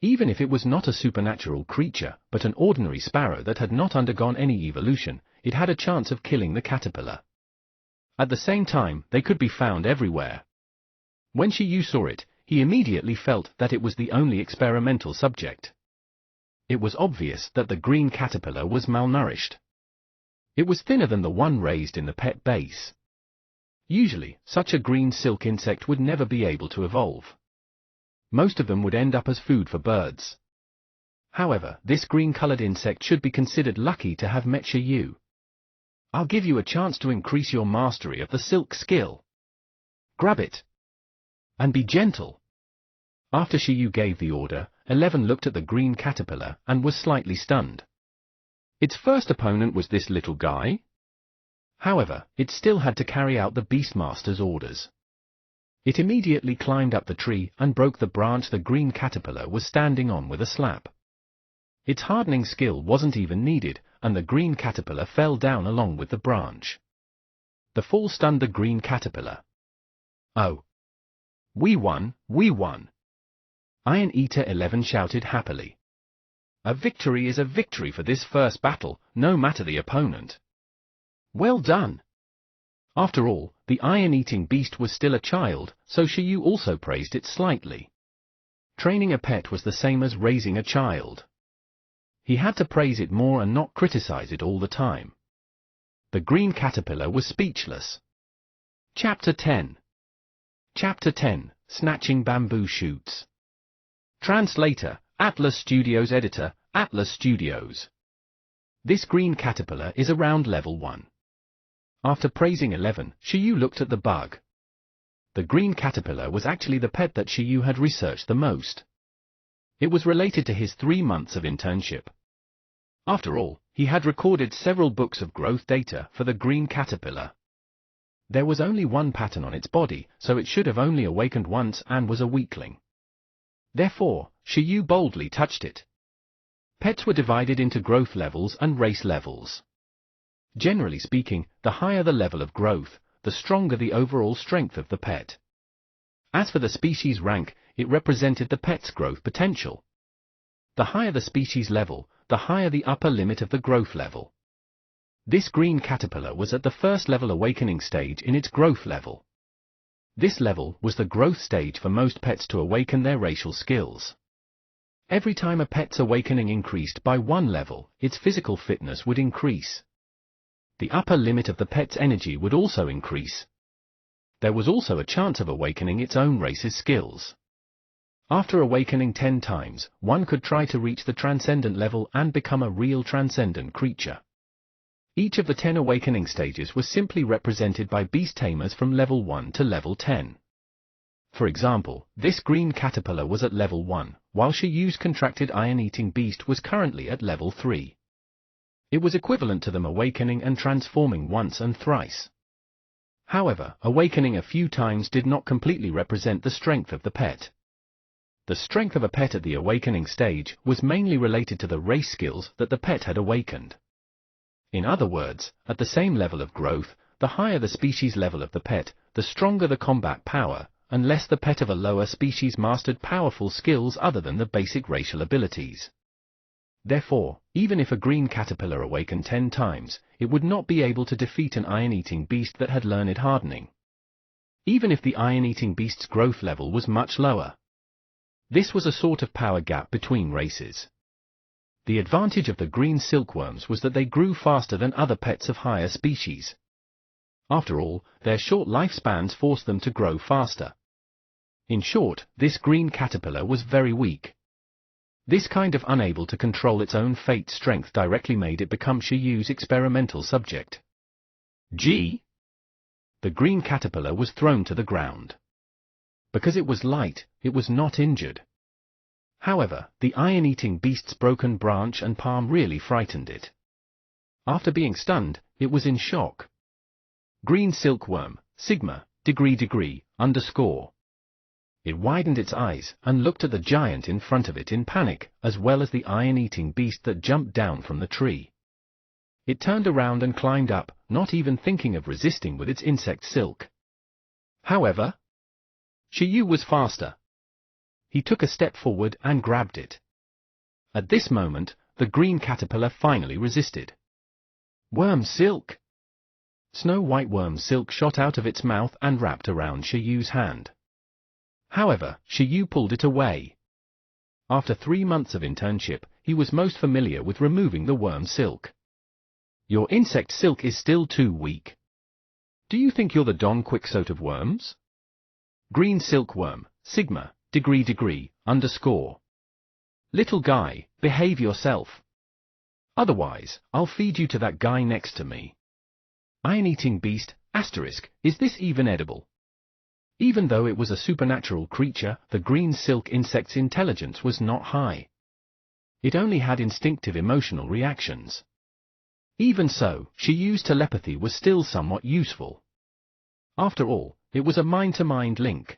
Speaker 1: Even if it was not a supernatural creature, but an ordinary sparrow that had not undergone any evolution, it had a chance of killing the caterpillar. At the same time, they could be found everywhere. When Shiyu saw it, he immediately felt that it was the only experimental subject. It was obvious that the green caterpillar was malnourished. It was thinner than the one raised in the pet base. Usually, such a green silk insect would never be able to evolve. Most of them would end up as food for birds. However, this green-colored insect should be considered lucky to have met Shiyu. I'll give you a chance to increase your mastery of the silk skill. Grab it. And be gentle. After Shiyu gave the order, 11 looked at the green caterpillar and was slightly stunned. Its first opponent was this little guy? However, it still had to carry out the Beastmaster's orders. It immediately climbed up the tree and broke the branch the green caterpillar was standing on with a slap. Its hardening skill wasn't even needed, and the green caterpillar fell down along with the branch. The fall stunned the green caterpillar. Oh! We won, we won! Iron Eater 11 shouted happily. A victory is a victory for this first battle, no matter the opponent. Well done! After all, the iron-eating beast was still a child, so Shiyu also praised it slightly. Training a pet was the same as raising a child. He had to praise it more and not criticize it all the time. The green caterpillar was speechless. Chapter 10. Chapter 10, Snatching Bamboo Shoots. Translator, Atlas Studios. Editor, Atlas Studios. This green caterpillar is around level 1. After praising 11, Shiyu looked at the bug. The green caterpillar was actually the pet that Shiyu had researched the most. It was related to his 3 months of internship. After all, he had recorded several books of growth data for the green caterpillar. There was only one pattern on its body, so it should have only awakened once and was a weakling. Therefore, Shiyu boldly touched it. Pets were divided into growth levels and race levels. Generally speaking, the higher the level of growth, the stronger the overall strength of the pet. As for the species rank, it represented the pet's growth potential. The higher the species level, the higher the upper limit of the growth level. This green caterpillar was at the first level awakening stage in its growth level. This level was the growth stage for most pets to awaken their racial skills. Every time a pet's awakening increased by 1 level, its physical fitness would increase. The upper limit of the pet's energy would also increase. There was also a chance of awakening its own race's skills. After awakening 10 times, one could try to reach the transcendent level and become a real transcendent creature. Each of the 10 awakening stages was simply represented by beast tamers from level 1 to level 10. For example, this green caterpillar was at level 1, while Shiyu's contracted iron-eating beast was currently at level 3. It was equivalent to them awakening and transforming once and thrice. However, awakening a few times did not completely represent the strength of the pet. The strength of a pet at the awakening stage was mainly related to the race skills that the pet had awakened. In other words, at the same level of growth, the higher the species level of the pet, the stronger the combat power, unless the pet of a lower species mastered powerful skills other than the basic racial abilities. Therefore, even if a green caterpillar awakened 10 times, it would not be able to defeat an iron-eating beast that had learned hardening. Even if the iron-eating beast's growth level was much lower. This was a sort of power gap between races. The advantage of the green silkworms was that they grew faster than other pets of higher species. After all, their short lifespans forced them to grow faster. In short, this green caterpillar was very weak. This kind of unable to control its own fate strength directly made it become Shiyu's experimental subject. The green caterpillar was thrown to the ground. Because it was light, it was not injured. However, the iron-eating beast's broken branch and palm really frightened it. After being stunned, it was in shock. Green silkworm, Sigma, degree, _. It widened its eyes and looked at the giant in front of it in panic, as well as the iron-eating beast that jumped down from the tree. It turned around and climbed up, not even thinking of resisting with its insect silk. However, Shiyu was faster. He took a step forward and grabbed it. At this moment, the green caterpillar finally resisted. Worm silk! Snow-white worm silk shot out of its mouth and wrapped around Shiyu's hand. However, Shiyu pulled it away. After 3 months of internship, he was most familiar with removing the worm silk. Your insect silk is still too weak. Do you think you're the Don Quixote of worms? Green silkworm, Sigma, degree, _. Little guy, behave yourself. Otherwise, I'll feed you to that guy next to me. Iron-eating beast, asterisk, is this even edible? Even though it was a supernatural creature, the green silk insect's intelligence was not high. It only had instinctive emotional reactions. Even so, Shiyu's telepathy was still somewhat useful. After all, it was a mind-to-mind link.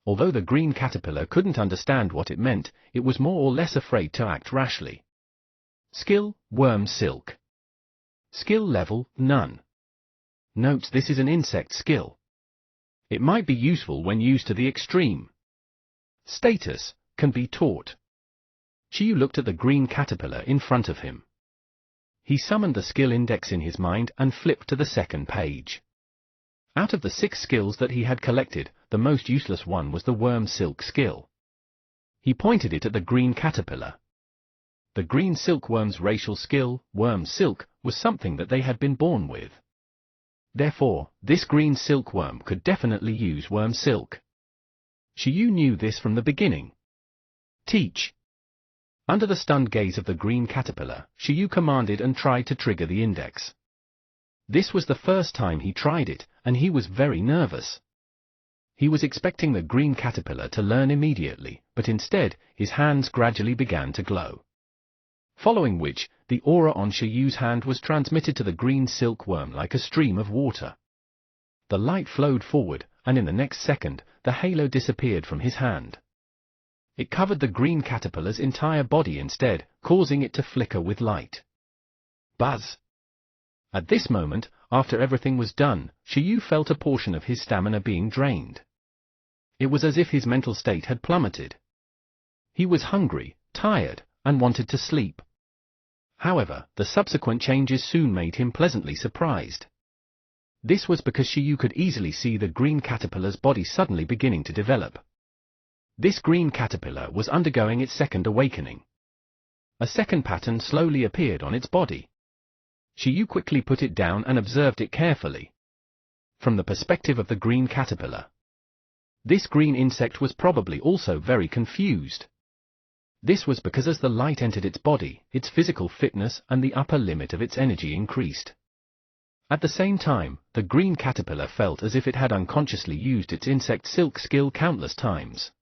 Speaker 1: Although the green caterpillar couldn't understand what it meant, it was more or less afraid to act rashly. Skill, worm silk. Skill level, none. Note this is an insect skill. It might be useful when used to the extreme. Status, can be taught. Shiyu looked at the green caterpillar in front of him. He summoned the skill index in his mind and flipped to the second page. Out of the 6 skills that he had collected, the most useless one was the worm silk skill. He pointed it at the green caterpillar. The green silkworm's racial skill, worm silk, was something that they had been born with. Therefore, this green silkworm could definitely use worm silk. Shiyu knew this from the beginning. Teach. Under the stunned gaze of the green caterpillar, Shiyu commanded and tried to trigger the index. This was the first time he tried it, and he was very nervous. He was expecting the green caterpillar to learn immediately, but instead, his hands gradually began to glow. Following which, the aura on Shiyu's hand was transmitted to the green silkworm like a stream of water. The light flowed forward, and in the next second, the halo disappeared from his hand. It covered the green caterpillar's entire body instead, causing it to flicker with light. Buzz! At this moment, after everything was done, Shiyu felt a portion of his stamina being drained. It was as if his mental state had plummeted. He was hungry, tired, and wanted to sleep. However, the subsequent changes soon made him pleasantly surprised. This was because Shiyu could easily see the green caterpillar's body suddenly beginning to develop. This green caterpillar was undergoing its second awakening. A second pattern slowly appeared on its body. Shiyu quickly put it down and observed it carefully. From the perspective of the green caterpillar, this green insect was probably also very confused. This was because as the light entered its body, its physical fitness and the upper limit of its energy increased. At the same time, the green caterpillar felt as if it had unconsciously used its insect silk skill countless times.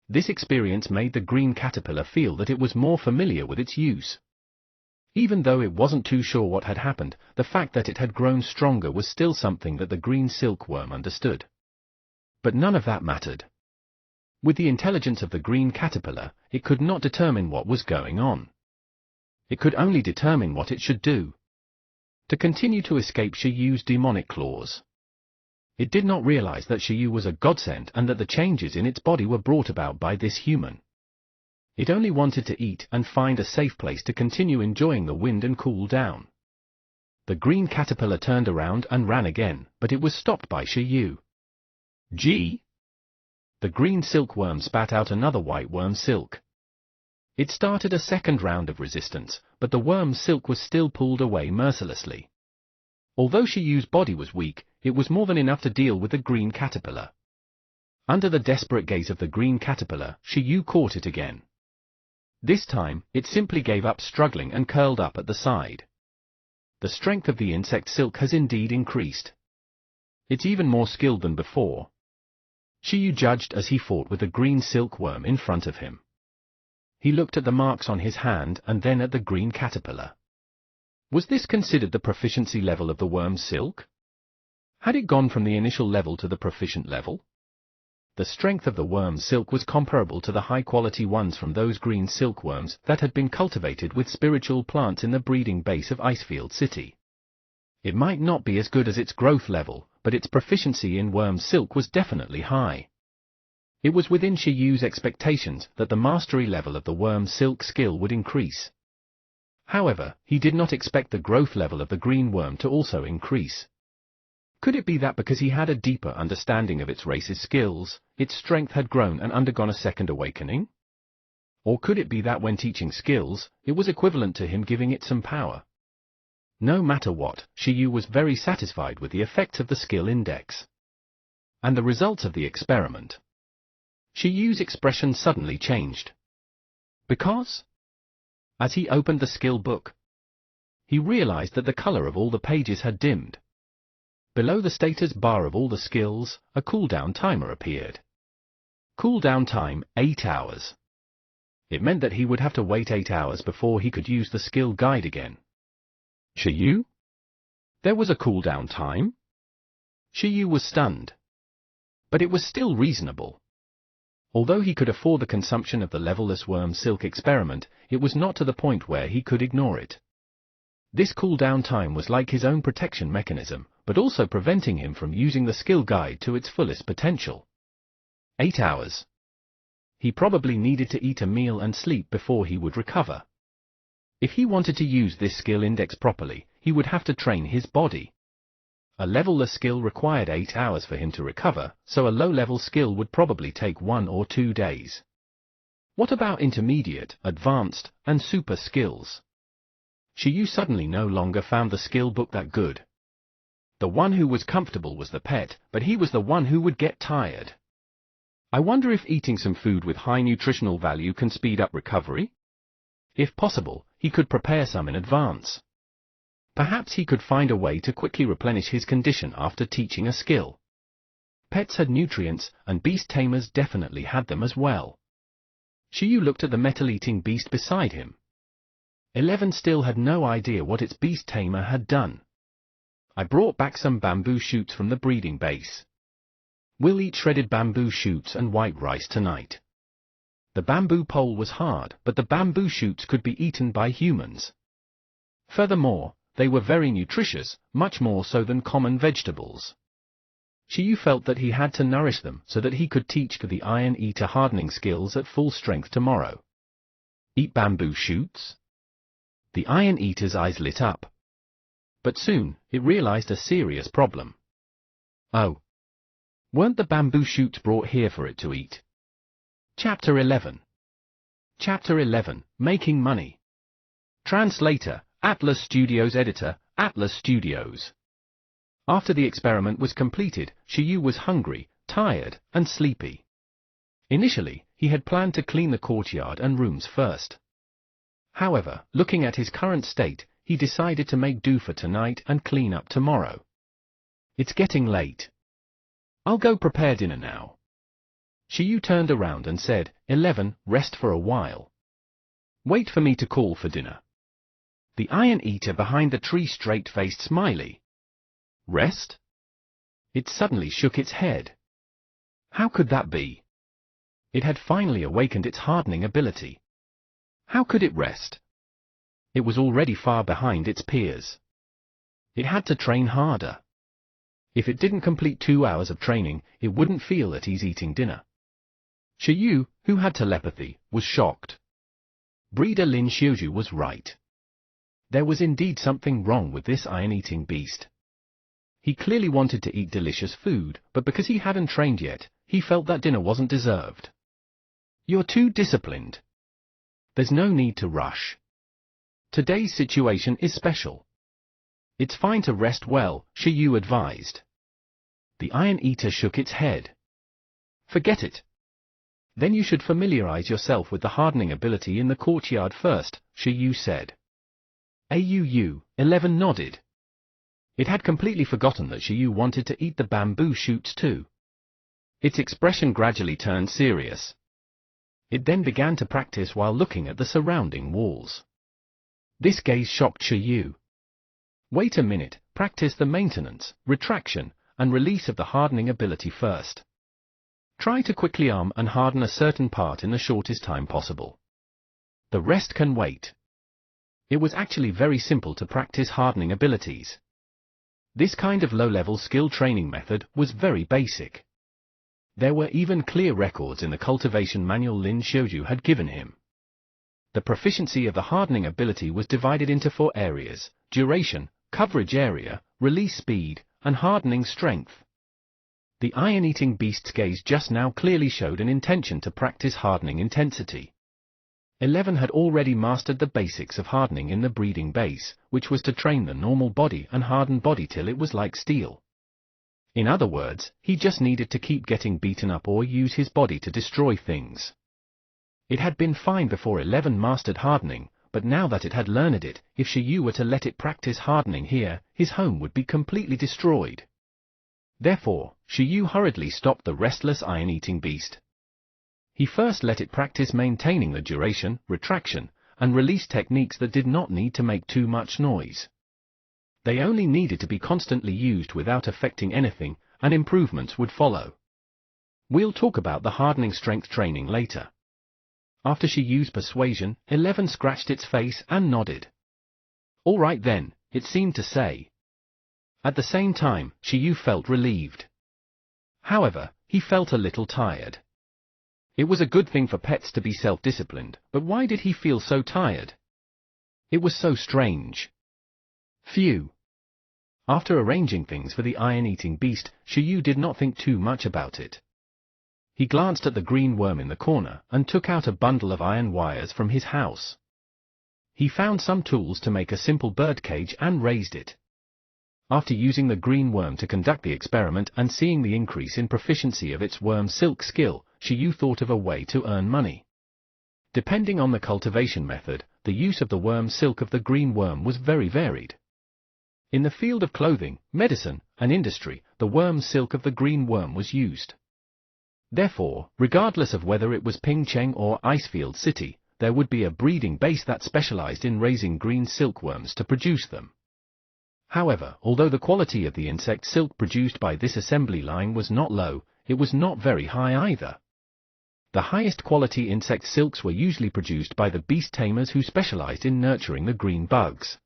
Speaker 1: This experience made the green caterpillar feel that it was more familiar with its use. Even though it wasn't too sure what had happened, the fact that it had grown stronger was still something that the green silkworm understood. But none of that mattered. With the intelligence of the green caterpillar, it could not determine what was going on. It could only determine what it should do. To continue to escape Shiyu's demonic claws. It did not realize that Shiyu was a godsend and that the changes in its body were brought about by this human. It only wanted to eat and find a safe place to continue enjoying the wind and cool down. The green caterpillar turned around and ran again, but it was stopped by Shiyu. Gee! The green silkworm spat out another white worm silk. It started a second round of resistance, but the worm silk was still pulled away mercilessly. Although Shiyu's body was weak, it was more than enough to deal with the green caterpillar. Under the desperate gaze of the green caterpillar, Shiyu caught it again. This time, it simply gave up struggling and curled up at the side. The strength of the insect silk has indeed increased. It's even more skilled than before. Shiyu judged as he fought with the green silkworm in front of him. He looked at the marks on his hand and then at the green caterpillar. Was this considered the proficiency level of the worm silk? Had it gone from the initial level to the proficient level? The strength of the worm silk was comparable to the high-quality ones from those green silkworms that had been cultivated with spiritual plants in the breeding base of Icefield City. It might not be as good as its growth level, but its proficiency in worm silk was definitely high. It was within Shiyu's expectations that the mastery level of the worm silk skill would increase. However, he did not expect the growth level of the green worm to also increase. Could it be that because he had a deeper understanding of its race's skills, its strength had grown and undergone a second awakening? Or could it be that when teaching skills, it was equivalent to him giving it some power? No matter what, Shiyu was very satisfied with the effects of the skill index. And the results of the experiment. Shiyu's expression suddenly changed. Because? As he opened the skill book, he realized that the color of all the pages had dimmed. Below the status bar of all the skills, a cooldown timer appeared. Cooldown time, 8 hours. It meant that he would have to wait 8 hours before he could use the skill guide again. Shiyu? There was a cooldown time? Shiyu was stunned. But it was still reasonable. Although he could afford the consumption of the levelless worm silk experiment, it was not to the point where he could ignore it. This cooldown time was like his own protection mechanism, but also preventing him from using the skill guide to its fullest potential. 8 hours. He probably needed to eat a meal and sleep before he would recover. If he wanted to use this skill index properly, he would have to train his body. A levelless skill required 8 hours for him to recover, so a low-level skill would probably take 1 or 2 days. What about intermediate, advanced, and super skills? Shiyu suddenly no longer found the skill book that good. The one who was comfortable was the pet, but he was the one who would get tired. I wonder if eating some food with high nutritional value can speed up recovery? If possible, he could prepare some in advance. Perhaps he could find a way to quickly replenish his condition after teaching a skill. Pets had nutrients, and beast tamers definitely had them as well. Shiyu looked at the metal-eating beast beside him. 11 still had no idea what its beast tamer had done. I brought back some bamboo shoots from the breeding base. We'll eat shredded bamboo shoots and white rice tonight. The bamboo pole was hard, but the bamboo shoots could be eaten by humans. Furthermore, they were very nutritious, much more so than common vegetables. Shiyu felt that he had to nourish them so that he could teach the Iron Eater hardening skills at full strength tomorrow. Eat bamboo shoots? The Iron Eater's eyes lit up. But soon, it realized a serious problem. Oh. Weren't the bamboo shoots brought here for it to eat? Chapter 11. Chapter 11, Making Money. Translator, Atlas Studios. Editor, Atlas Studios. After the experiment was completed, Shiyu was hungry, tired, and sleepy. Initially, he had planned to clean the courtyard and rooms first. However, looking at his current state, he decided to make do for tonight and clean up tomorrow. It's getting late. I'll go prepare dinner now. Shiyu turned around and said, 11, rest for a while. Wait for me to call for dinner. The Iron Eater behind the tree straight-faced Smiley. Rest? It suddenly shook its head. How could that be? It had finally awakened its hardening ability. How could it rest? It was already far behind its peers. It had to train harder. If it didn't complete 2 hours of training, it wouldn't feel at ease eating dinner. Shiyu, who had telepathy, was shocked. Breeder Lin Xiuju was right. There was indeed something wrong with this iron-eating beast. He clearly wanted to eat delicious food, but because he hadn't trained yet, he felt that dinner wasn't deserved. You're too disciplined. There's no need to rush. Today's situation is special. It's fine to rest well, Shiyu advised. The Iron Eater shook its head. Forget it. Then you should familiarize yourself with the hardening ability in the courtyard first, Shiyu said. AUU, 11 nodded. It had completely forgotten that Shiyu wanted to eat the bamboo shoots too. Its expression gradually turned serious. It then began to practice while looking at the surrounding walls. This gaze shocked Shiyu. Wait a minute, practice the maintenance, retraction, and release of the hardening ability first. Try to quickly arm and harden a certain part in the shortest time possible. The rest can wait. It was actually very simple to practice hardening abilities. This kind of low-level skill training method was very basic. There were even clear records in the cultivation manual Lin Xiuju had given him. The proficiency of the hardening ability was divided into 4 areas: duration, coverage area, release speed, and hardening strength. The iron-eating beast's gaze just now clearly showed an intention to practice hardening intensity. 11 had already mastered the basics of hardening in the breeding base, which was to train the normal body and harden body till it was like steel. In other words, he just needed to keep getting beaten up or use his body to destroy things. It had been fine before 11 mastered hardening, but now that it had learned it, if Shiyu were to let it practice hardening here, his home would be completely destroyed. Therefore, Shiyu hurriedly stopped the restless iron-eating beast. He first let it practice maintaining the duration, retraction, and release techniques that did not need to make too much noise. They only needed to be constantly used without affecting anything, and improvements would follow. We'll talk about the hardening strength training later. After Shiyu's persuasion, 11 scratched its face and nodded. All right then, it seemed to say. At the same time, Shiyu felt relieved. However, he felt a little tired. It was a good thing for pets to be self-disciplined, but why did he feel so tired? It was so strange. Phew. After arranging things for the iron-eating beast, Shiyu did not think too much about it. He glanced at the green worm in the corner and took out a bundle of iron wires from his house. He found some tools to make a simple birdcage and raised it. After using the green worm to conduct the experiment and seeing the increase in proficiency of its worm silk skill, Shiyu thought of a way to earn money. Depending on the cultivation method, the use of the worm silk of the green worm was very varied. In the field of clothing, medicine, and industry, the worm silk of the green worm was used. Therefore, regardless of whether it was Pingcheng or Icefield City, there would be a breeding base that specialized in raising green silkworms to produce them. However, although the quality of the insect silk produced by this assembly line was not low, it was not very high either. The highest quality insect silks were usually produced by the beast tamers who specialized in nurturing the green bugs.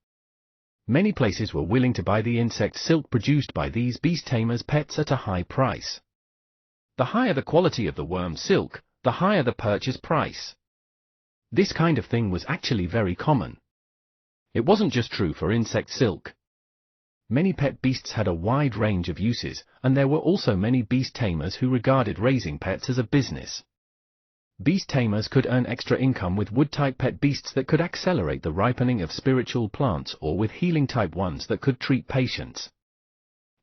Speaker 1: Many places were willing to buy the insect silk produced by these beast tamers' pets at a high price. The higher the quality of the worm silk, the higher the purchase price. This kind of thing was actually very common. It wasn't just true for insect silk. Many pet beasts had a wide range of uses, and there were also many beast tamers who regarded raising pets as a business. Beast tamers could earn extra income with wood-type pet beasts that could accelerate the ripening of spiritual plants or with healing-type ones that could treat patients.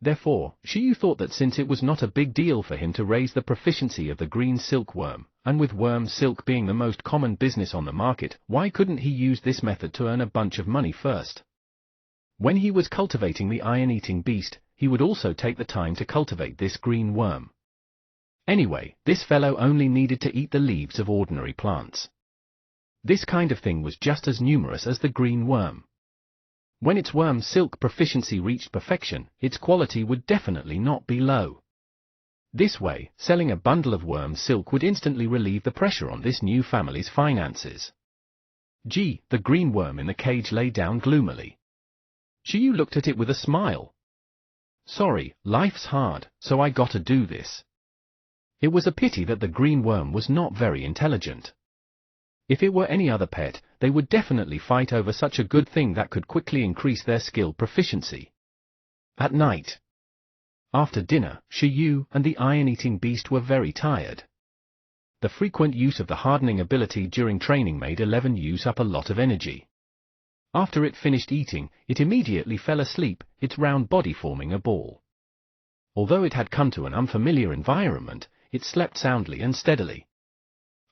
Speaker 1: Therefore, Shiyu thought that since it was not a big deal for him to raise the proficiency of the green silkworm, and with worm silk being the most common business on the market, why couldn't he use this method to earn a bunch of money first? When he was cultivating the iron-eating beast, he would also take the time to cultivate this green worm. Anyway, this fellow only needed to eat the leaves of ordinary plants. This kind of thing was just as numerous as the green worm. When its worm silk proficiency reached perfection, its quality would definitely not be low. This way, selling a bundle of worm silk would instantly relieve the pressure on this new family's finances. Gee, the green worm in the cage lay down gloomily. Shiyu looked at it with a smile. Sorry, life's hard, so I gotta do this. It was a pity that the green worm was not very intelligent. If it were any other pet, they would definitely fight over such a good thing that could quickly increase their skill proficiency. At night, after dinner, Shiyu and the iron-eating beast were very tired. The frequent use of the hardening ability during training made 11 use up a lot of energy. After it finished eating, it immediately fell asleep, its round body forming a ball. Although it had come to an unfamiliar environment, it slept soundly and steadily.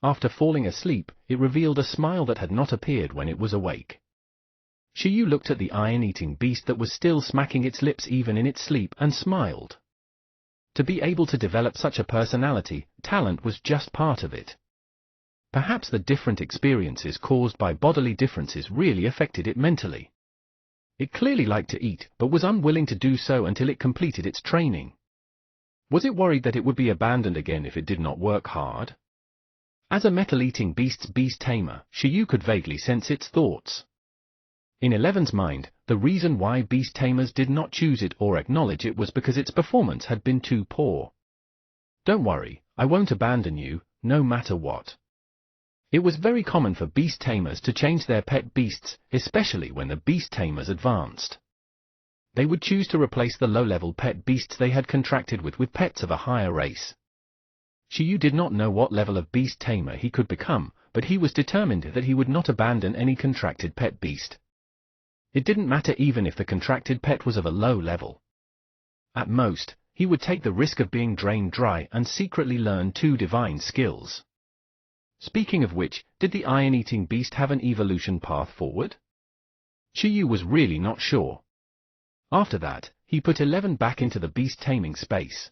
Speaker 1: After falling asleep, it revealed a smile that had not appeared when it was awake. Shiyu looked at the iron-eating beast that was still smacking its lips even in its sleep and smiled. To be able to develop such a personality, talent was just part of it. Perhaps the different experiences caused by bodily differences really affected it mentally. It clearly liked to eat, but was unwilling to do so until it completed its training. Was it worried that it would be abandoned again if it did not work hard? As a metal-eating beast's beast tamer, Shiyu could vaguely sense its thoughts. In 11's mind, the reason why beast tamers did not choose it or acknowledge it was because its performance had been too poor. Don't worry, I won't abandon you, no matter what. It was very common for beast tamers to change their pet beasts, especially when the beast tamers advanced. They would choose to replace the low-level pet beasts they had contracted with pets of a higher race. Shiyu did not know what level of beast tamer he could become, but he was determined that he would not abandon any contracted pet beast. It didn't matter even if the contracted pet was of a low level. At most, he would take the risk of being drained dry and secretly learn 2 divine skills. Speaking of which, did the iron-eating beast have an evolution path forward? Shiyu was really not sure. After that, he put 11 back into the beast-taming space.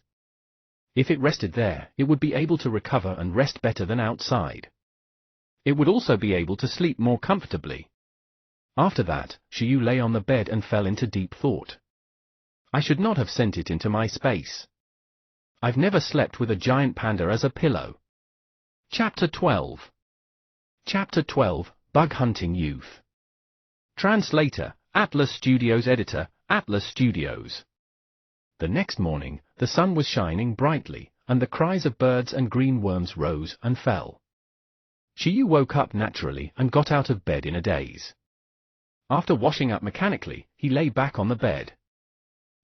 Speaker 1: If it rested there, it would be able to recover and rest better than outside. It would also be able to sleep more comfortably. After that, Shiyu lay on the bed and fell into deep thought. I should not have sent it into my space. I've never slept with a giant panda as a pillow. Chapter 12. Chapter 12, Bug Hunting Youth. Translator, Atlas Studios. Editor, Atlas Studios. The next morning, the sun was shining brightly, and the cries of birds and green worms rose and fell. Shiyu woke up naturally and got out of bed in a daze. After washing up mechanically, he lay back on the bed.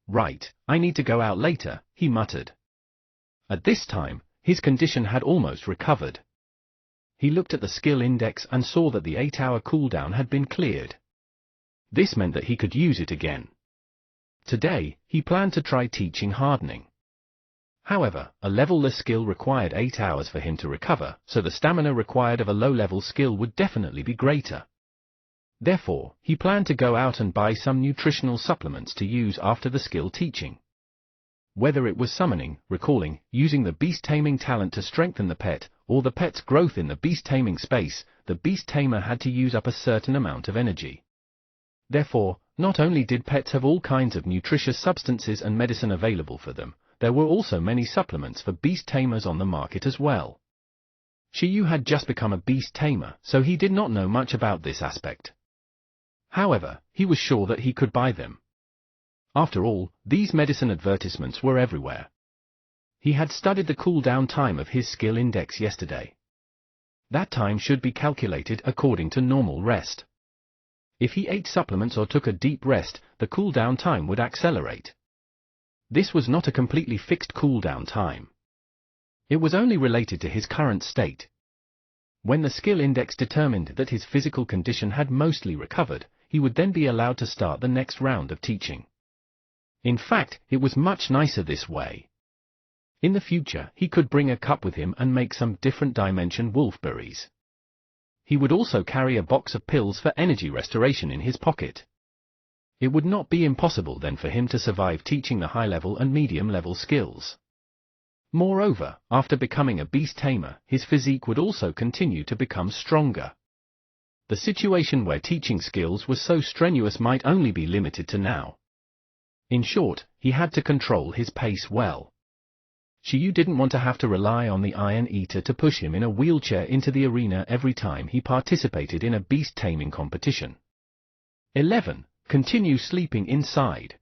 Speaker 1: Right, I need to go out later, he muttered. At this time, his condition had almost recovered. He looked at the skill index and saw that the 8-hour cooldown had been cleared. This meant that he could use it again. Today, he planned to try teaching hardening. However, a level-less skill required 8 hours for him to recover, so the stamina required of a low-level skill would definitely be greater. Therefore, he planned to go out and buy some nutritional supplements to use after the skill teaching. Whether it was summoning, recalling, using the beast-taming talent to strengthen the pet, or the pet's growth in the beast-taming space, the beast-tamer had to use up a certain amount of energy. Therefore, not only did pets have all kinds of nutritious substances and medicine available for them, there were also many supplements for beast-tamers on the market as well. Shiyu had just become a beast-tamer, so he did not know much about this aspect. However, he was sure that he could buy them. After all, these medicine advertisements were everywhere. He had studied the cooldown time of his skill index yesterday. That time should be calculated according to normal rest. If he ate supplements or took a deep rest, the cooldown time would accelerate. This was not a completely fixed cooldown time. It was only related to his current state. When the skill index determined that his physical condition had mostly recovered, he would then be allowed to start the next round of teaching. In fact, it was much nicer this way. In the future, he could bring a cup with him and make some different dimension wolfberries. He would also carry a box of pills for energy restoration in his pocket. It would not be impossible then for him to survive teaching the high-level and medium-level skills. Moreover, after becoming a beast-tamer, his physique would also continue to become stronger. The situation where teaching skills was so strenuous might only be limited to now. In short, he had to control his pace well. Shiyu didn't want to have to rely on the Iron Eater to push him in a wheelchair into the arena every time he participated in a beast-taming competition. 11. Continue sleeping inside.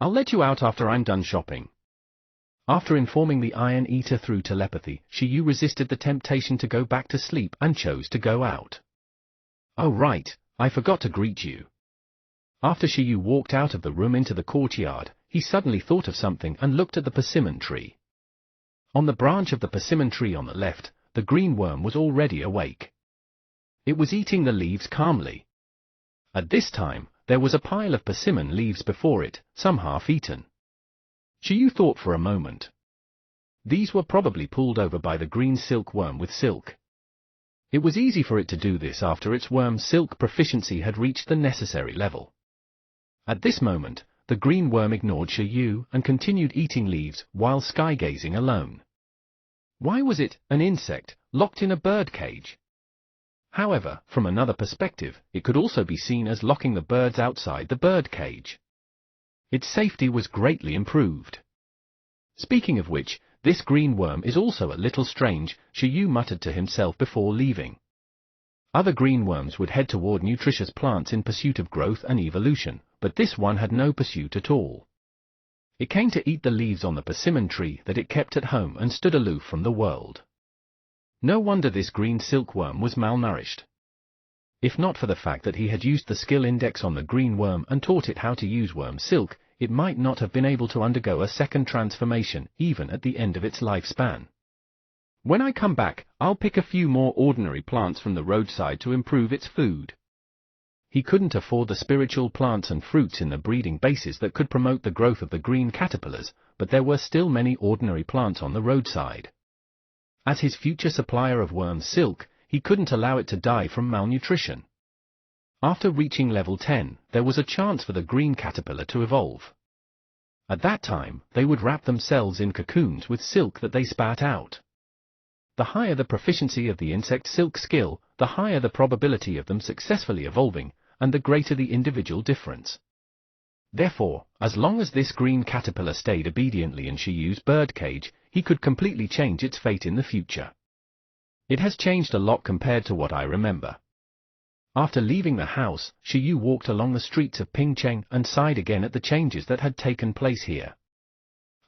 Speaker 1: I'll let you out after I'm done shopping. After informing the Iron Eater through telepathy, Shiyu resisted the temptation to go back to sleep and chose to go out. Oh right, I forgot to greet you. After Shiyu walked out of the room into the courtyard, he suddenly thought of something and looked at the persimmon tree. On the branch of the persimmon tree on the left, the green worm was already awake. It was eating the leaves calmly. At this time, there was a pile of persimmon leaves before it, some half-eaten. Shiyu thought for a moment. These were probably pulled over by the green silkworm with silk. It was easy for it to do this after its worm silk proficiency had reached the necessary level. At this moment, the green worm ignored Shiyu and continued eating leaves while sky-gazing alone. Why was it, an insect, locked in a bird cage? However, from another perspective, it could also be seen as locking the birds outside the bird cage. Its safety was greatly improved. Speaking of which, this green worm is also a little strange, Shiyu muttered to himself before leaving. Other green worms would head toward nutritious plants in pursuit of growth and evolution, but this one had no pursuit at all. It came to eat the leaves on the persimmon tree that it kept at home and stood aloof from the world. No wonder this green silkworm was malnourished. If not for the fact that he had used the skill index on the green worm and taught it how to use worm silk, it might not have been able to undergo a second transformation even at the end of its lifespan. When I come back, I'll pick a few more ordinary plants from the roadside to improve its food. He couldn't afford the spiritual plants and fruits in the breeding bases that could promote the growth of the green caterpillars, but there were still many ordinary plants on the roadside. As his future supplier of worm silk, he couldn't allow it to die from malnutrition. After reaching level 10, there was a chance for the green caterpillar to evolve. At that time, they would wrap themselves in cocoons with silk that they spat out. The higher the proficiency of the insect silk skill, the higher the probability of them successfully evolving, and the greater the individual difference. Therefore, as long as this green caterpillar stayed obediently in Shiyu's birdcage, he could completely change its fate in the future. It has changed a lot compared to what I remember. After leaving the house, Shiyu walked along the streets of Pingcheng and sighed again at the changes that had taken place here.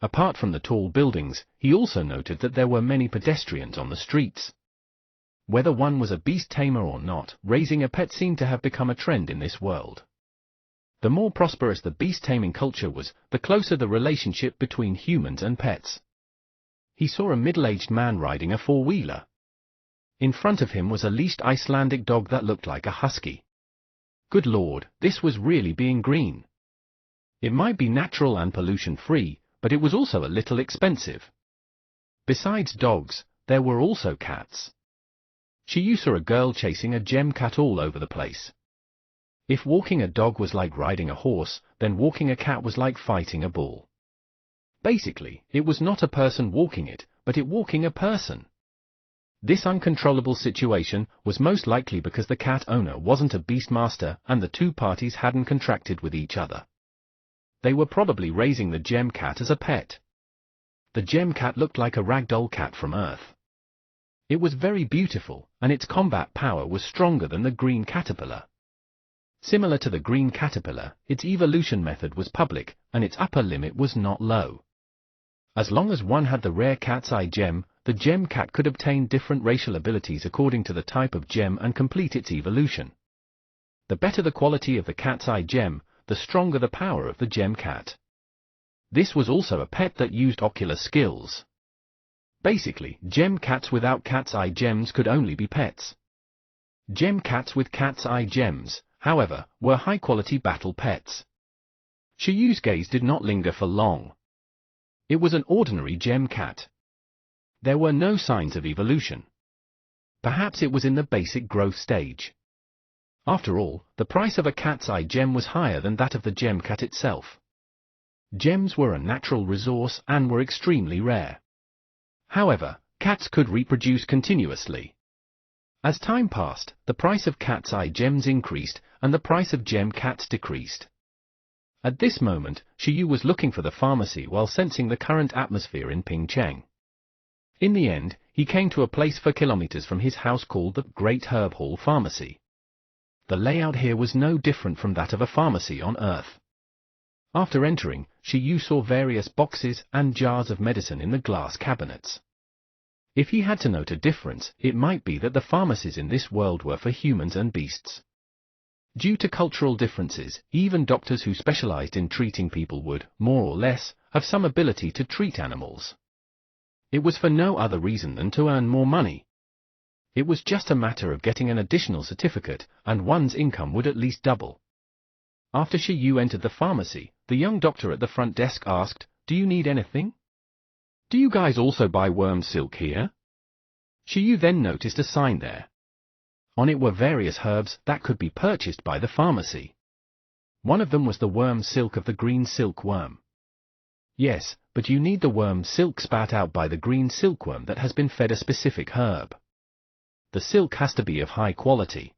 Speaker 1: Apart from the tall buildings, he also noted that there were many pedestrians on the streets. Whether one was a beast tamer or not, raising a pet seemed to have become a trend in this world. The more prosperous the beast taming culture was, the closer the relationship between humans and pets. He saw a middle-aged man riding a four-wheeler. In front of him was a leashed Icelandic dog that looked like a husky. Good Lord, this was really being green. It might be natural and pollution-free, but it was also a little expensive. Besides dogs, there were also cats. Shiyu saw a girl chasing a gem cat all over the place. If walking a dog was like riding a horse, then walking a cat was like fighting a bull. Basically, it was not a person walking it, but it walking a person. This uncontrollable situation was most likely because the cat owner wasn't a beastmaster and the two parties hadn't contracted with each other. They were probably raising the gem cat as a pet. The gem cat looked like a ragdoll cat from Earth. It was very beautiful, and its combat power was stronger than the green caterpillar. Similar to the green caterpillar, its evolution method was public, and its upper limit was not low. As long as one had the rare cat's eye gem, the gem cat could obtain different racial abilities according to the type of gem and complete its evolution. The better the quality of the cat's eye gem, the stronger the power of the gem cat. This was also a pet that used ocular skills. Basically, gem cats without cat's eye gems could only be pets. Gem cats with cat's eye gems, however, were high-quality battle pets. Shiyu's gaze did not linger for long. It was an ordinary gem cat. There were no signs of evolution. Perhaps it was in the basic growth stage. After all, the price of a cat's eye gem was higher than that of the gem cat itself. Gems were a natural resource and were extremely rare. However, cats could reproduce continuously. As time passed, the price of cat's eye gems increased, and the price of gem cats decreased. At this moment, Shiyu was looking for the pharmacy while sensing the current atmosphere in Pingcheng. In the end, he came to a place for kilometers from his house called the Great Herb Hall Pharmacy. The layout here was no different from that of a pharmacy on Earth. After entering, Shiyu saw various boxes and jars of medicine in the glass cabinets. If he had to note a difference, it might be that the pharmacies in this world were for humans and beasts. Due to cultural differences, even doctors who specialized in treating people would, more or less, have some ability to treat animals. It was for no other reason than to earn more money. It was just a matter of getting an additional certificate, and one's income would at least double. After Shiyu entered the pharmacy, the young doctor at the front desk asked, "Do you need anything? Do you guys also buy worm silk here?" Shiyu then noticed a sign there. On it were various herbs that could be purchased by the pharmacy. One of them was the worm silk of the green silkworm. Yes, but you need the worm silk spat out by the green silkworm that has been fed a specific herb. The silk has to be of high quality.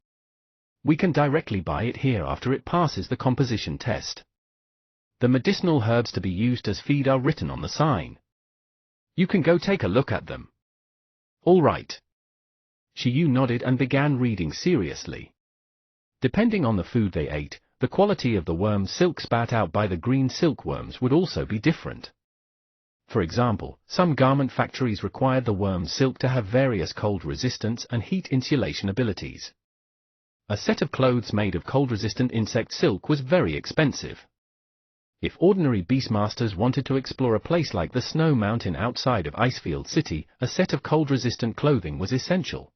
Speaker 1: We can directly buy it here after it passes the composition test. The medicinal herbs to be used as feed are written on the sign. You can go take a look at them. All right. Shiyu nodded and began reading seriously. Depending on the food they ate, the quality of the worm silk spat out by the green silkworms would also be different. For example, some garment factories required the worm silk to have various cold resistance and heat insulation abilities. A set of clothes made of cold-resistant insect silk was very expensive. If ordinary beastmasters wanted to explore a place like the Snow Mountain outside of Icefield City, a set of cold-resistant clothing was essential.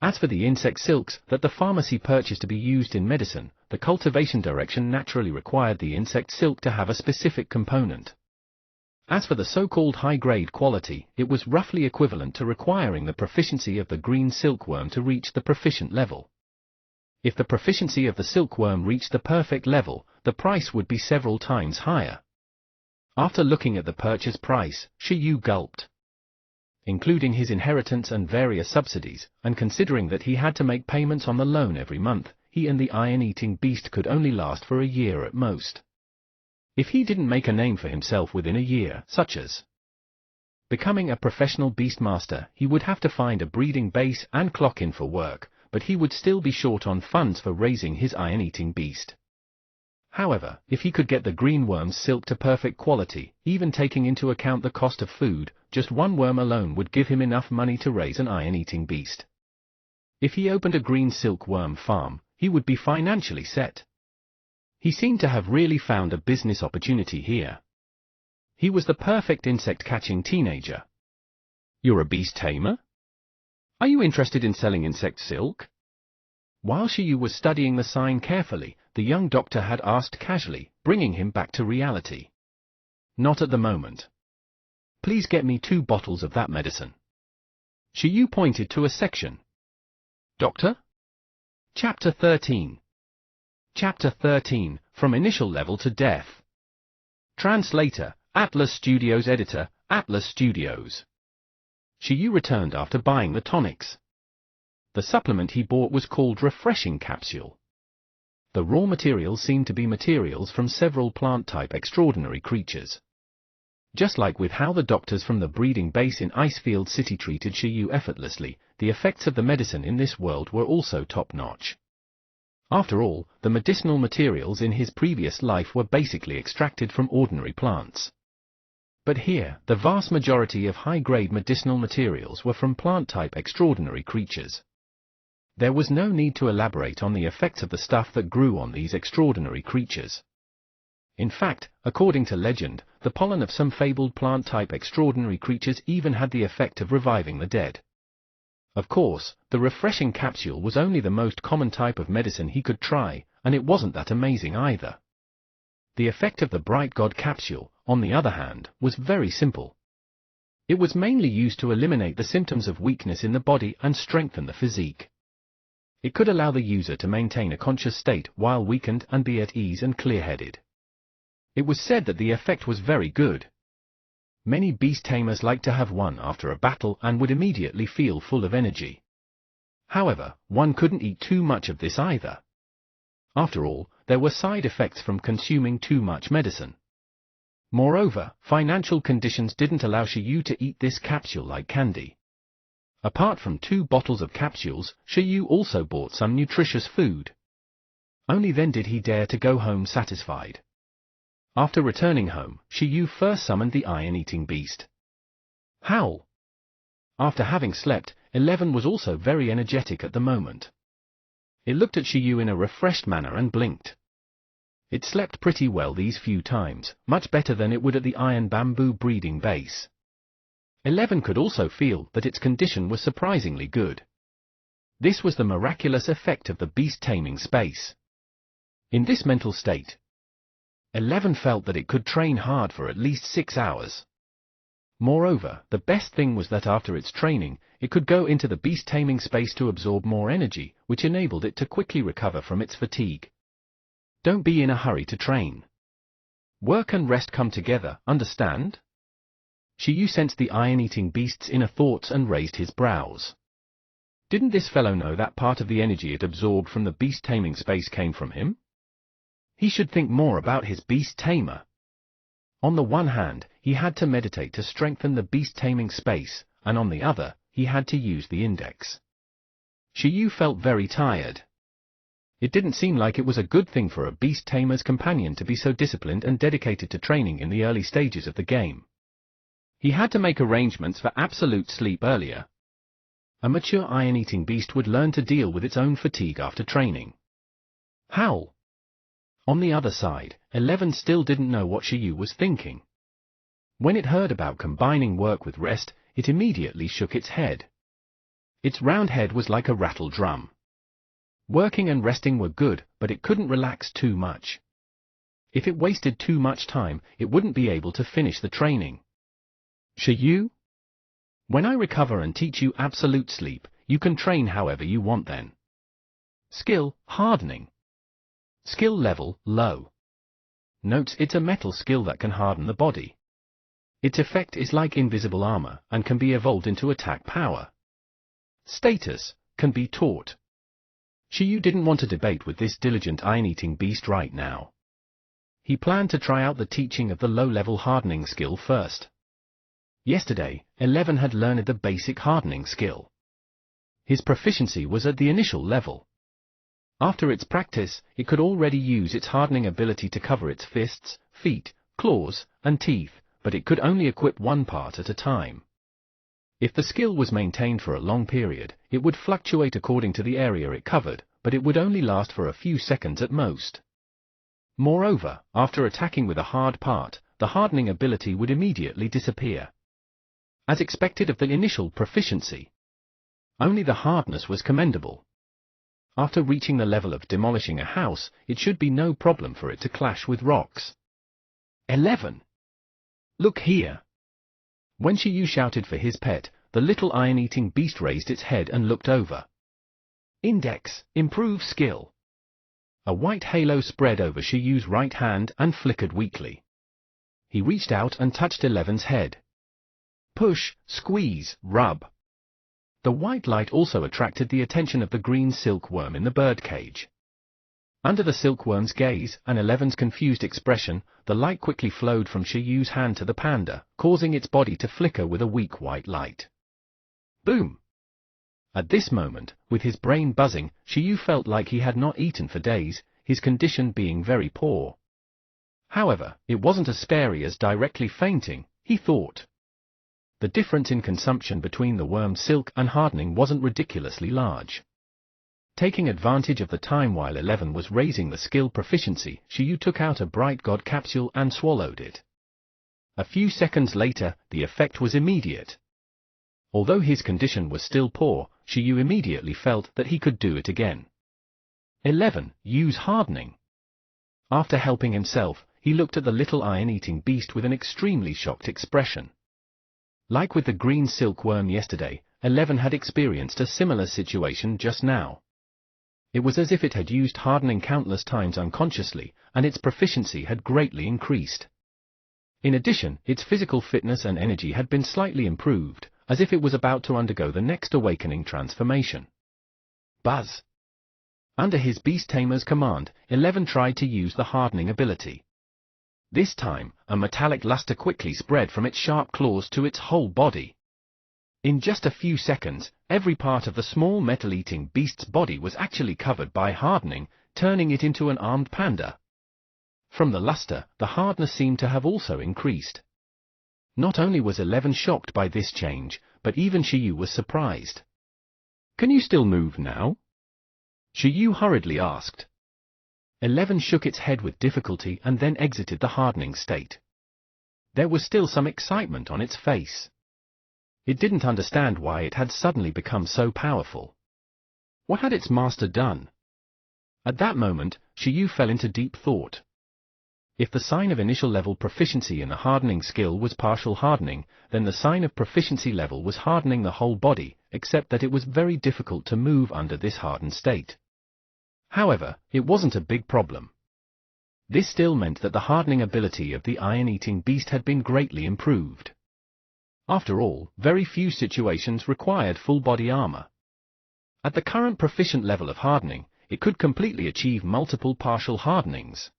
Speaker 1: As for the insect silks that the pharmacy purchased to be used in medicine, the cultivation direction naturally required the insect silk to have a specific component. As for the so-called high-grade quality, it was roughly equivalent to requiring the proficiency of the green silkworm to reach the proficient level. If the proficiency of the silkworm reached the perfect level, the price would be several times higher. After looking at the purchase price, Shi Yu gulped. Including his inheritance and various subsidies, and considering that he had to make payments on the loan every month, he and the iron-eating beast could only last for a year at most. If he didn't make a name for himself within a year, such as becoming a professional beastmaster, he would have to find a breeding base and clock in for work, but he would still be short on funds for raising his iron-eating beast. However, if he could get the green worm's silk to perfect quality, even taking into account the cost of food, just one worm alone would give him enough money to raise an iron-eating beast. If he opened a green silkworm farm, he would be financially set. He seemed to have really found a business opportunity here. He was the perfect insect-catching teenager. You're a beast tamer? Are you interested in selling insect silk? While Shi Yu was studying the sign carefully, the young doctor had asked casually, bringing him back to reality. Not at the moment. Please get me 2 bottles of that medicine. Shi Yu pointed to a section. Doctor? Chapter 13. Chapter 13, From Initial Level to Death. Translator, Atlas Studios. Editor, Atlas Studios. Shi Yu returned after buying the tonics. The supplement he bought was called Refreshing Capsule. The raw materials seemed to be materials from several plant-type extraordinary creatures. Just like with how the doctors from the breeding base in Icefield City treated Shi Yu effortlessly, the effects of the medicine in this world were also top-notch. After all, the medicinal materials in his previous life were basically extracted from ordinary plants. But here, the vast majority of high-grade medicinal materials were from plant-type extraordinary creatures. There was no need to elaborate on the effects of the stuff that grew on these extraordinary creatures. In fact, according to legend, the pollen of some fabled plant-type extraordinary creatures even had the effect of reviving the dead. Of course, the refreshing capsule was only the most common type of medicine he could try, and it wasn't that amazing either. The effect of the Bright God capsule, on the other hand, was very simple. It was mainly used to eliminate the symptoms of weakness in the body and strengthen the physique. It could allow the user to maintain a conscious state while weakened and be at ease and clear-headed. It was said that the effect was very good. Many beast tamers liked to have one after a battle and would immediately feel full of energy. However, one couldn't eat too much of this either. After all, there were side effects from consuming too much medicine. Moreover, financial conditions didn't allow Shi Yu to eat this capsule like candy. Apart from 2 bottles of capsules, Shi Yu also bought some nutritious food. Only then did he dare to go home satisfied. After returning home, Shi Yu first summoned the iron-eating beast. Howl! After having slept, 11 was also very energetic at the moment. It looked at Shi Yu in a refreshed manner and blinked. It slept pretty well these few times, much better than it would at the iron bamboo breeding base. 11 could also feel that its condition was surprisingly good. This was the miraculous effect of the beast-taming space. In this mental state, 11 felt that it could train hard for at least 6 hours. Moreover, the best thing was that after its training, it could go into the beast-taming space to absorb more energy, which enabled it to quickly recover from its fatigue. Don't be in a hurry to train. Work and rest come together, understand? Shi Yu sensed the iron-eating beast's inner thoughts and raised his brows. Didn't this fellow know that part of the energy it absorbed from the beast-taming space came from him? He should think more about his beast-tamer. On the one hand, he had to meditate to strengthen the beast-taming space, and on the other, he had to use the index. Shi Yu felt very tired. It didn't seem like it was a good thing for a beast-tamer's companion to be so disciplined and dedicated to training in the early stages of the game. He had to make arrangements for absolute sleep earlier. A mature iron-eating beast would learn to deal with its own fatigue after training. Howl! On the other side, 11 still didn't know what Shi Yu was thinking. When it heard about combining work with rest, it immediately shook its head. Its round head was like a rattle drum. Working and resting were good, but it couldn't relax too much. If it wasted too much time, it wouldn't be able to finish the training. Shiyu? When I recover and teach you absolute sleep, you can train however you want then. Skill, hardening. Skill level, low. Notes it's a metal skill that can harden the body. Its effect is like invisible armor and can be evolved into attack power. Status, can be taught. Shiyu didn't want to debate with this diligent iron-eating beast right now. He planned to try out the teaching of the low-level hardening skill first. Yesterday, 11 had learned the basic hardening skill. His proficiency was at the initial level. After its practice, it could already use its hardening ability to cover its fists, feet, claws, and teeth, but it could only equip one part at a time. If the skill was maintained for a long period, it would fluctuate according to the area it covered, but it would only last for a few seconds at most. Moreover, after attacking with a hard part, the hardening ability would immediately disappear. As expected of the initial proficiency. Only the hardness was commendable. After reaching the level of demolishing a house, it should be no problem for it to clash with rocks. 11. Look here. When Shiyu shouted for his pet, the little iron-eating beast raised its head and looked over. Index, improve skill. A white halo spread over Shiyu's right hand and flickered weakly. He reached out and touched 11's head. Push, squeeze, rub. The white light also attracted the attention of the green silkworm in the birdcage. Under the silkworm's gaze and 11's confused expression, the light quickly flowed from Shiyu's hand to the panda, causing its body to flicker with a weak white light. Boom! At this moment, with his brain buzzing, Shiyu felt like he had not eaten for days, his condition being very poor. However, it wasn't as scary as directly fainting, he thought. The difference in consumption between the worm's silk and hardening wasn't ridiculously large. Taking advantage of the time while 11 was raising the skill proficiency, Shiyu took out a bright god capsule and swallowed it. A few seconds later, the effect was immediate. Although his condition was still poor, Shiyu immediately felt that he could do it again. 11. Use hardening. After helping himself, he looked at the little iron-eating beast with an extremely shocked expression. Like with the green silkworm yesterday, 11 had experienced a similar situation just now. It was as if it had used hardening countless times unconsciously, and its proficiency had greatly increased. In addition, its physical fitness and energy had been slightly improved, as if it was about to undergo the next awakening transformation. Buzz! Under his beast tamer's command, 11 tried to use the hardening ability. This time, a metallic luster quickly spread from its sharp claws to its whole body. In just a few seconds, every part of the small metal-eating beast's body was actually covered by hardening, turning it into an armed panda. From the luster, the hardness seemed to have also increased. Not only was 11 shocked by this change, but even Shiyu was surprised. Can you still move now? Shiyu hurriedly asked. 11 shook its head with difficulty and then exited the hardening state. There was still some excitement on its face. It didn't understand why it had suddenly become so powerful. What had its master done? At that moment, Shiyu fell into deep thought. If the sign of initial level proficiency in the hardening skill was partial hardening, then the sign of proficiency level was hardening the whole body, except that it was very difficult to move under this hardened state. However, it wasn't a big problem. This still meant that the hardening ability of the iron-eating beast had been greatly improved. After all, very few situations required full-body armor. At the current proficient level of hardening, it could completely achieve multiple partial hardenings.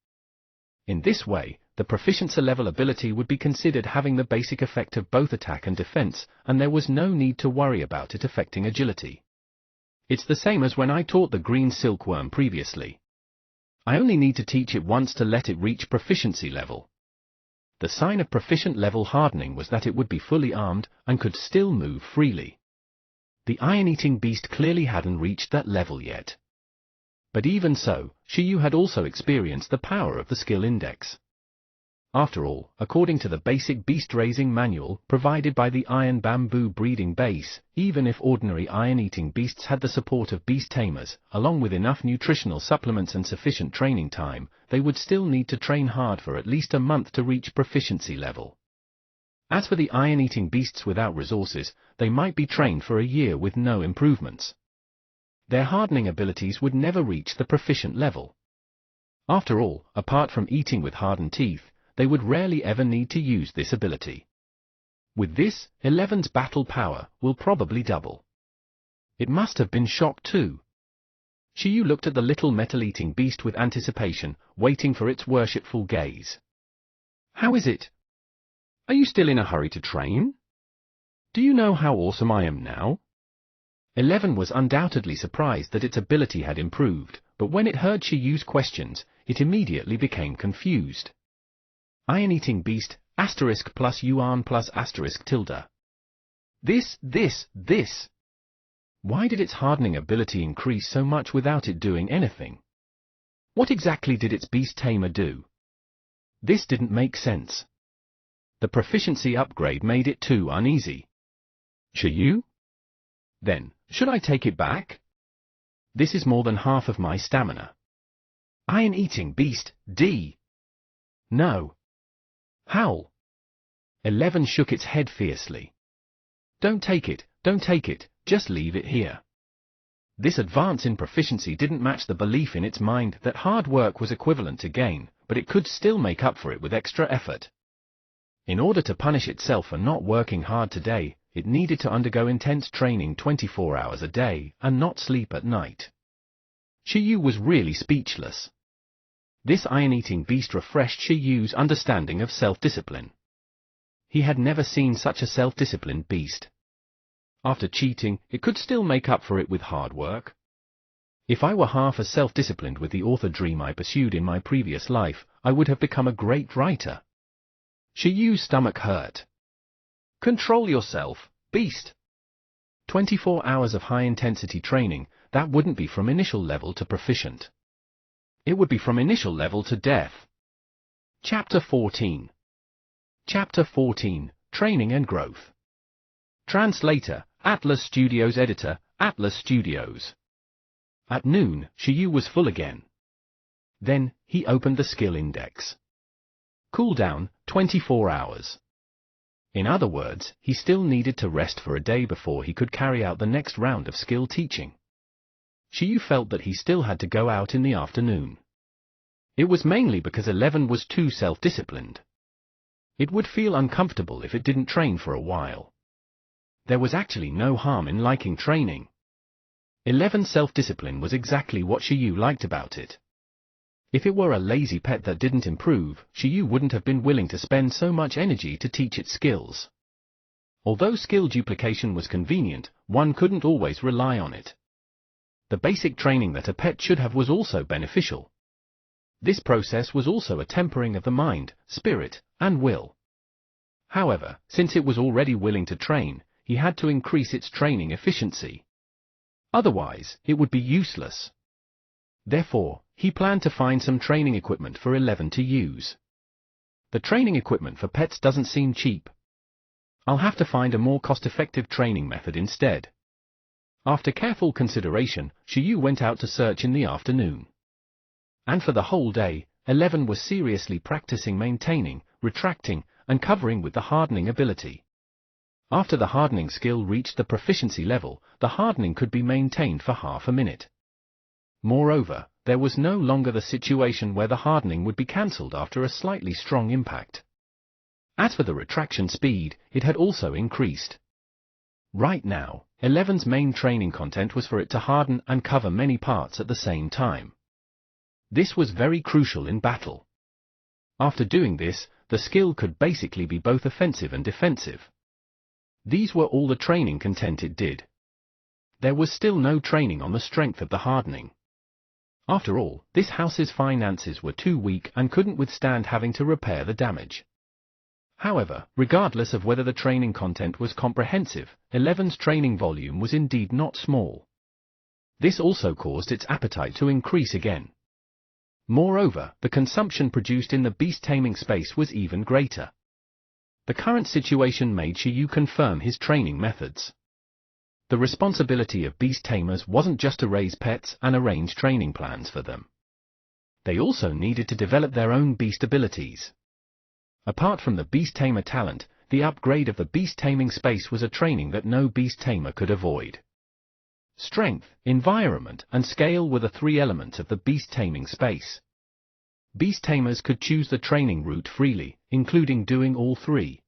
Speaker 1: In this way, the proficiency level ability would be considered having the basic effect of both attack and defense, and there was no need to worry about it affecting agility. It's the same as when I taught the green silkworm previously. I only need to teach it once to let it reach proficiency level. The sign of proficient level hardening was that it would be fully armed and could still move freely. The iron-eating beast clearly hadn't reached that level yet. But even so, Shiyu had also experienced the power of the skill index. After all, according to the basic beast-raising manual provided by the Iron Bamboo breeding base, even if ordinary iron-eating beasts had the support of beast tamers, along with enough nutritional supplements and sufficient training time, they would still need to train hard for at least a month to reach proficiency level. As for the iron-eating beasts without resources, they might be trained for a year with no improvements. Their hardening abilities would never reach the proficient level. After all, apart from eating with hardened teeth, they would rarely ever need to use this ability. With this, 11's battle power will probably double. It must have been shocked too. Shiyu looked at the little metal-eating beast with anticipation, waiting for its worshipful gaze.
Speaker 2: How is it? Are you still in a hurry to train? Do you know how awesome I am now?
Speaker 1: 11 was undoubtedly surprised that its ability had improved, but when it heard Shiyu's questions, it immediately became confused. Iron-eating beast, asterisk plus yuan plus asterisk tilde. This. Why did its hardening ability increase so much without it doing anything? What exactly did its beast tamer do? This didn't make sense. The proficiency upgrade made it too uneasy.
Speaker 2: Shiyu?
Speaker 1: Then, should I take it back? This is more than half of my stamina. Iron-eating beast, D. No. Howl. 11 shook its head fiercely. Don't take it, just leave it here. This advance in proficiency didn't match the belief in its mind that hard work was equivalent to gain, but it could still make up for it with extra effort. In order to punish itself for not working hard today, it needed to undergo intense training 24 hours a day and not sleep at night. Shiyu was really speechless. This iron-eating beast refreshed Shiyu's understanding of self-discipline. He had never seen such a self-disciplined beast. After cheating, it could still make up for it with hard work. If I were half as self-disciplined with the author dream I pursued in my previous life, I would have become a great writer. Shiyu's stomach hurt. Control yourself, beast. 24 hours of high-intensity training, that wouldn't be from initial level to proficient. It would be from initial level to death. Chapter 14. Chapter 14, Training and Growth. Translator, Atlas Studios. Editor, Atlas Studios. At noon, Shiyu was full again. Then, he opened the skill index. Cooldown, 24 hours. In other words, he still needed to rest for a day before he could carry out the next round of skill teaching. Shiyu felt that he still had to go out in the afternoon. It was mainly because 11 was too self-disciplined. It would feel uncomfortable if it didn't train for a while. There was actually no harm in liking training. 11's self-discipline was exactly what Shiyu liked about it. If it were a lazy pet that didn't improve, Shiyu wouldn't have been willing to spend so much energy to teach it skills. Although skill duplication was convenient, one couldn't always rely on it. The basic training that a pet should have was also beneficial. This process was also a tempering of the mind, spirit, and will. However, since it was already willing to train, he had to increase its training efficiency. Otherwise, it would be useless. Therefore, he planned to find some training equipment for 11 to use. The training equipment for pets doesn't seem cheap. I'll have to find a more cost-effective training method instead. After careful consideration, Shiyu went out to search in the afternoon. And for the whole day, 11 was seriously practicing maintaining, retracting, and covering with the hardening ability. After the hardening skill reached the proficiency level, the hardening could be maintained for half a minute. Moreover, there was no longer the situation where the hardening would be cancelled after a slightly strong impact. As for the retraction speed, it had also increased. Right now, 11's main training content was for it to harden and cover many parts at the same time. This was very crucial in battle. After doing this, the skill could basically be both offensive and defensive. These were all the training content it did. There was still no training on the strength of the hardening. After all, this house's finances were too weak and couldn't withstand having to repair the damage. However, regardless of whether the training content was comprehensive, 11's training volume was indeed not small. This also caused its appetite to increase again. Moreover, the consumption produced in the beast taming space was even greater. The current situation made Shiyu confirm his training methods. The responsibility of beast tamers wasn't just to raise pets and arrange training plans for them. They also needed to develop their own beast abilities. Apart from the beast tamer talent, the upgrade of the beast taming space was a training that no beast tamer could avoid. Strength, environment, and scale were the three elements of the beast taming space. Beast tamers could choose the training route freely, including doing all three.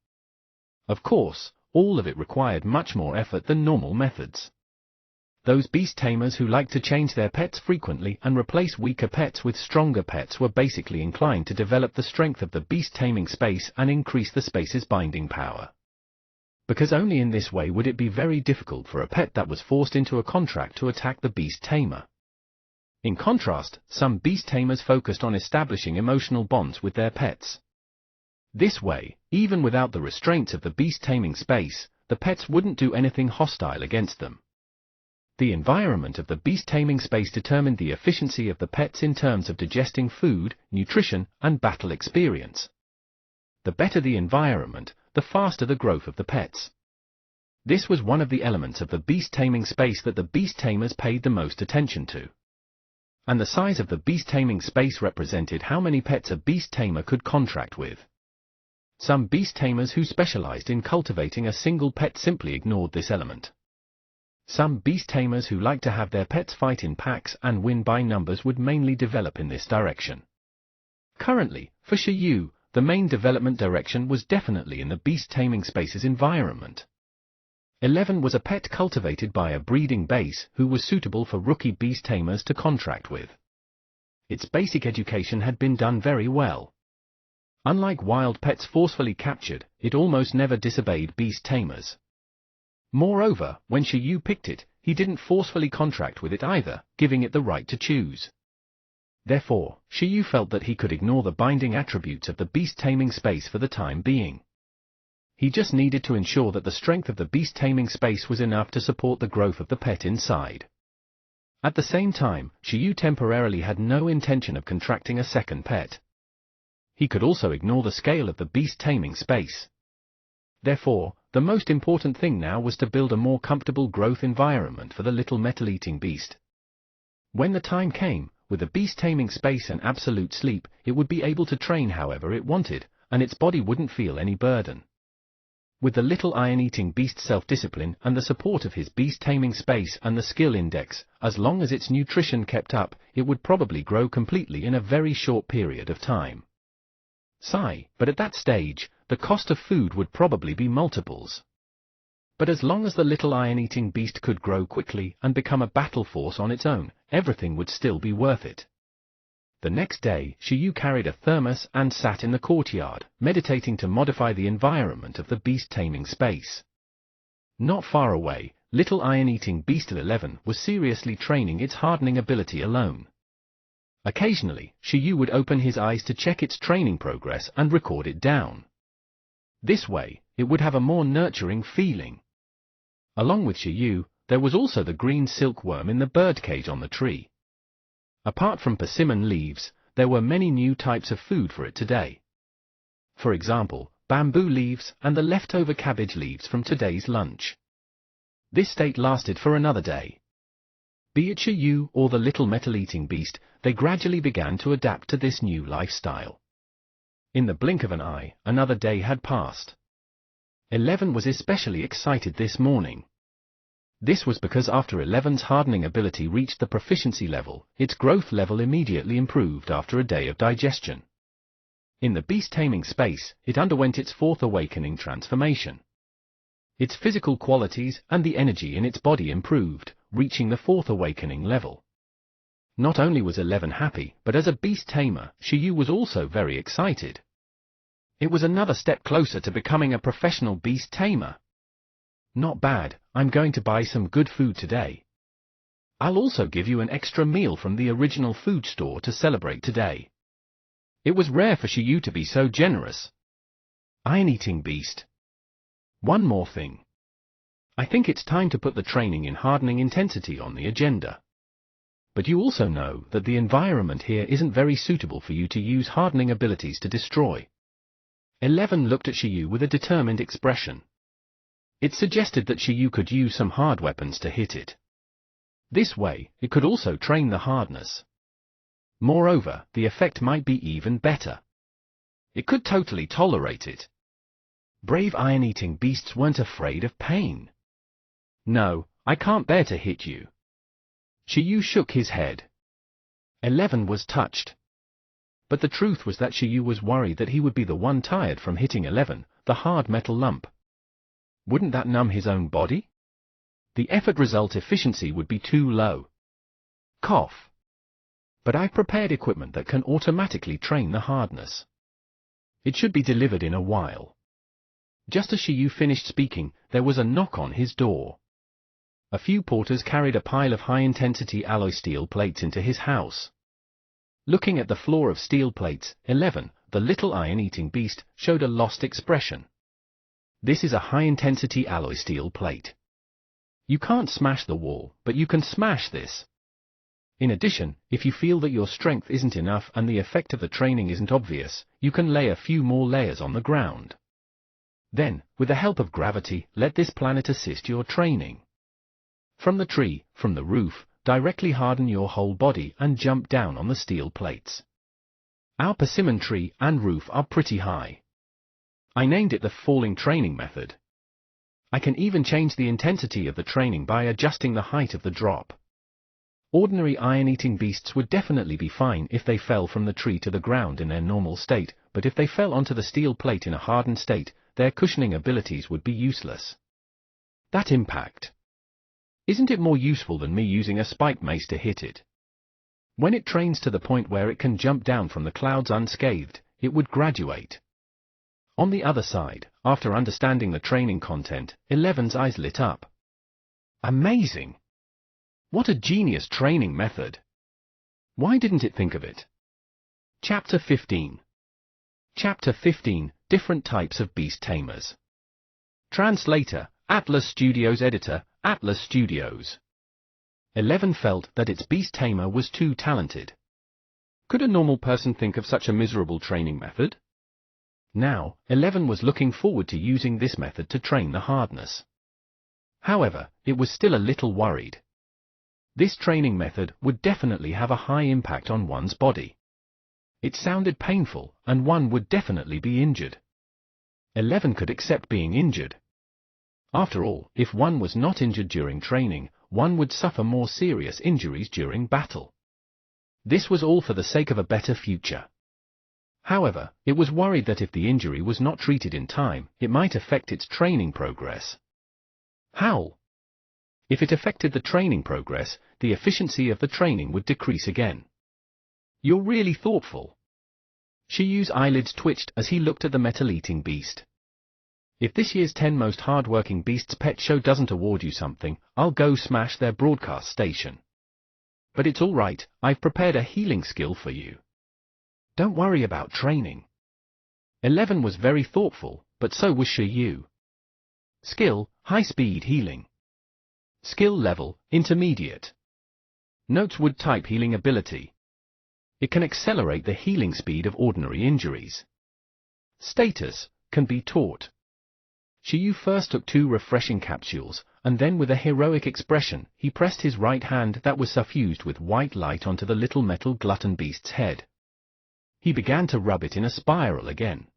Speaker 1: Of course, all of it required much more effort than normal methods. Those beast tamers who liked to change their pets frequently and replace weaker pets with stronger pets were basically inclined to develop the strength of the beast taming space and increase the space's binding power. Because only in this way would it be very difficult for a pet that was forced into a contract to attack the beast tamer. In contrast, some beast tamers focused on establishing emotional bonds with their pets. This way, even without the restraints of the beast taming space, the pets wouldn't do anything hostile against them. The environment of the beast taming space determined the efficiency of the pets in terms of digesting food, nutrition, and battle experience. The better the environment, the faster the growth of the pets. This was one of the elements of the beast taming space that the beast tamers paid the most attention to. And the size of the beast taming space represented how many pets a beast tamer could contract with. Some beast tamers who specialized in cultivating a single pet simply ignored this element. Some beast tamers who liked to have their pets fight in packs and win by numbers would mainly develop in this direction. Currently, for Shiyu, the main development direction was definitely in the beast taming space's environment. 11 was a pet cultivated by a breeding base who was suitable for rookie beast tamers to contract with. Its basic education had been done very well. Unlike wild pets forcefully captured, it almost never disobeyed beast tamers. Moreover, when Shiyu picked it, he didn't forcefully contract with it either, giving it the right to choose. Therefore, Shiyu felt that he could ignore the binding attributes of the beast taming space for the time being. He just needed to ensure that the strength of the beast taming space was enough to support the growth of the pet inside. At the same time, Shiyu temporarily had no intention of contracting a second pet. He could also ignore the scale of the beast taming space. Therefore, the most important thing now was to build a more comfortable growth environment for the little metal-eating beast. When the time came, with the beast taming space and absolute sleep, it would be able to train however it wanted, and its body wouldn't feel any burden. With the little iron-eating beast's self-discipline and the support of his beast taming space and the skill index, as long as its nutrition kept up, it would probably grow completely in a very short period of time. Sigh, but at that stage, the cost of food would probably be multiples. But as long as the little iron-eating beast could grow quickly and become a battle force on its own, everything would still be worth it. The next day, Shiyu carried a thermos and sat in the courtyard, meditating to modify the environment of the beast taming space. Not far away, little iron-eating beast 11 was seriously training its hardening ability alone. Occasionally, Shiyu would open his eyes to check its training progress and record it down. This way, it would have a more nurturing feeling. Along with Shiyu, there was also the green silkworm in the birdcage on the tree. Apart from persimmon leaves, there were many new types of food for it today. For example, bamboo leaves and the leftover cabbage leaves from today's lunch. This state lasted for another day. Be it Shiyu or the little metal-eating beast, they gradually began to adapt to this new lifestyle. In the blink of an eye, another day had passed. 11 was especially excited this morning. This was because after 11's hardening ability reached the proficiency level, its growth level immediately improved after a day of digestion. In the beast taming space, it underwent its fourth awakening transformation. Its physical qualities and the energy in its body improved, reaching the fourth awakening level. Not only was 11 happy, but as a beast tamer, Shiyu was also very excited. It was another step closer to becoming a professional beast tamer. Not bad, I'm going to buy some good food today. I'll also give you an extra meal from the original food store to celebrate today. It was rare for Shiyu to be so generous. Iron-eating beast. One more thing. I think it's time to put the training in hardening intensity on the agenda. But you also know that the environment here isn't very suitable for you to use hardening abilities to destroy. 11 looked at Shiyu with a determined expression. It suggested that Shiyu could use some hard weapons to hit it. This way, it could also train the hardness. Moreover, the effect might be even better. It could totally tolerate it. Brave iron-eating beasts weren't afraid of pain. No, I can't bear to hit you. Shiyu shook his head. 11 was touched. But the truth was that Shiyu was worried that he would be the one tired from hitting 11, the hard metal lump. Wouldn't that numb his own body? The effort result efficiency would be too low. Cough. But I've prepared equipment that can automatically train the hardness. It should be delivered in a while. Just as Shiyu finished speaking, there was a knock on his door. A few porters carried a pile of high-intensity alloy steel plates into his house. Looking at the floor of steel plates, 11, the little iron-eating beast, showed a lost expression. This is a high-intensity alloy steel plate. You can't smash the wall, but you can smash this. In addition, if you feel that your strength isn't enough and the effect of the training isn't obvious, you can lay a few more layers on the ground. Then, with the help of gravity, let this planet assist your training. From the tree, from the roof, directly harden your whole body and jump down on the steel plates. Our persimmon tree and roof are pretty high. I named it the falling training method. I can even change the intensity of the training by adjusting the height of the drop. Ordinary iron-eating beasts would definitely be fine if they fell from the tree to the ground in their normal state, but if they fell onto the steel plate in a hardened state, their cushioning abilities would be useless. That impact. Isn't it more useful than me using a spike mace to hit it? When it trains to the point where it can jump down from the clouds unscathed, it would graduate. On the other side, after understanding the training content, 11's eyes lit up. Amazing! What a genius training method! Why didn't it think of it? Chapter 15. Chapter 15, Different Types of Beast Tamers. Translator, Atlas Studios. Editor, Atlas Studios. 11 felt that its beast tamer was too talented. Could a normal person think of such a miserable training method? Now, 11 was looking forward to using this method to train the hardness. However, it was still a little worried. This training method would definitely have a high impact on one's body. It sounded painful, and one would definitely be injured. 11 could accept being injured. After all, if one was not injured during training, one would suffer more serious injuries during battle. This was all for the sake of a better future. However, it was worried that if the injury was not treated in time, it might affect its training progress. How? If it affected the training progress, the efficiency of the training would decrease again. You're really thoughtful. Shiyu's eyelids twitched as he looked at the metal-eating beast. If this year's 10 Most Hardworking Beasts Pet Show doesn't award you something, I'll go smash their broadcast station. But it's all right, I've prepared a healing skill for you. Don't worry about training. 11 was very thoughtful, but so was Shiyu. Skill, high-speed healing. Skill level, intermediate. Notes: wood type healing ability. It can accelerate the healing speed of ordinary injuries. Status, can be taught. Shiyu first took 2 refreshing capsules, and then with a heroic expression, he pressed his right hand that was suffused with white light onto the little metal glutton beast's head. He began to rub it in a spiral again.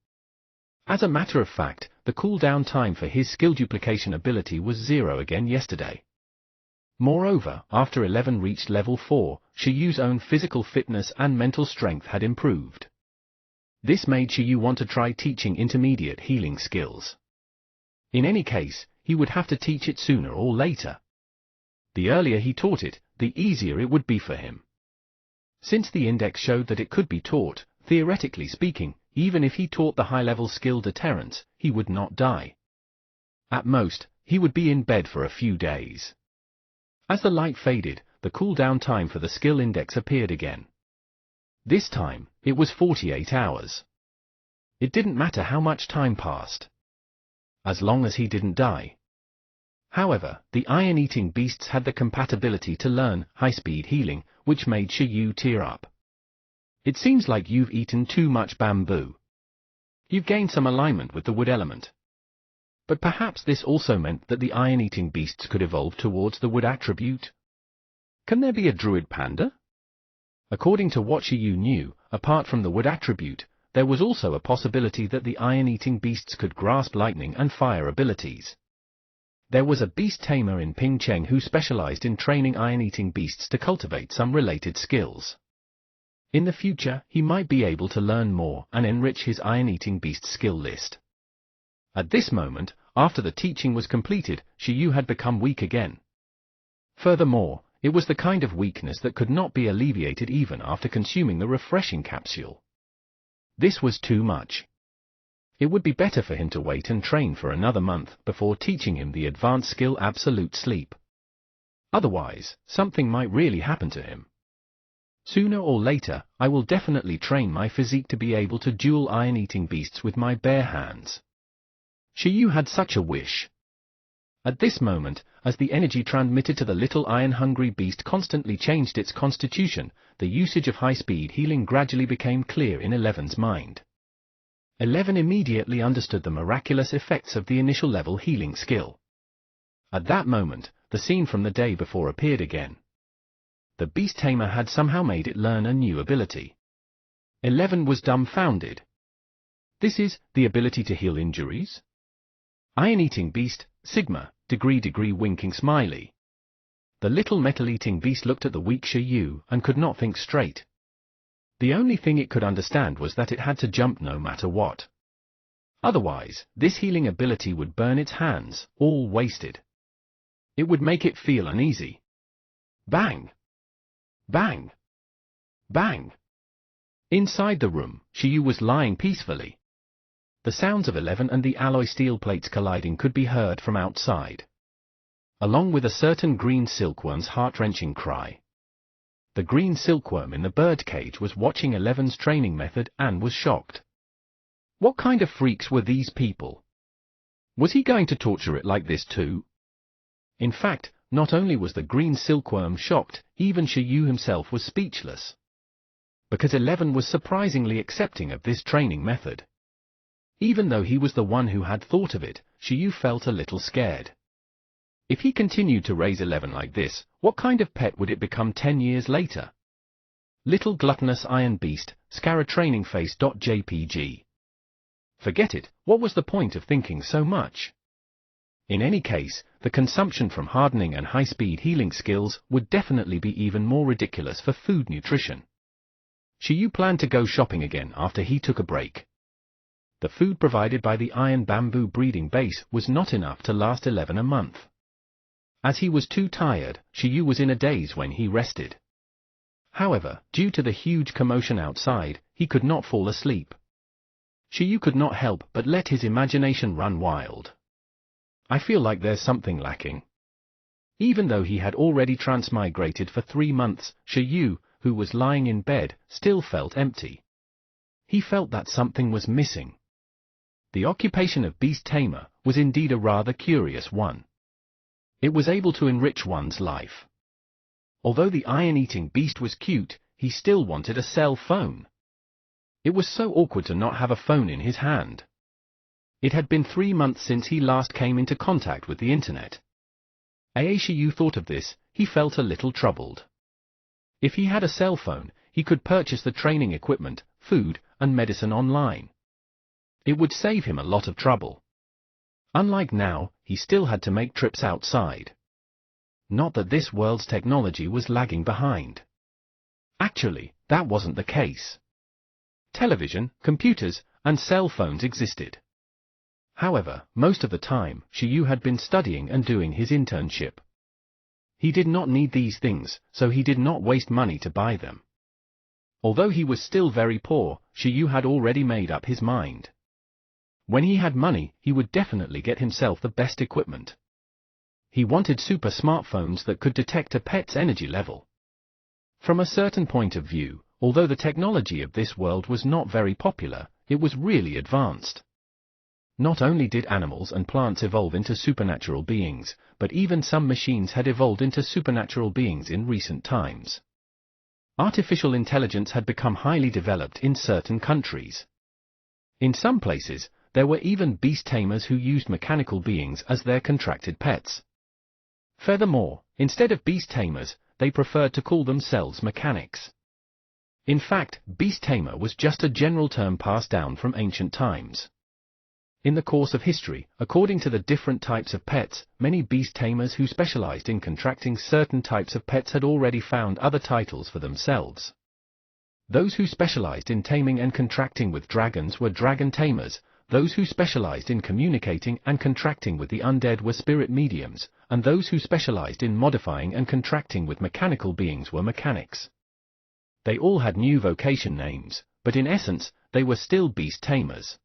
Speaker 1: As a matter of fact, the cooldown time for his skill duplication ability was 0 again yesterday. Moreover, after 11 reached level 4, Shiyu's own physical fitness and mental strength had improved. This made Shiyu want to try teaching intermediate healing skills. In any case, he would have to teach it sooner or later. The earlier he taught it, the easier it would be for him. Since the index showed that it could be taught, theoretically speaking, even if he taught the high-level skill Deterrence, he would not die. At most, he would be in bed for a few days. As the light faded, the cooldown time for the skill index appeared again. This time, it was 48 hours. It didn't matter how much time passed. As long as he didn't die. However, the iron-eating beasts had the compatibility to learn high-speed healing, which made Shiyu tear up. It seems like you've eaten too much bamboo. You've gained some alignment with the wood element. But perhaps this also meant that the iron-eating beasts could evolve towards the wood attribute?
Speaker 2: Can there be a druid panda?
Speaker 1: According to what Shiyu knew, apart from the wood attribute, there was also a possibility that the iron-eating beasts could grasp lightning and fire abilities. There was a beast tamer in Pingcheng who specialized in training iron-eating beasts to cultivate some related skills. In the future, he might be able to learn more and enrich his iron-eating beast skill list. At this moment, after the teaching was completed, Shiyu had become weak again. Furthermore, it was the kind of weakness that could not be alleviated even after consuming the refreshing capsule. This was too much. It would be better for him to wait and train for another month before teaching him the advanced skill Absolute Sleep. Otherwise, something might really happen to him. Sooner or later, I will definitely train my physique to be able to duel iron-eating beasts with my bare hands. Shiyu had such a wish. At this moment, as the energy transmitted to the little iron-hungry beast constantly changed its constitution, the usage of high-speed healing gradually became clear in Eleven's mind. Eleven immediately understood the miraculous effects of the initial level healing skill. At that moment, the scene from the day before appeared again. The beast tamer had somehow made it learn a new ability. 11 was dumbfounded. This is the ability to heal injuries? Iron-eating beast, Sigma, degree winking smiley. The little metal-eating beast looked at the weak Shiyu and could not think straight. The only thing it could understand was that it had to jump no matter what. Otherwise, this healing ability would burn its hands, all wasted. It would make it feel uneasy. Bang! Bang! Bang! Inside the room, Shiyu was lying peacefully. The sounds of 11 and the alloy steel plates colliding could be heard from outside, along with a certain green silkworm's heart-wrenching cry. The green silkworm in the birdcage was watching 11's training method and was shocked. What kind of freaks were these people? Was he going to torture it like this too? In fact, not only was the green silkworm shocked, even Shiyu himself was speechless. Because 11 was surprisingly accepting of this training method. Even though he was the one who had thought of it, Shiyu felt a little scared. If he continued to raise 11 like this, what kind of pet would it become 10 years later? Little gluttonous iron beast, Scara training face.jpg. Forget it, what was the point of thinking so much? In any case, the consumption from hardening and high-speed healing skills would definitely be even more ridiculous for food nutrition. Shiyu planned to go shopping again after he took a break. The food provided by the iron bamboo breeding base was not enough to last 11 a month. As he was too tired, Shiyu was in a daze when he rested. However, due to the huge commotion outside, he could not fall asleep. Shiyu could not help but let his imagination run wild. I feel like there's something lacking. Even though he had already transmigrated for 3 months, Shiyu, who was lying in bed, still felt empty. He felt that something was missing. The occupation of beast tamer was indeed a rather curious one. It was able to enrich one's life. Although the iron-eating beast was cute, he still wanted a cell phone. It was so awkward to not have a phone in his hand. It had been 3 months since he last came into contact with the internet. As Shiyu thought of this, he felt a little troubled. If he had a cell phone, he could purchase the training equipment, food, and medicine online. It would save him a lot of trouble. Unlike now, he still had to make trips outside. Not that this world's technology was lagging behind. Actually, that wasn't the case. Television, computers, and cell phones existed. However, most of the time, Shiyu had been studying and doing his internship. He did not need these things, so he did not waste money to buy them. Although he was still very poor, Shiyu had already made up his mind. When he had money, he would definitely get himself the best equipment. He wanted super smartphones that could detect a pet's energy level. From a certain point of view, although the technology of this world was not very popular, it was really advanced. Not only did animals and plants evolve into supernatural beings, but even some machines had evolved into supernatural beings in recent times. Artificial intelligence had become highly developed in certain countries. In some places, there were even beast tamers who used mechanical beings as their contracted pets. Furthermore, instead of beast tamers, they preferred to call themselves mechanics. In fact, beast tamer was just a general term passed down from ancient times. In the course of history, according to the different types of pets, many beast tamers who specialized in contracting certain types of pets had already found other titles for themselves. Those who specialized in taming and contracting with dragons were dragon tamers, those who specialized in communicating and contracting with the undead were spirit mediums, and those who specialized in modifying and contracting with mechanical beings were mechanics. They all had new vocation names, but in essence, they were still beast tamers.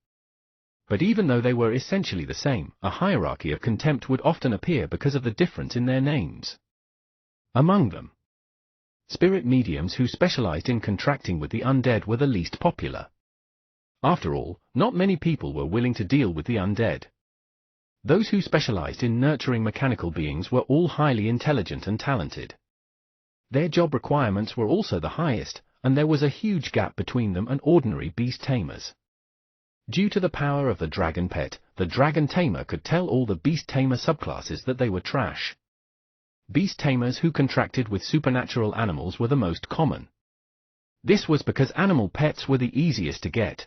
Speaker 1: But even though they were essentially the same, a hierarchy of contempt would often appear because of the difference in their names. Among them, spirit mediums who specialized in contracting with the undead were the least popular. After all, not many people were willing to deal with the undead. Those who specialized in nurturing mechanical beings were all highly intelligent and talented. Their job requirements were also the highest, and there was a huge gap between them and ordinary beast tamers. Due to the power of the dragon pet, the dragon tamer could tell all the beast tamer subclasses that they were trash. Beast tamers who contracted with supernatural animals were the most common. This was because animal pets were the easiest to get.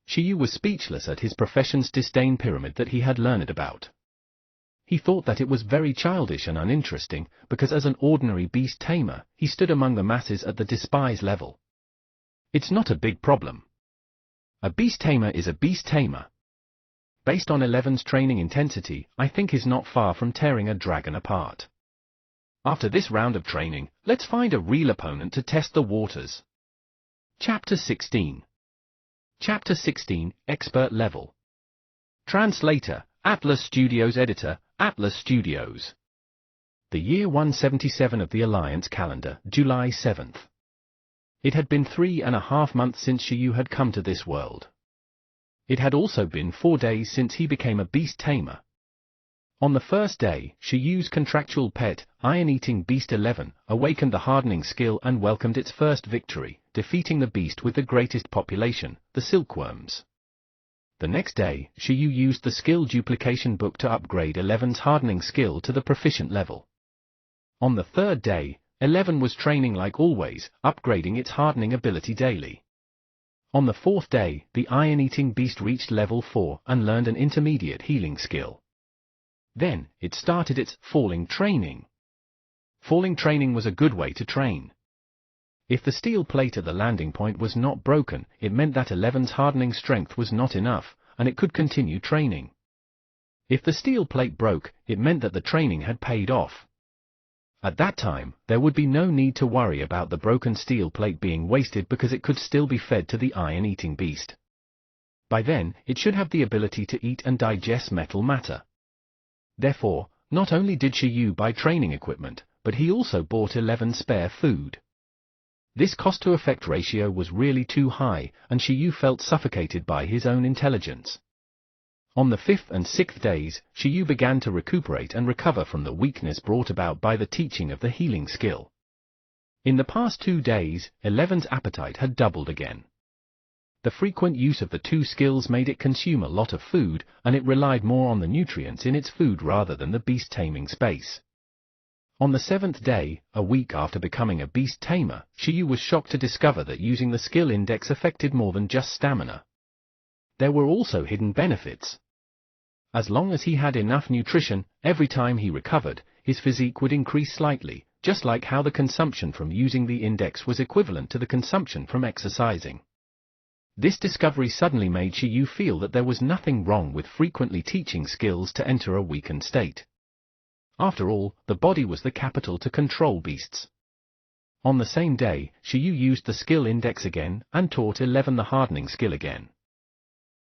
Speaker 1: Shiyu was speechless at his profession's disdain pyramid that he had learned about. He thought that it was very childish and uninteresting, because as an ordinary beast tamer, he stood among the masses at the despise level. It's not a big problem. A beast tamer is a beast tamer. Based on 11's training intensity, I think he's not far from tearing a dragon apart. After this round of training, let's find a real opponent to test the waters. Chapter 16. Chapter 16, Expert Level. Translator, Atlas Studios. Editor, Atlas Studios. The year 177 of the Alliance calendar, July 7th. It had been 3.5 months since Shiyu had come to this world. It had also been 4 days since he became a beast tamer. On the first day, Shiyu's contractual pet, Iron-Eating Beast 11, awakened the hardening skill and welcomed its first victory, defeating the beast with the greatest population, the silkworms. The next day, Shiyu used the skill duplication book to upgrade 11's hardening skill to the proficient level. On the third day, 11 was training like always, upgrading its hardening ability daily. On the fourth day, the Iron-Eating Beast reached level 4 and learned an intermediate healing skill. Then, it started its falling training. Falling training was a good way to train. If the steel plate at the landing point was not broken, it meant that 11's hardening strength was not enough, and it could continue training. If the steel plate broke, it meant that the training had paid off. At that time, there would be no need to worry about the broken steel plate being wasted because it could still be fed to the Iron-Eating Beast. By then, it should have the ability to eat and digest metal matter. Therefore, not only did Shiyu buy training equipment, but he also bought 11 spare food. This cost-to-effect ratio was really too high, and Shiyu felt suffocated by his own intelligence. On the 5th and 6th days, Shiyu began to recuperate and recover from the weakness brought about by the teaching of the healing skill. In the past 2 days, 11's appetite had doubled again. The frequent use of the 2 skills made it consume a lot of food, and it relied more on the nutrients in its food rather than the beast taming space. On the 7th day, a week after becoming a beast tamer, Shiyu was shocked to discover that using the skill index affected more than just stamina. There were also hidden benefits. As long as he had enough nutrition, every time he recovered, his physique would increase slightly, just like how the consumption from using the index was equivalent to the consumption from exercising. This discovery suddenly made Shiyu feel that there was nothing wrong with frequently teaching skills to enter a weakened state. After all, the body was the capital to control beasts. On the same day, Shiyu used the skill index again and taught 11 the hardening skill again.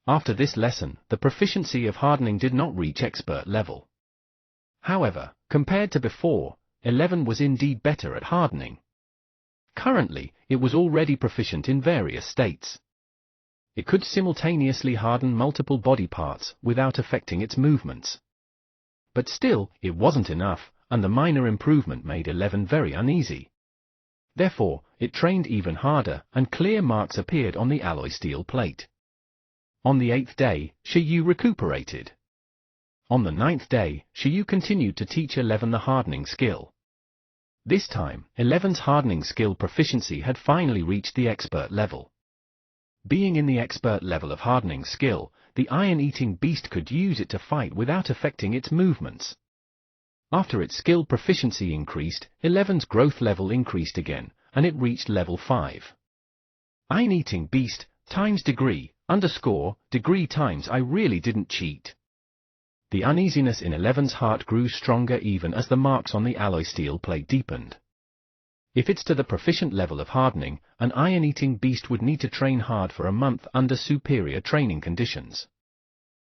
Speaker 1: After this lesson, the proficiency of hardening did not reach expert level. However, compared to before, 11 was indeed better at hardening. Currently, it was already proficient in various states. It could simultaneously harden multiple body parts without affecting its movements. But still, it wasn't enough, and the minor improvement made 11 very uneasy. Therefore, it trained even harder, and clear marks appeared on the alloy steel plate. On the 8th day, Shiyu recuperated. On the 9th day, Shiyu continued to teach 11 the hardening skill. This time, 11's hardening skill proficiency had finally reached the expert level. Being in the expert level of hardening skill, the iron-eating beast could use it to fight without affecting its movements. After its skill proficiency increased, 11's growth level increased again, and it reached level 5. Iron-eating beast, times degree, degree times I really didn't cheat. The uneasiness in 11's heart grew stronger even as the marks on the alloy steel plate deepened. If it's to the proficient level of hardening, an iron-eating beast would need to train hard for a month under superior training conditions.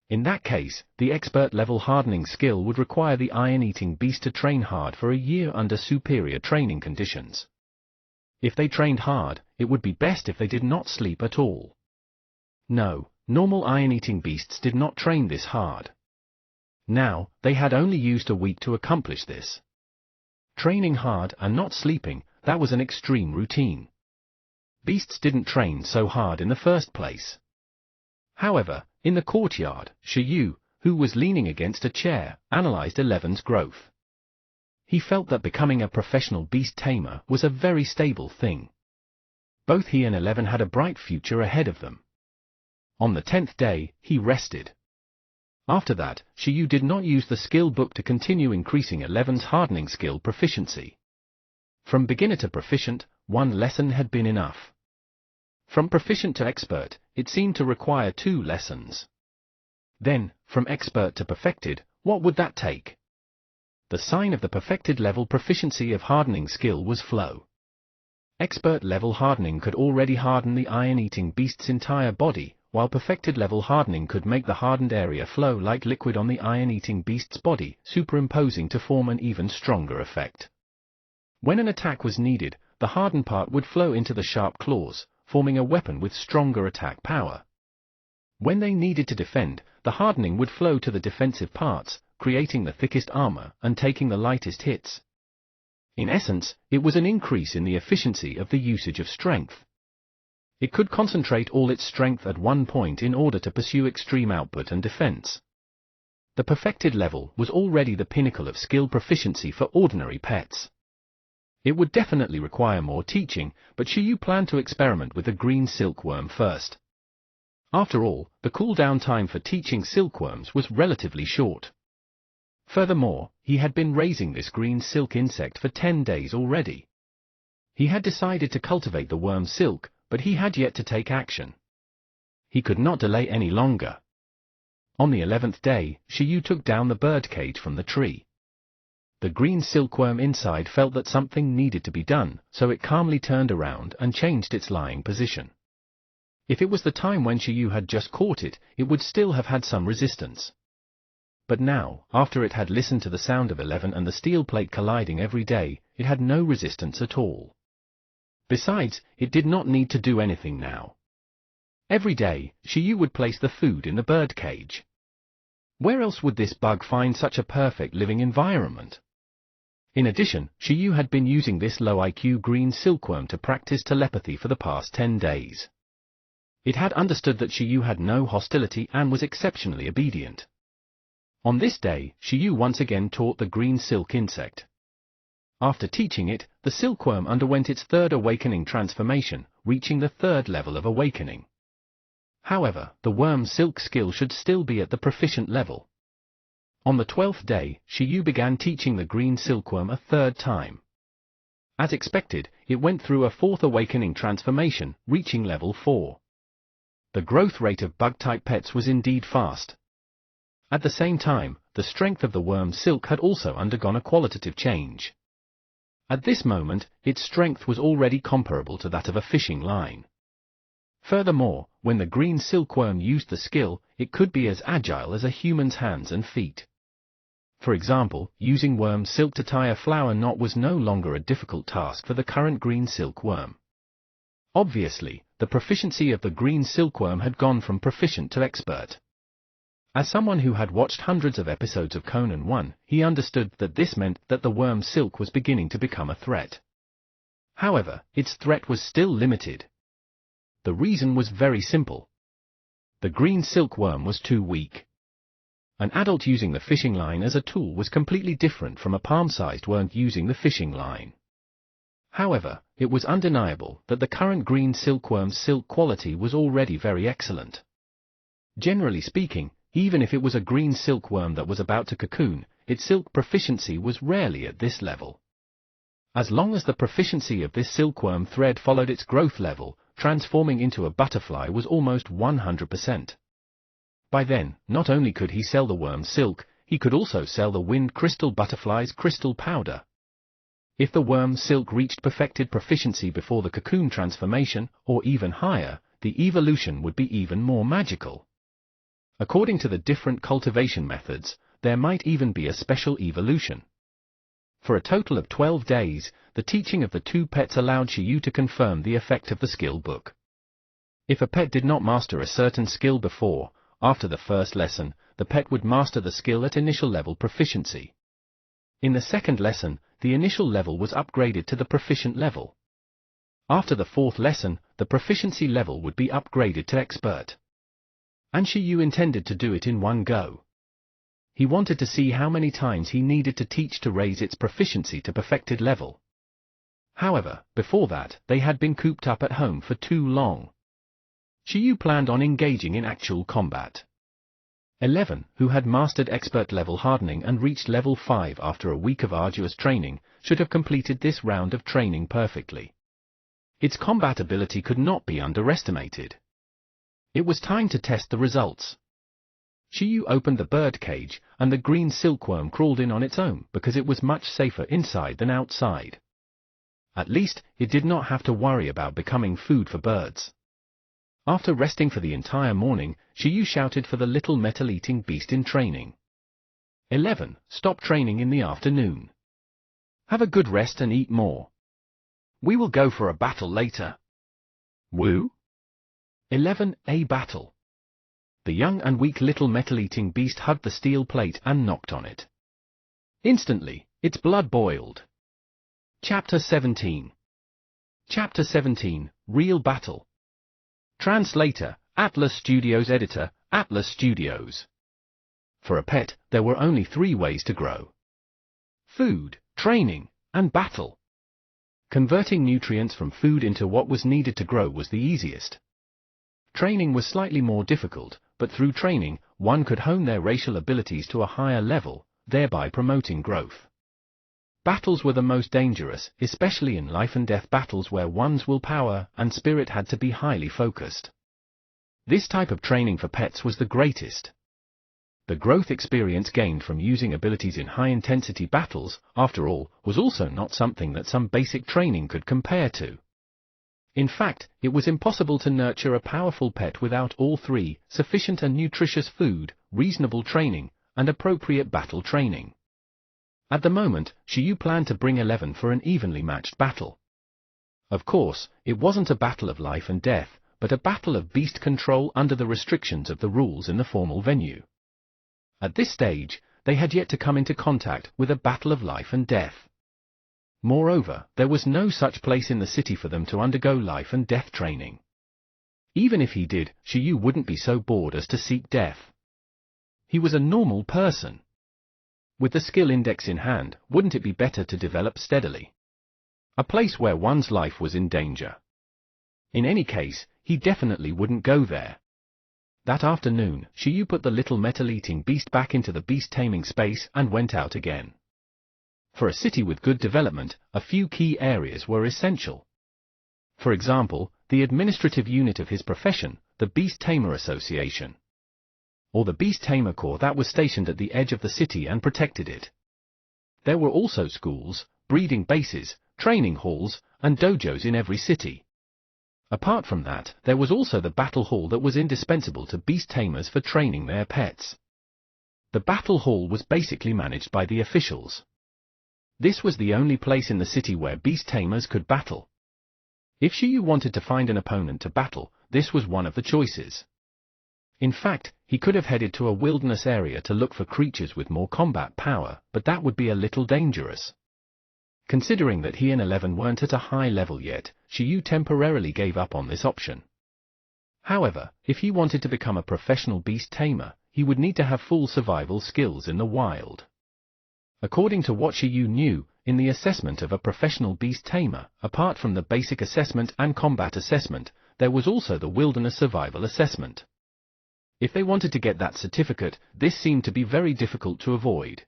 Speaker 1: In that case, the expert-level hardening skill would require the iron-eating beast to train hard for a year under superior training conditions. If they trained hard, it would be best if they did not sleep at all. No, normal iron-eating beasts did not train this hard. Now, they had only used a week to accomplish this. Training hard and not sleeping, that was an extreme routine. Beasts didn't train so hard in the first place. However, in the courtyard, Shiyu, who was leaning against a chair, analyzed 11's growth. He felt that becoming a professional beast tamer was a very stable thing. Both he and 11 had a bright future ahead of them. On the 10th day, he rested. After that, Shiyu did not use the skill book to continue increasing 11's hardening skill proficiency. From beginner to proficient, one lesson had been enough. From proficient to expert, it seemed to require 2 lessons. Then, from expert to perfected, what would that take? The sign of the perfected level proficiency of hardening skill was flow. Expert level hardening could already harden the iron-eating beast's entire body, while perfected level hardening could make the hardened area flow like liquid on the iron-eating beast's body, superimposing to form an even stronger effect. When an attack was needed, the hardened part would flow into the sharp claws, forming a weapon with stronger attack power. When they needed to defend, the hardening would flow to the defensive parts, creating the thickest armor and taking the lightest hits. In essence, it was an increase in the efficiency of the usage of strength. It could concentrate all its strength at one point in order to pursue extreme output and defense. The perfected level was already the pinnacle of skill proficiency for ordinary pets. It would definitely require more teaching, but Shiyu planned to experiment with the green silkworm first. After all, the cooldown time for teaching silkworms was relatively short. Furthermore, he had been raising this green silk insect for 10 days already. He had decided to cultivate the worm silk, but he had yet to take action. He could not delay any longer. On the 11th day, Shiyu took down the birdcage from the tree. The green silkworm inside felt that something needed to be done, so it calmly turned around and changed its lying position. If it was the time when Shiyu had just caught it, it would still have had some resistance. But now, after it had listened to the sound of 11 and the steel plate colliding every day, it had no resistance at all. Besides, it did not need to do anything now. Every day, Shiyu would place the food in the birdcage. Where else would this bug find such a perfect living environment? In addition, Shiyu had been using this low IQ green silkworm to practice telepathy for the past 10 days. It had understood that Shiyu had no hostility and was exceptionally obedient. On this day, Shiyu once again taught the green silk insect. After teaching it, the silkworm underwent its 3rd awakening transformation, reaching the 3rd level of awakening. However, the worm silk skill should still be at the proficient level. On the 12th day, Shiyu began teaching the green silkworm a 3rd time. As expected, it went through a 4th awakening transformation, reaching level 4. The growth rate of bug-type pets was indeed fast. At the same time, the strength of the worm silk had also undergone a qualitative change. At this moment, its strength was already comparable to that of a fishing line. Furthermore, when the green silkworm used the skill, it could be as agile as a human's hands and feet. For example, using worm silk to tie a flower knot was no longer a difficult task for the current green silkworm. Obviously, the proficiency of the green silkworm had gone from proficient to expert. As someone who had watched hundreds of episodes of Conan 1, he understood that this meant that the worm's silk was beginning to become a threat. However, its threat was still limited. The reason was very simple. The green silkworm was too weak. An adult using the fishing line as a tool was completely different from a palm-sized worm using the fishing line. However, it was undeniable that the current green silkworm's silk quality was already very excellent. Generally speaking, even if it was a green silkworm that was about to cocoon, its silk proficiency was rarely at this level. As long as the proficiency of this silkworm thread followed its growth level, transforming into a butterfly was almost 100%. By then, not only could he sell the worm's silk, he could also sell the wind crystal butterfly's crystal powder. If the worm's silk reached perfected proficiency before the cocoon transformation, or even higher, the evolution would be even more magical. According to the different cultivation methods, there might even be a special evolution. For a total of 12 days, the teaching of the two pets allowed Shiyu to confirm the effect of the skill book. If a pet did not master a certain skill before, after the first lesson, the pet would master the skill at initial level proficiency. In the second lesson, the initial level was upgraded to the proficient level. After the fourth lesson, the proficiency level would be upgraded to expert. And Shiyu intended to do it in one go. He wanted to see how many times he needed to teach to raise its proficiency to perfected level. However, before that, they had been cooped up at home for too long. Shiyu planned on engaging in actual combat. 11, who had mastered expert level hardening and reached level 5 after a week of arduous training, should have completed this round of training perfectly. Its combat ability could not be underestimated. It was time to test the results. Shiyu opened the bird cage, and the green silkworm crawled in on its own because it was much safer inside than outside. At least, it did not have to worry about becoming food for birds. After resting for the entire morning, Shiyu shouted for the little metal-eating beast in training. 11. Stop training in the afternoon. Have a good rest and eat more. We will go for a battle later. Woo? 11. A battle. The young and weak little metal-eating beast hugged the steel plate and knocked on it. Instantly, its blood boiled. Chapter 17. Chapter 17, Real Battle. Translator, Atlas Studios. Editor, Atlas Studios. For a pet, there were only 3 ways to grow: food, training, and battle. Converting nutrients from food into what was needed to grow was the easiest. Training was slightly more difficult, but through training, one could hone their racial abilities to a higher level, thereby promoting growth. Battles were the most dangerous, especially in life and death battles where one's willpower and spirit had to be highly focused. This type of training for pets was the greatest. The growth experience gained from using abilities in high-intensity battles, after all, was also not something that some basic training could compare to. In fact, it was impossible to nurture a powerful pet without all 3, sufficient and nutritious food, reasonable training, and appropriate battle training. At the moment, Shiyu planned to bring 11 for an evenly matched battle. Of course, it wasn't a battle of life and death, but a battle of beast control under the restrictions of the rules in the formal venue. At this stage, they had yet to come into contact with a battle of life and death. Moreover, there was no such place in the city for them to undergo life and death training. Even if he did, Shiyu wouldn't be so bored as to seek death. He was a normal person. With the skill index in hand, wouldn't it be better to develop steadily? A place where one's life was in danger. In any case, he definitely wouldn't go there. That afternoon, Shiyu put the little metal-eating beast back into the beast-taming space and went out again. For a city with good development, a few key areas were essential. For example, the administrative unit of his profession, the Beast Tamer Association. Or the Beast Tamer Corps that was stationed at the edge of the city and protected it. There were also schools, breeding bases, training halls, and dojos in every city. Apart from that, there was also the battle hall that was indispensable to beast tamers for training their pets. The battle hall was basically managed by the officials. This was the only place in the city where beast tamers could battle. If Shiyu wanted to find an opponent to battle, this was one of the choices. In fact, he could have headed to a wilderness area to look for creatures with more combat power, but that would be a little dangerous. Considering that he and Eleven weren't at a high level yet, Shiyu temporarily gave up on this option. However, if he wanted to become a professional beast tamer, he would need to have full survival skills in the wild. According to what Shiyu knew, in the assessment of a professional beast tamer, apart from the basic assessment and combat assessment, there was also the wilderness survival assessment. If they wanted to get that certificate, this seemed to be very difficult to avoid.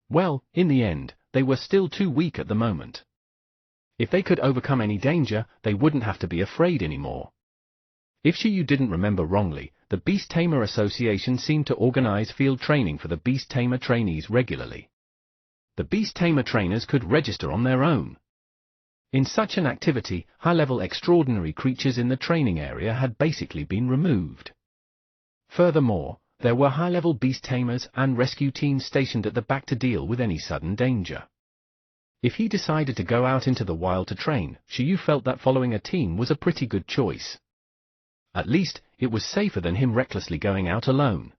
Speaker 1: Well, in the end, they were still too weak at the moment. If they could overcome any danger, they wouldn't have to be afraid anymore. If Shiyu didn't remember wrongly, the Beast Tamer Association seemed to organize field training for the Beast Tamer trainees regularly. The Beast Tamer trainers could register on their own. In such an activity, high-level extraordinary creatures in the training area had basically been removed. Furthermore, there were high-level beast tamers and rescue teams stationed at the back to deal with any sudden danger. If he decided to go out into the wild to train, Shiyu felt that following a team was a pretty good choice. At least, it was safer than him recklessly going out alone.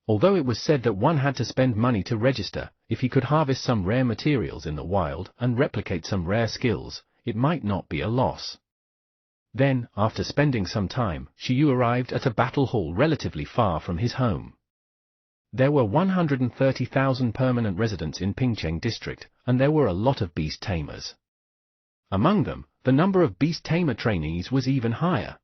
Speaker 1: Although it was said that one had to spend money to register, if he could harvest some rare materials in the wild and replicate some rare skills, it might not be a loss. Then, after spending some time, Shiyu arrived at a battle hall relatively far from his home. There were 130,000 permanent residents in Pingcheng district, and there were a lot of beast tamers. Among them, the number of beast tamer trainees was even higher.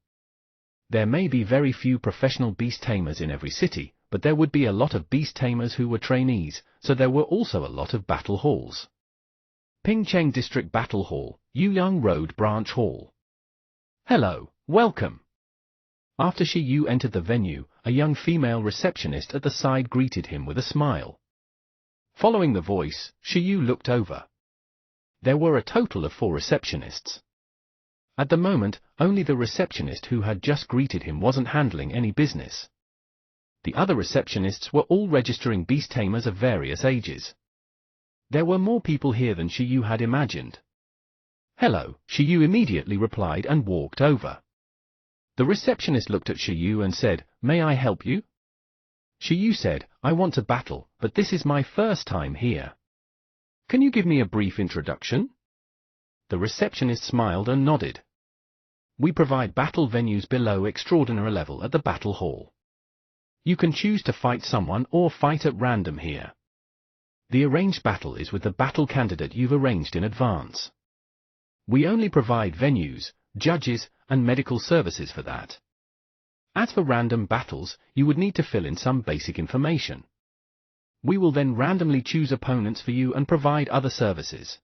Speaker 1: There may be very few professional beast tamers in every city, but there would be a lot of beast tamers who were trainees, so there were also a lot of battle halls. Pingcheng District Battle Hall, Yuyang Road Branch Hall. Hello, welcome. After Shiyu entered the venue, a young female receptionist at the side greeted him with a smile. Following the voice, Shiyu looked over. There were a total of 4 receptionists. At the moment, only the receptionist who had just greeted him wasn't handling any business. The other receptionists were all registering beast tamers of various ages. There were more people here than Shiyu had imagined. Hello, Shiyu immediately replied and walked over. The receptionist looked at Shiyu and said, "May I help you?" Shiyu said, "I want to battle, but this is my first time here. Can you give me a brief introduction?" The receptionist smiled and nodded. "We provide battle venues below extraordinary level at the battle hall. You can choose to fight someone or fight at random here. The arranged battle is with the battle candidate you've arranged in advance. We only provide venues, judges, and medical services for that. As for random battles, you would need to fill in some basic information. We will then randomly choose opponents for you and provide other services.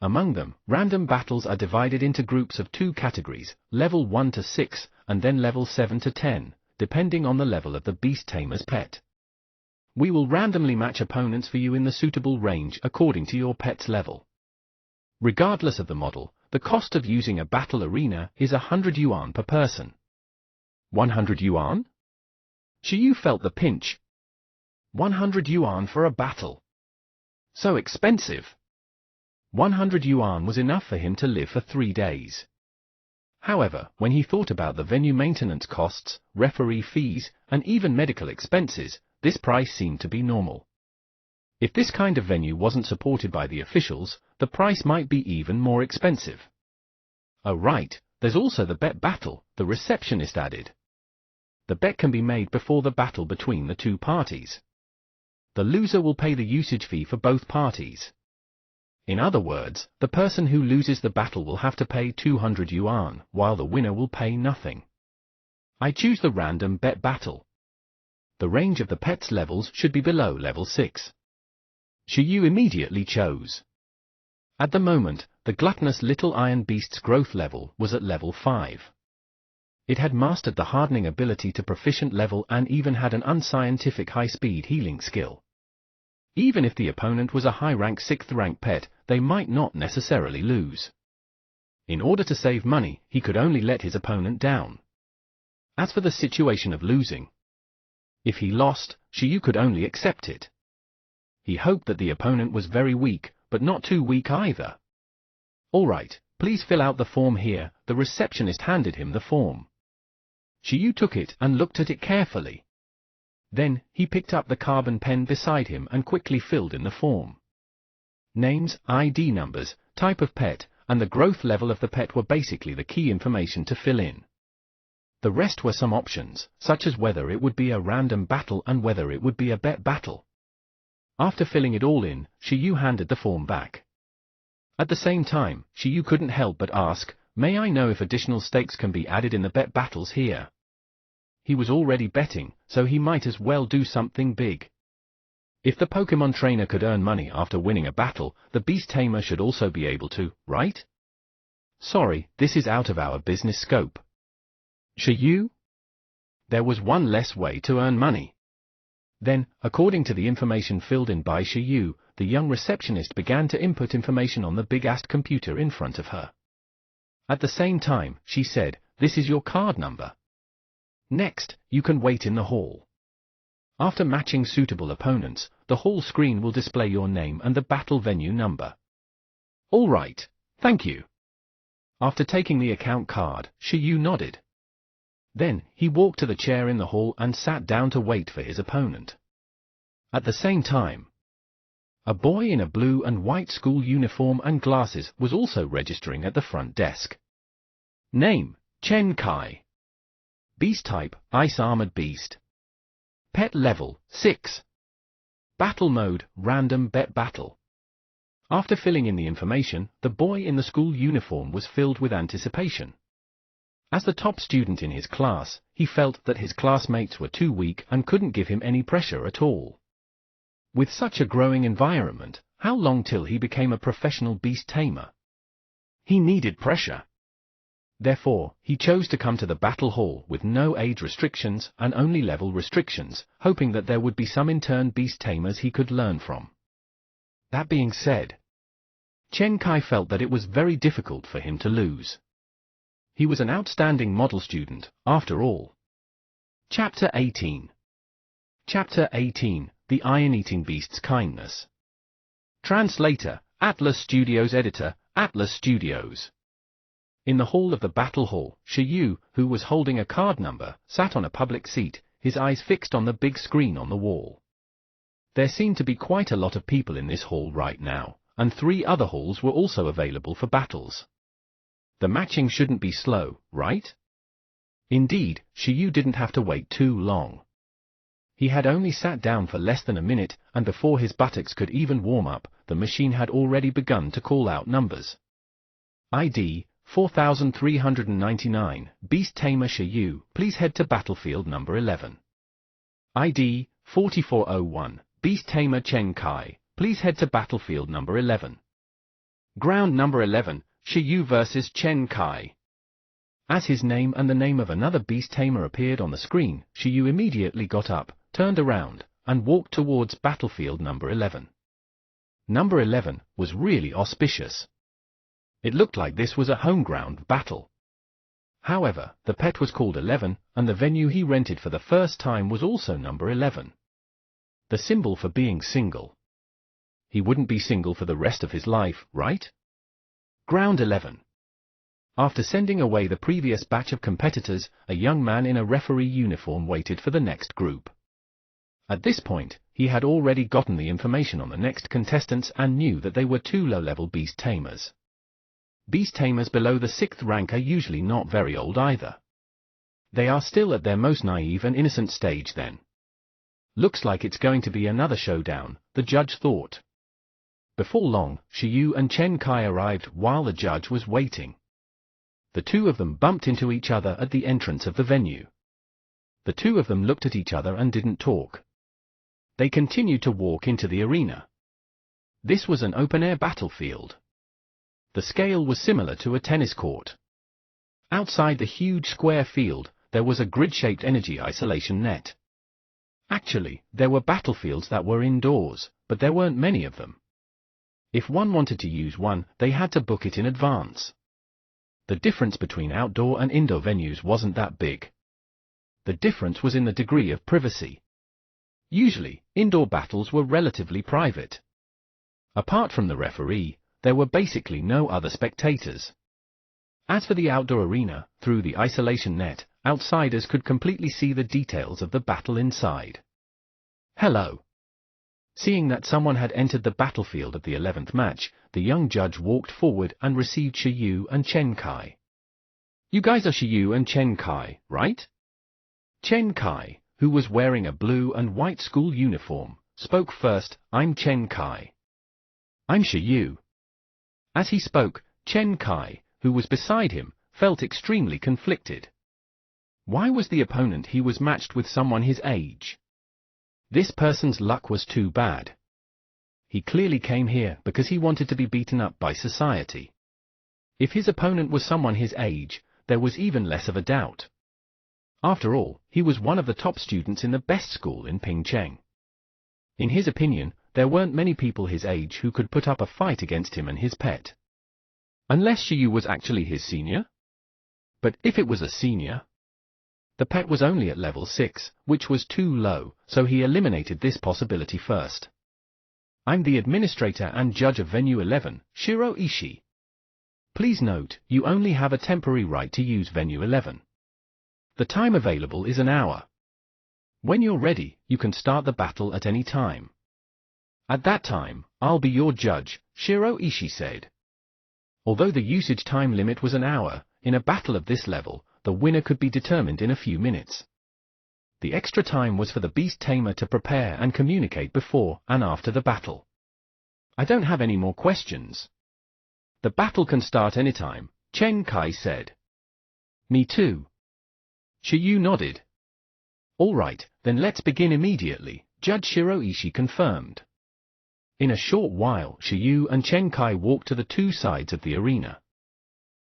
Speaker 1: Among them, random battles are divided into groups of 2 categories, level 1 to 6, and then level 7 to 10, depending on the level of the beast tamer's pet. We will randomly match opponents for you in the suitable range according to your pet's level. Regardless of the model, the cost of using a battle arena is 100 yuan per person." 100 yuan? Shiyu felt the pinch. 100 yuan for a battle. So expensive. 100 yuan was enough for him to live for 3 days. However, when he thought about the venue maintenance costs, referee fees, and even medical expenses, this price seemed to be normal. If this kind of venue wasn't supported by the officials, the price might be even more expensive. "Oh right, there's also the bet battle," the receptionist added. "The bet can be made before the battle between the 2 parties. The loser will pay the usage fee for both parties. In other words, the person who loses the battle will have to pay 200 yuan, while the winner will pay nothing. I choose the random bet battle. The range of the pet's levels should be below level 6. Shiyu immediately chose. At the moment, the gluttonous little iron beast's growth level was at level 5. It had mastered the hardening ability to proficient level and even had an unscientific high-speed healing skill. Even if the opponent was a high-rank 6th-rank pet, they might not necessarily lose. In order to save money, he could only let his opponent down. As for the situation of losing, if he lost, Shiyu could only accept it. He hoped that the opponent was very weak, but not too weak either. "All right, please fill out the form here." The receptionist handed him the form. Shiyu took it and looked at it carefully. Then, he picked up the carbon pen beside him and quickly filled in the form. Names, ID numbers, type of pet, and the growth level of the pet were basically the key information to fill in. The rest were some options, such as whether it would be a random battle and whether it would be a bet battle. After filling it all in, Shiyu handed the form back. At the same time, Shiyu couldn't help but ask, "May I know if additional stakes can be added in the bet battles here?" He was already betting, so he might as well do something big. If the Pokemon trainer could earn money after winning a battle, the beast tamer should also be able to, right? "Sorry, this is out of our business scope." "Shiyu?" There was one less way to earn money. Then, according to the information filled in by Shiyu, the young receptionist began to input information on the big-ass computer in front of her. At the same time, she said, "This is your card number. Next, you can wait in the hall. After matching suitable opponents, the hall screen will display your name and the battle venue number." "All right, thank you." After taking the account card, Shiyu nodded. Then, he walked to the chair in the hall and sat down to wait for his opponent. At the same time, a boy in a blue and white school uniform and glasses was also registering at the front desk. Name, Chen Kai. Beast type, Ice Armored Beast. Pet level, 6. Battle mode, Random Bet Battle. After filling in the information, the boy in the school uniform was filled with anticipation. As the top student in his class, he felt that his classmates were too weak and couldn't give him any pressure at all. With such a growing environment, how long till he became a professional beast tamer? He needed pressure. Therefore, he chose to come to the battle hall with no age restrictions and only level restrictions, hoping that there would be some in-turn beast tamers he could learn from. That being said, Chen Kai felt that it was very difficult for him to lose. He was an outstanding model student, after all. Chapter 18. Chapter 18, The Iron-Eating Beast's Kindness. Translator, Atlas Studios. Editor, Atlas Studios. In the hall of the battle hall, Shiyu, who was holding a card number, sat on a public seat, his eyes fixed on the big screen on the wall. There seemed to be quite a lot of people in this hall right now, and 3 other halls were also available for battles. The matching shouldn't be slow, right? Indeed, Shiyu didn't have to wait too long. He had only sat down for less than a minute, and before his buttocks could even warm up, the machine had already begun to call out numbers. ID 4399, Beast Tamer Shiyu, please head to battlefield number 11. ID 4401, Beast Tamer Chen Kai, please head to battlefield number 11. Ground number 11, Shiyu vs. Chen Kai. As his name and the name of another beast tamer appeared on the screen, Shiyu immediately got up, turned around, and walked towards battlefield number 11. Number 11 was really auspicious. It looked like this was a home-ground battle. However, the pet was called 11, and the venue he rented for the first time was also number 11. The symbol for being single. He wouldn't be single for the rest of his life, right? Ground 11. After sending away the previous batch of competitors, a young man in a referee uniform waited for the next group. At this point, he had already gotten the information on the next contestants and knew that they were 2 low-level beast tamers. Beast tamers below the 6th rank are usually not very old either. They are still at their most naive and innocent stage then. Looks like it's going to be another showdown, the judge thought. Before long, Shiyu and Chen Kai arrived while the judge was waiting. The 2 of them bumped into each other at the entrance of the venue. The 2 of them looked at each other and didn't talk. They continued to walk into the arena. This was an open-air battlefield. The scale was similar to a tennis court. Outside the huge square field, there was a grid-shaped energy isolation net. Actually, there were battlefields that were indoors, but there weren't many of them. If one wanted to use one, they had to book it in advance. The difference between outdoor and indoor venues wasn't that big. The difference was in the degree of privacy. Usually, indoor battles were relatively private. Apart from the referee, there were basically no other spectators. As for the outdoor arena, through the isolation net, outsiders could completely see the details of the battle inside. Hello. Seeing that someone had entered the battlefield at the 11th match, the young judge walked forward and received Shiyu and Chen Kai.
Speaker 2: You guys are Shiyu and Chen Kai, right?
Speaker 1: Chen Kai, who was wearing a blue and white school uniform, spoke first. I'm Chen Kai.
Speaker 2: I'm Shiyu.
Speaker 1: As he spoke, Chen Kai, who was beside him, felt extremely conflicted. Why was the opponent he was matched with someone his age? This person's luck was too bad. He clearly came here because he wanted to be beaten up by society. If his opponent was someone his age, there was even less of a doubt. After all, he was one of the top students in the best school in Pingcheng. In his opinion, there weren't many people his age who could put up a fight against him and his pet.
Speaker 2: Unless Shiyu was actually his senior?
Speaker 1: But if it was a senior? The pet was only at level 6, which was too low, so he eliminated this possibility first. I'm the administrator and judge of Venue 11, Shiro Ishii. Please note, you only have a temporary right to use Venue 11. The time available is an hour. When you're ready, you can start the battle at any time. At that time, I'll be your judge, Shiro Ishii said. Although the usage time limit was an hour, in a battle of this level, the winner could be determined in a few minutes. The extra time was for the beast tamer to prepare and communicate before and after the battle. I don't have any more questions. The battle can start anytime, Chen Kai said. Me too. Shiyu nodded. All right, then let's begin immediately, Judge Shiro Ishii confirmed. In a short while, Shiyu and Chen Kai walked to the two sides of the arena.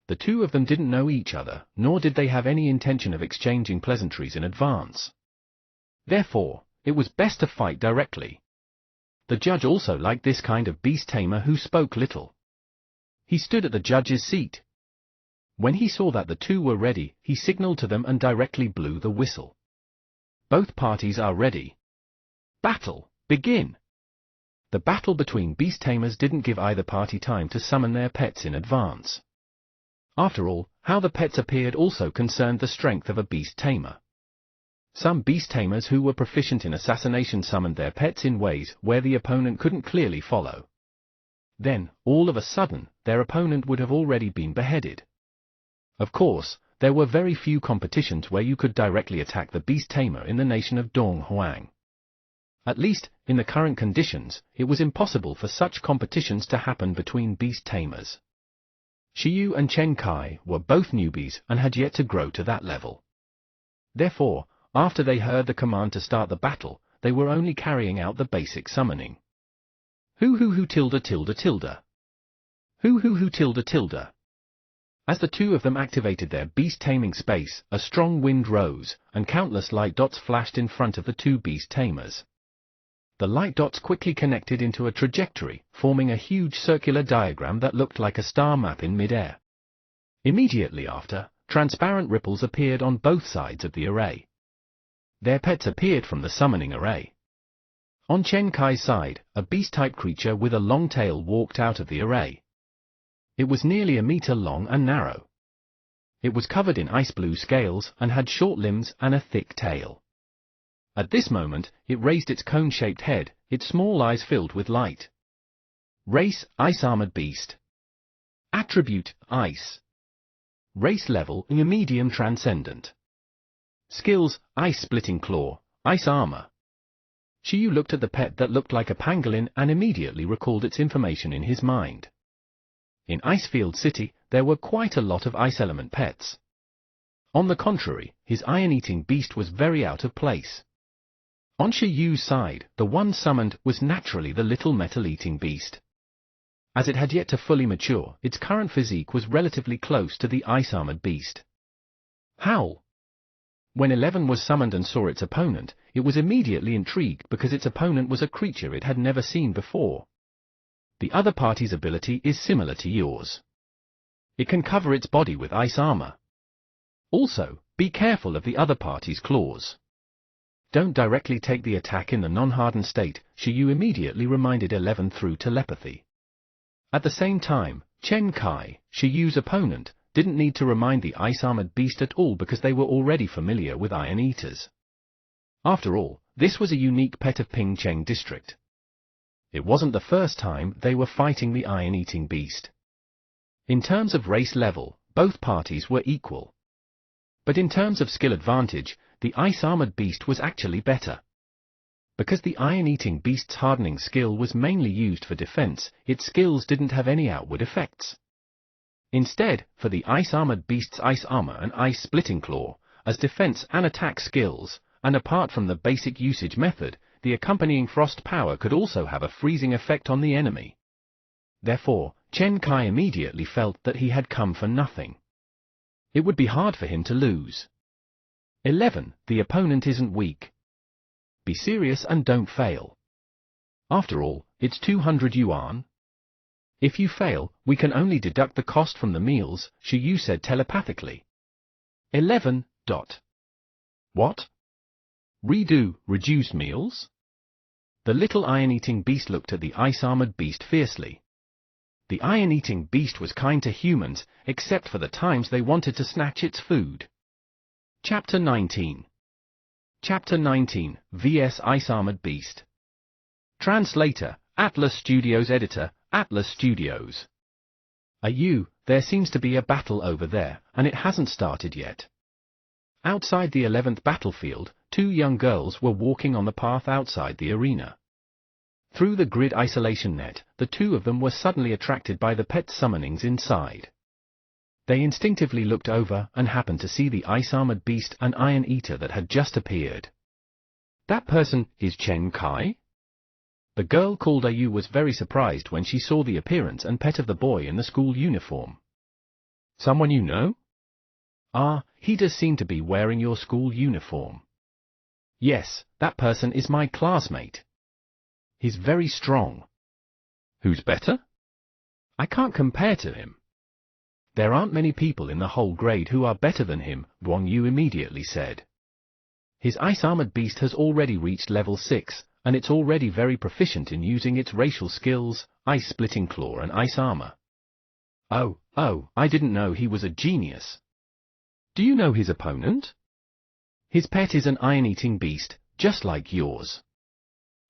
Speaker 1: The two of them didn't know each other, nor did they have any intention of exchanging pleasantries in advance. Therefore, it was best to fight directly. The judge also liked this kind of beast tamer who spoke little. He stood at the judge's seat. When he saw that the two were ready, he signaled to them and directly blew the whistle. Both parties are ready. Battle, begin! The battle between beast tamers didn't give either party time to summon their pets in advance. After all, how the pets appeared also concerned the strength of a beast tamer. Some beast tamers who were proficient in assassination summoned their pets in ways where the opponent couldn't clearly follow. Then, all of a sudden, their opponent would have already been beheaded. Of course, there were very few competitions where you could directly attack the beast tamer in the nation of Donghuang. At least, in the current conditions, it was impossible for such competitions to happen between beast tamers. Shiyu and Chen Kai were both newbies and had yet to grow to that level. Therefore, after they heard the command to start the battle, they were only carrying out the basic summoning. Hoo tilde tilde tilde. Hoo tilde tilde. As the two of them activated their beast-taming space, a strong wind rose, and countless light dots flashed in front of the two beast tamers. The light dots quickly connected into a trajectory, forming a huge circular diagram that looked like a star map in mid-air. Immediately after, transparent ripples appeared on both sides of the array. Their pets appeared from the summoning array. On Chen Kai's side, a beast-type creature with a long tail walked out of the array. It was nearly a meter long and narrow. It was covered in ice-blue scales and had short limbs and a thick tail. At this moment, it raised its cone-shaped head, its small eyes filled with light. Race, Ice-Armored Beast. Attribute, Ice. Race level, Medium Transcendent. Skills, Ice-Splitting Claw, Ice Armor. Shiyu looked at the pet that looked like a pangolin and immediately recalled its information in his mind. In Icefield City, there were quite a lot of ice element pets. On the contrary, his iron-eating beast was very out of place. On Shiyu's side, the one summoned was naturally the little metal-eating beast. As it had yet to fully mature, its current physique was relatively close to the ice-armored beast. Howl! When 11 was summoned and saw its opponent, it was immediately intrigued because its opponent was a creature it had never seen before. The other party's ability is similar to yours. It can cover its body with ice armor. Also, be careful of the other party's claws. Don't directly take the attack in the non-hardened state, Shiyu immediately reminded 11 through telepathy. At the same time, Chen Kai, Shiyu's opponent, didn't need to remind the ice-armored beast at all because they were already familiar with Iron Eaters. After all, this was a unique pet of Pingcheng district. It wasn't the first time they were fighting the iron-eating beast. In terms of race level, both parties were equal. But in terms of skill advantage, the ice-armored beast was actually better. Because the iron-eating beast's hardening skill was mainly used for defense, its skills didn't have any outward effects. Instead, for the ice-armored beast's ice armor and ice-splitting claw, as defense and attack skills, and apart from the basic usage method, the accompanying frost power could also have a freezing effect on the enemy. Therefore, Chen Kai immediately felt that he had come for nothing. It would be hard for him to lose. 11. The opponent isn't weak. Be serious and don't fail. After all, it's 200 yuan. If you fail, we can only deduct the cost from the meals, Shiyu said telepathically. 11. What? Redo, reduced meals? The little iron-eating beast looked at the ice-armored beast fiercely. The iron-eating beast was kind to humans, except for the times they wanted to snatch its food. Chapter 19. Chapter 19, vs Ice-Armored Beast. Translator, Atlas Studios. Editor, Atlas Studios. There seems to be a battle over there, and it hasn't started yet. Outside the 11th battlefield, two young girls were walking on the path outside the arena. Through the grid isolation net, the two of them were suddenly attracted by the pet summonings inside. They instinctively looked over and happened to see the ice-armored beast and Iron Eater that had just appeared. That person is Chen Kai? The girl called Ayu was very surprised when she saw the appearance and pet of the boy in the school uniform. Someone you know? Ah, he does seem to be wearing your school uniform. Yes, that person is my classmate. He's very strong. Who's better? I can't compare to him. There aren't many people in the whole grade who are better than him, Wang Yu immediately said. His ice-armored beast has already reached level 6, and it's already very proficient in using its racial skills, ice-splitting claw and ice armor. Oh, I didn't know he was a genius. Do you know his opponent? His pet is an iron-eating beast, just like yours.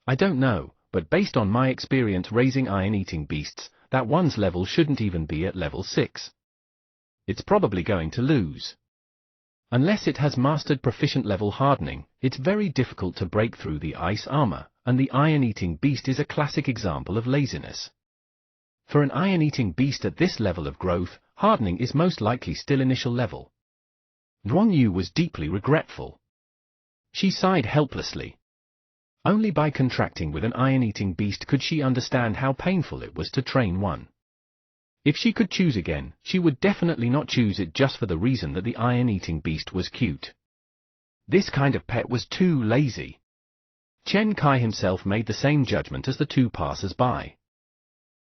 Speaker 1: I don't know, but based on my experience raising iron-eating beasts, that one's level shouldn't even be at level 6. It's probably going to lose. Unless it has mastered proficient level hardening, it's very difficult to break through the ice armor, and the iron-eating beast is a classic example of laziness. For an iron-eating beast at this level of growth, hardening is most likely still initial level. Wang Yu was deeply regretful. She sighed helplessly. Only by contracting with an iron-eating beast could she understand how painful it was to train one. If she could choose again, she would definitely not choose it just for the reason that the iron-eating beast was cute. This kind of pet was too lazy. Chen Kai himself made the same judgment as the two passers-by.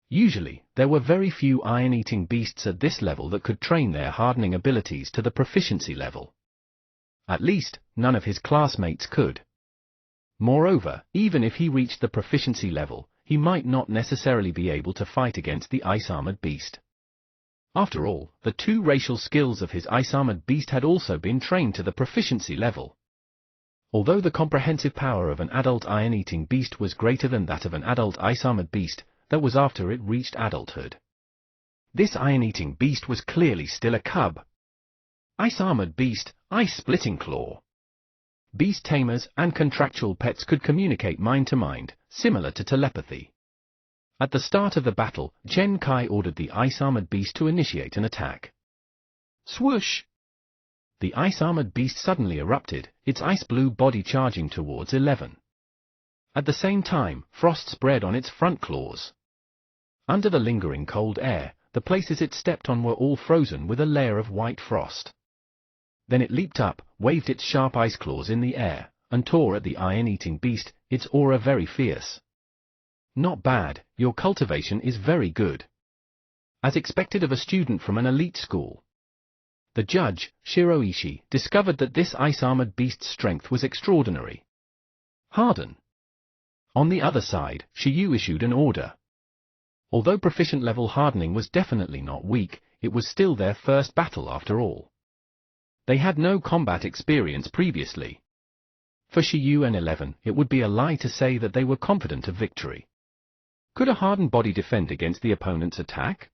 Speaker 1: Usually, there were very few iron-eating beasts at this level that could train their hardening abilities to the proficiency level. At least, none of his classmates could. Moreover, even if he reached the proficiency level, he might not necessarily be able to fight against the ice-armored beast. After all, the two racial skills of his ice-armored beast had also been trained to the proficiency level. Although the comprehensive power of an adult iron-eating beast was greater than that of an adult ice-armored beast, that was after it reached adulthood. This iron-eating beast was clearly still a cub. Ice-armored beast, ice-splitting claw. Beast tamers and contractual pets could communicate mind-to-mind, similar to telepathy. At the start of the battle, Chen Kai ordered the ice-armored beast to initiate an attack. Swoosh! The ice-armored beast suddenly erupted, its ice-blue body charging towards 11. At the same time, frost spread on its front claws. Under the lingering cold air, the places it stepped on were all frozen with a layer of white frost. Then it leaped up, waved its sharp ice claws in the air, and tore at the iron-eating beast, its aura very fierce. Not bad, your cultivation is very good. As expected of a student from an elite school. The judge, Shiroishi, discovered that this ice-armored beast's strength was extraordinary. Harden. On the other side, Shiyu issued an order. Although proficient level hardening was definitely not weak, it was still their first battle after all. They had no combat experience previously. For Shiyu and 11, it would be a lie to say that they were confident of victory. Could a hardened body defend against the opponent's attack?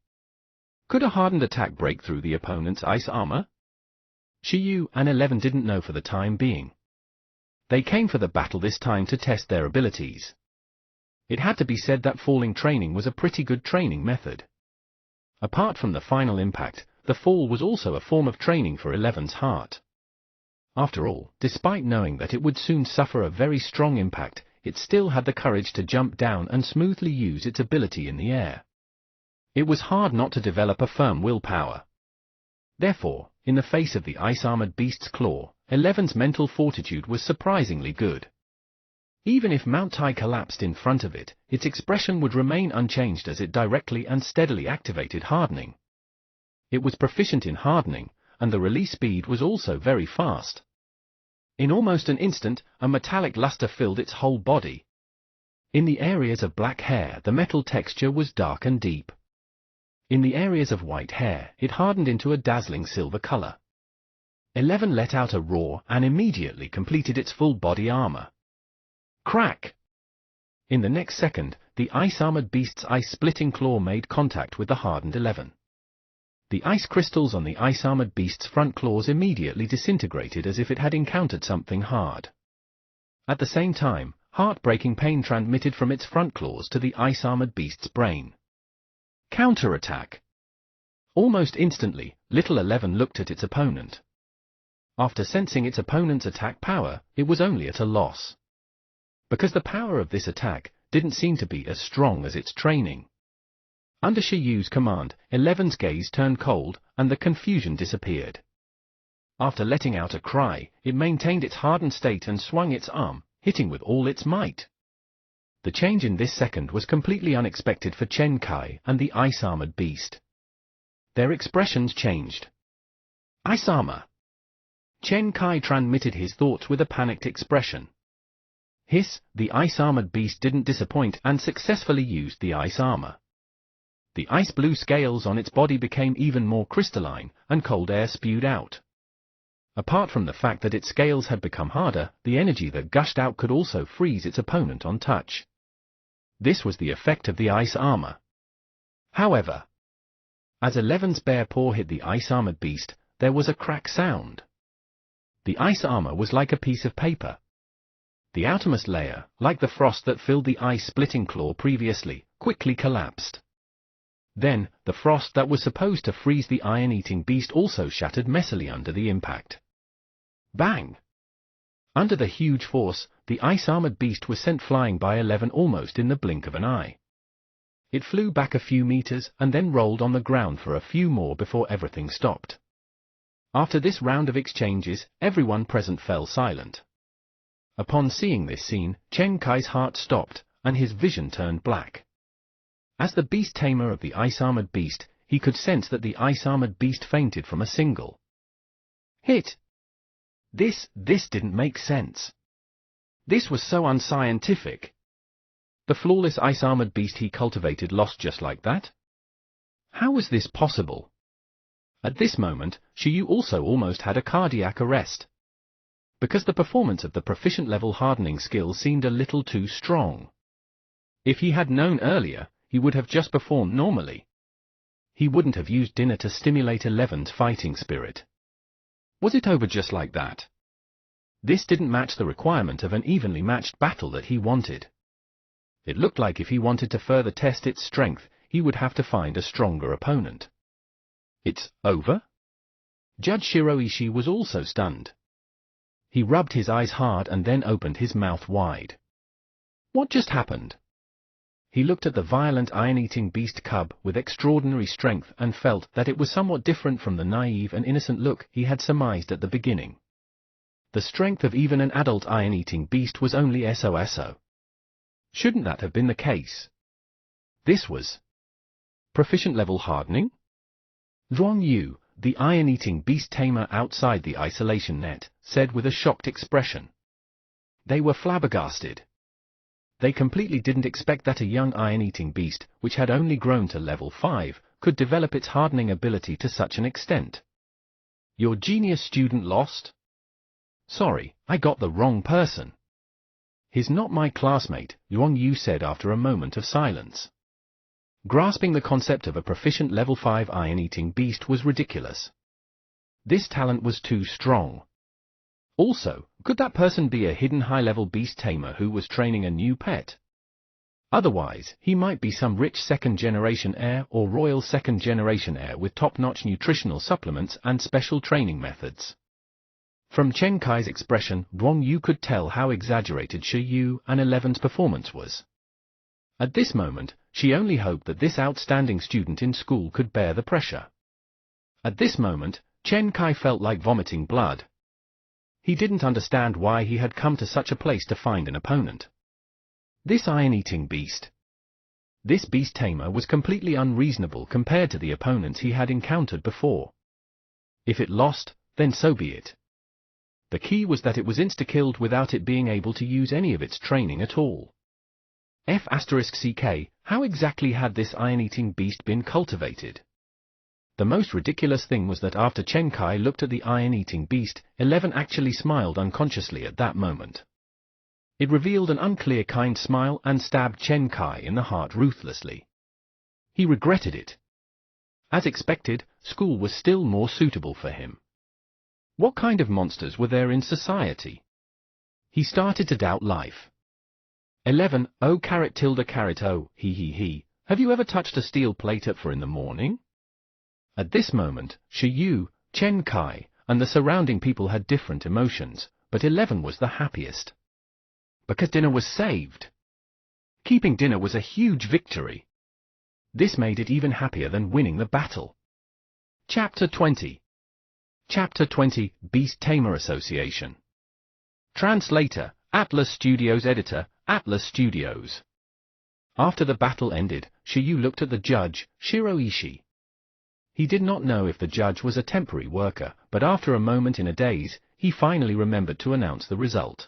Speaker 1: Could a hardened attack break through the opponent's ice armor? Shiyu and 11 didn't know for the time being. They came for the battle this time to test their abilities. It had to be said that falling training was a pretty good training method. Apart from the final impact, the fall was also a form of training for 11's heart. After all, despite knowing that it would soon suffer a very strong impact, it still had the courage to jump down and smoothly use its ability in the air. It was hard not to develop a firm willpower. Therefore, in the face of the ice-armored beast's claw, 11's mental fortitude was surprisingly good. Even if Mount Tai collapsed in front of it, its expression would remain unchanged as it directly and steadily activated hardening. It was proficient in hardening, and the release speed was also very fast. In almost an instant, a metallic luster filled its whole body. In the areas of black hair, the metal texture was dark and deep. In the areas of white hair, it hardened into a dazzling silver color. 11 let out a roar and immediately completed its full body armor. Crack! In the next second, the ice-armored beast's ice-splitting claw made contact with the hardened 11. The ice crystals on the ice-armored beast's front claws immediately disintegrated as if it had encountered something hard. At the same time, heartbreaking pain transmitted from its front claws to the ice-armored beast's brain. Counterattack! Almost instantly, little 11 looked at its opponent. After sensing its opponent's attack power, it was only at a loss. Because the power of this attack didn't seem to be as strong as its training. Under Shiyu's command, 11's gaze turned cold, and the confusion disappeared. After letting out a cry, it maintained its hardened state and swung its arm, hitting with all its might. The change in this second was completely unexpected for Chen Kai and the ice-armored beast. Their expressions changed. Ice armor! Chen Kai transmitted his thoughts with a panicked expression. Hiss, the ice-armored beast didn't disappoint and successfully used the ice armor. The ice-blue scales on its body became even more crystalline, and cold air spewed out. Apart from the fact that its scales had become harder, the energy that gushed out could also freeze its opponent on touch. This was the effect of the ice armor. However, as 11's bare paw hit the ice-armored beast, there was a crack sound. The ice armor was like a piece of paper. The outermost layer, like the frost that filled the ice-splitting claw previously, quickly collapsed. Then, the frost that was supposed to freeze the iron-eating beast also shattered messily under the impact. Bang! Under the huge force, the ice-armored beast was sent flying by 11 almost in the blink of an eye. It flew back a few meters and then rolled on the ground for a few more before everything stopped. After this round of exchanges, everyone present fell silent. Upon seeing this scene, Chen Kai's heart stopped, and his vision turned black. As the beast tamer of the ice-armored beast, he could sense that the ice-armored beast fainted from a single hit. This didn't make sense. This was so unscientific. The flawless ice-armored beast he cultivated lost just like that? How was this possible? At this moment, Shiyu also almost had a cardiac arrest. Because the performance of the proficient level hardening skill seemed a little too strong. If he had known earlier, he would have just performed normally. He wouldn't have used dinner to stimulate 11's fighting spirit. Was it over just like that? This didn't match the requirement of an evenly matched battle that he wanted. It looked like if he wanted to further test its strength, he would have to find a stronger opponent. It's over? Judge Shiroishi was also stunned. He rubbed his eyes hard and then opened his mouth wide. What just happened? He looked at the violent iron-eating beast cub with extraordinary strength and felt that it was somewhat different from the naive and innocent look he had surmised at the beginning. The strength of even an adult iron-eating beast was only so. Shouldn't that have been the case? This was proficient level hardening? Zhuang Yu, the iron-eating beast tamer outside the isolation net, said with a shocked expression. They were flabbergasted. They completely didn't expect that a young iron-eating beast, which had only grown to level 5, could develop its hardening ability to such an extent. Your genius student lost? Sorry, I got the wrong person. He's not my classmate, Yuan Yu said after a moment of silence. Grasping the concept of a proficient level 5 iron-eating beast was ridiculous. This talent was too strong. Also, could that person be a hidden high-level beast tamer who was training a new pet? Otherwise, he might be some rich second-generation heir or royal second-generation heir with top-notch nutritional supplements and special training methods. From Chen Kai's expression, Yuan Yu could tell how exaggerated Shi Yu and 11's performance was. At this moment, she only hoped that this outstanding student in school could bear the pressure. At this moment, Chen Kai felt like vomiting blood. He didn't understand why he had come to such a place to find an opponent. This iron-eating beast. This beast tamer was completely unreasonable compared to the opponents he had encountered before. If it lost, then so be it. The key was that it was insta-killed without it being able to use any of its training at all. F***ck, how exactly had this iron-eating beast been cultivated? The most ridiculous thing was that after Chen Kai looked at the iron-eating beast, 11 actually smiled unconsciously at that moment. It revealed an unclear kind smile and stabbed Chen Kai in the heart ruthlessly. He regretted it. As expected, school was still more suitable for him. What kind of monsters were there in society? He started to doubt life. 11, oh carrot tilde carrot oh, he, have you ever touched a steel plate at 4 in the morning? At this moment, Shi Yu, Chen Kai, and the surrounding people had different emotions, but 11 was the happiest. Because dinner was saved. Keeping dinner was a huge victory. This made it even happier than winning the battle. Chapter 20. Chapter 20, Beast Tamer Association. Translator, Atlas Studios. Editor, Atlas Studios. After the battle ended, Shi Yu looked at the judge, Shiroishi. He did not know if the judge was a temporary worker, but after a moment in a daze, he finally remembered to announce the result.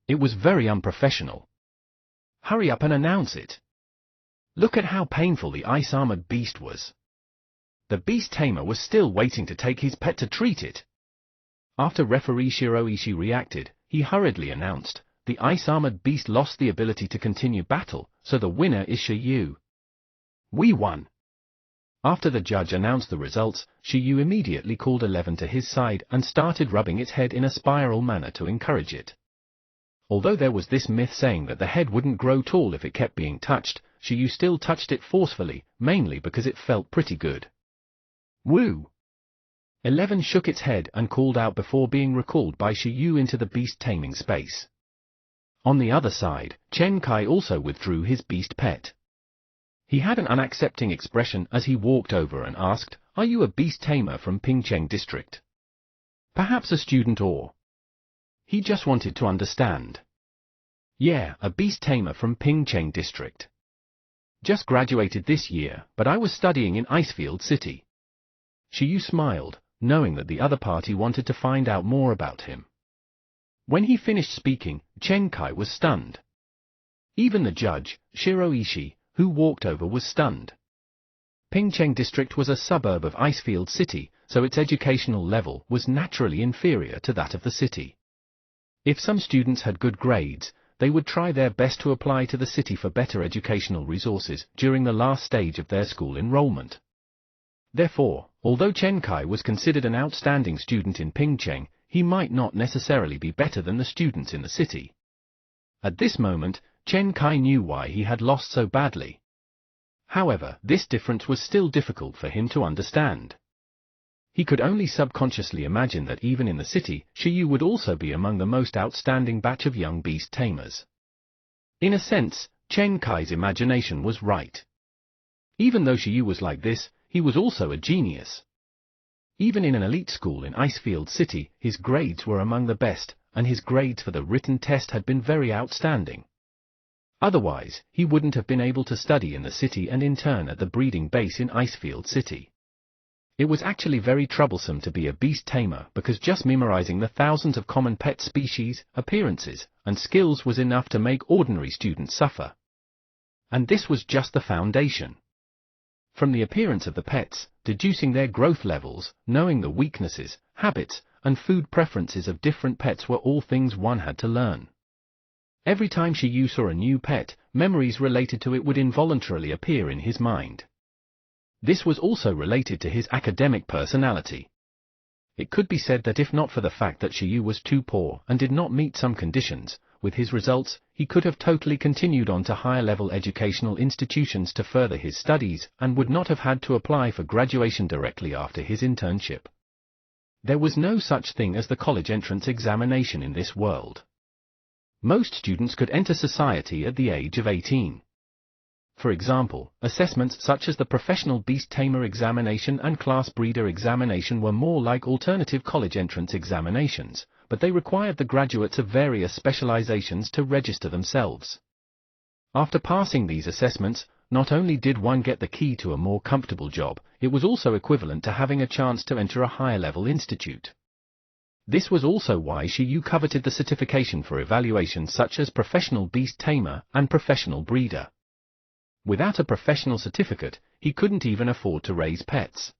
Speaker 1: It was very unprofessional. Hurry up and announce it. Look at how painful the ice-armored beast was. The beast tamer was still waiting to take his pet to treat it. After referee Shiroishi reacted, he hurriedly announced, the ice-armored beast lost the ability to continue battle, so the winner is Shi Yu. We won. After the judge announced the results, Shi Yu immediately called 11 to his side and started rubbing its head in a spiral manner to encourage it. Although there was this myth saying that the head wouldn't grow tall if it kept being touched, Shi Yu still touched it forcefully, mainly because it felt pretty good. Woo! 11 shook its head and called out before being recalled by Shi Yu into the beast taming space. On the other side, Chen Kai also withdrew his beast pet. He had an unaccepting expression as he walked over and asked, "Are you a beast tamer from Pingcheng district? Perhaps a student or?" He just wanted to understand. Yeah, a beast tamer from Pingcheng district. Just graduated this year, but I was studying in Icefield City. Shi Yu smiled, knowing that the other party wanted to find out more about him. When he finished speaking, Chen Kai was stunned. Even the judge, Shiroishi, who walked over, was stunned. Pingcheng district was a suburb of Icefield City, so its educational level was naturally inferior to that of the city. If some students had good grades, they would try their best to apply to the city for better educational resources during the last stage of their school enrollment. Therefore, although Chen Kai was considered an outstanding student in Pingcheng, he might not necessarily be better than the students in the city. At this moment, Chen Kai knew why he had lost so badly. However, this difference was still difficult for him to understand. He could only subconsciously imagine that even in the city, Shi Yu would also be among the most outstanding batch of young beast tamers. In a sense, Chen Kai's imagination was right. Even though Shi Yu was like this, he was also a genius. Even in an elite school in Icefield City, his grades were among the best, and his grades for the written test had been very outstanding. Otherwise, he wouldn't have been able to study in the city and intern at the breeding base in Icefield City. It was actually very troublesome to be a beast tamer because just memorizing the thousands of common pet species, appearances, and skills was enough to make ordinary students suffer. And this was just the foundation. From the appearance of the pets, deducing their growth levels, knowing the weaknesses, habits, and food preferences of different pets were all things one had to learn. Every time Shiyu saw a new pet, memories related to it would involuntarily appear in his mind. This was also related to his academic personality. It could be said that if not for the fact that Shiyu was too poor and did not meet some conditions, with his results, he could have totally continued on to higher-level educational institutions to further his studies and would not have had to apply for graduation directly after his internship. There was no such thing as the college entrance examination in this world. Most students could enter society at the age of 18. For example, assessments such as the Professional Beast Tamer examination and Class Breeder examination were more like alternative college entrance examinations, but they required the graduates of various specializations to register themselves. After passing these assessments, not only did one get the key to a more comfortable job, it was also equivalent to having a chance to enter a higher-level institute. This was also why Shiyu coveted the certification for evaluations such as Professional Beast Tamer and Professional Breeder. Without a professional certificate, he couldn't even afford to raise pets.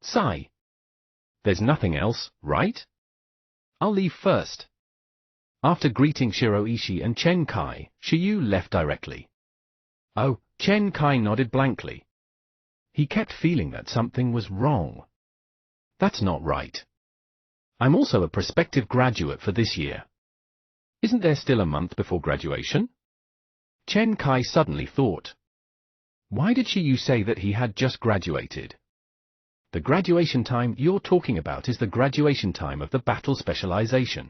Speaker 1: Sigh. There's nothing else, right? I'll leave first. After greeting Shiroishi and Chen Kai, Shiyu left directly. Oh, Chen Kai nodded blankly. He kept feeling that something was wrong. That's not right. I'm also a prospective graduate for this year. Isn't there still a month before graduation? Chen Kai suddenly thought. Why did Shiyu say that he had just graduated? The graduation time you're talking about is the graduation time of the battle specialization.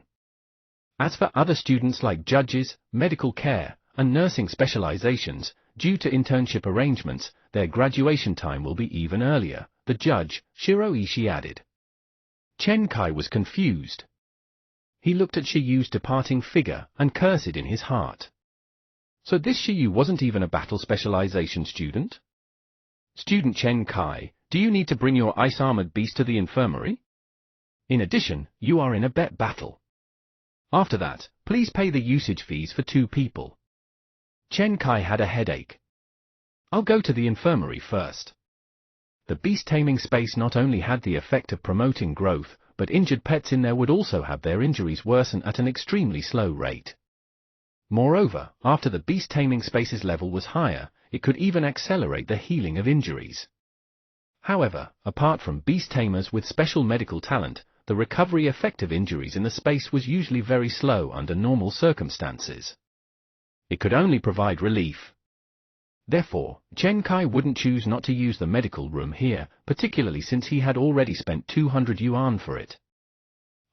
Speaker 1: As for other students like judges, medical care, and nursing specializations, due to internship arrangements, their graduation time will be even earlier, the judge, Shiroishi, added. Chen Kai was confused. He looked at Shiyu's departing figure and cursed in his heart. So this Shiyu wasn't even a battle specialization student? Student Chen Kai, do you need to bring your ice-armored beast to the infirmary? In addition, you are in a bet battle. After that, please pay the usage fees for 2 people. Chen Kai had a headache. I'll go to the infirmary first. The beast-taming space not only had the effect of promoting growth, but injured pets in there would also have their injuries worsen at an extremely slow rate. Moreover, after the beast-taming space's level was higher, it could even accelerate the healing of injuries. However, apart from beast tamers with special medical talent, the recovery effect of injuries in the space was usually very slow under normal circumstances. It could only provide relief. Therefore, Chen Kai wouldn't choose not to use the medical room here, particularly since he had already spent 200 yuan for it.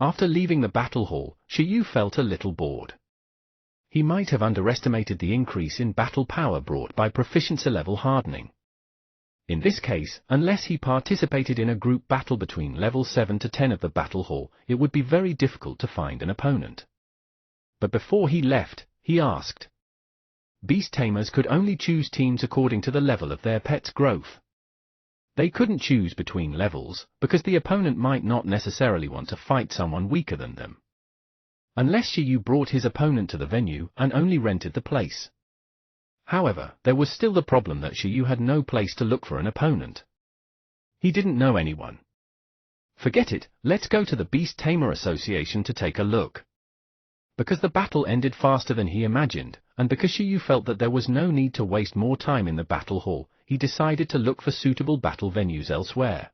Speaker 1: After leaving the battle hall, Shiyu felt a little bored. He might have underestimated the increase in battle power brought by proficiency level hardening. In this case, unless he participated in a group battle between level 7 to 10 of the battle hall, it would be very difficult to find an opponent. But before he left, he asked. Beast tamers could only choose teams according to the level of their pet's growth. They couldn't choose between levels, because the opponent might not necessarily want to fight someone weaker than them. Unless Shiyu brought his opponent to the venue and only rented the place. However, there was still the problem that Shiyu had no place to look for an opponent. He didn't know anyone. Forget it, let's go to the Beast Tamer Association to take a look. Because the battle ended faster than he imagined, and because Shiyu felt that there was no need to waste more time in the battle hall, he decided to look for suitable battle venues elsewhere.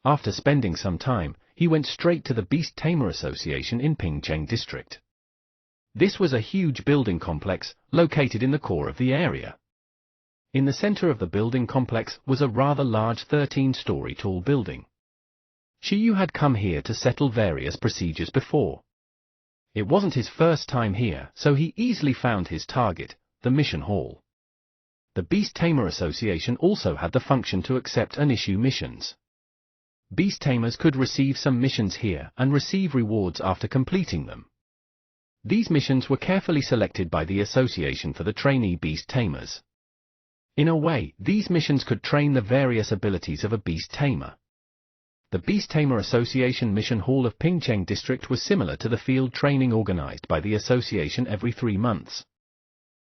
Speaker 1: After spending some time, he went straight to the Beast Tamer Association in Pingcheng District. This was a huge building complex, located in the core of the area. In the center of the building complex was a rather large 13-story tall building. Shiyu had come here to settle various procedures before. It wasn't his first time here, so he easily found his target, the mission hall. The Beast Tamer Association also had the function to accept and issue missions. Beast tamers could receive some missions here and receive rewards after completing them. These missions were carefully selected by the association for the trainee beast tamers. In a way, these missions could train the various abilities of a beast tamer. The Beast Tamer Association Mission Hall of Pingcheng District was similar to the field training organized by the association every 3 months.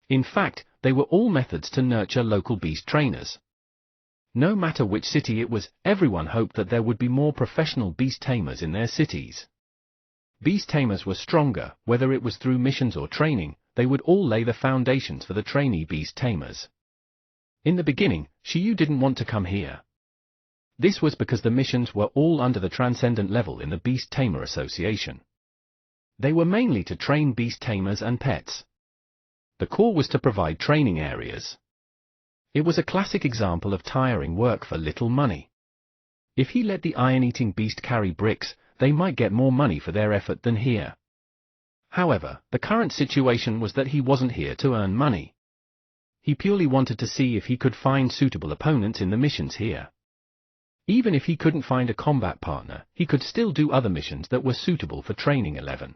Speaker 1: In fact, they were all methods to nurture local beast trainers. No matter which city it was, everyone hoped that there would be more professional beast tamers in their cities. Beast tamers were stronger, whether it was through missions or training, they would all lay the foundations for the trainee beast tamers. In the beginning, Shiyu didn't want to come here. This was because the missions were all under the transcendent level in the Beast Tamer Association. They were mainly to train beast tamers and pets. The core was to provide training areas. It was a classic example of tiring work for little money. If he let the iron-eating beast carry bricks, they might get more money for their effort than here. However, the current situation was that he wasn't here to earn money. He purely wanted to see if he could find suitable opponents in the missions here. Even if he couldn't find a combat partner, he could still do other missions that were suitable for training 11.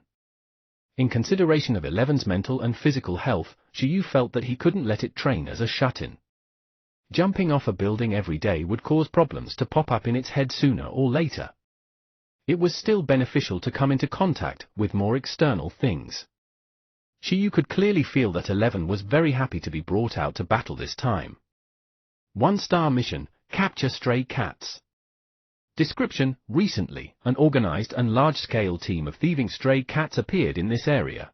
Speaker 1: In consideration of 11's mental and physical health, Shiyu felt that he couldn't let it train as a shut-in. Jumping off a building every day would cause problems to pop up in its head sooner or later. It was still beneficial to come into contact with more external things. Shiyu could clearly feel that 11 was very happy to be brought out to battle this time. 1-star mission, capture stray cats. Description: recently, an organized and large-scale team of thieving stray cats appeared in this area.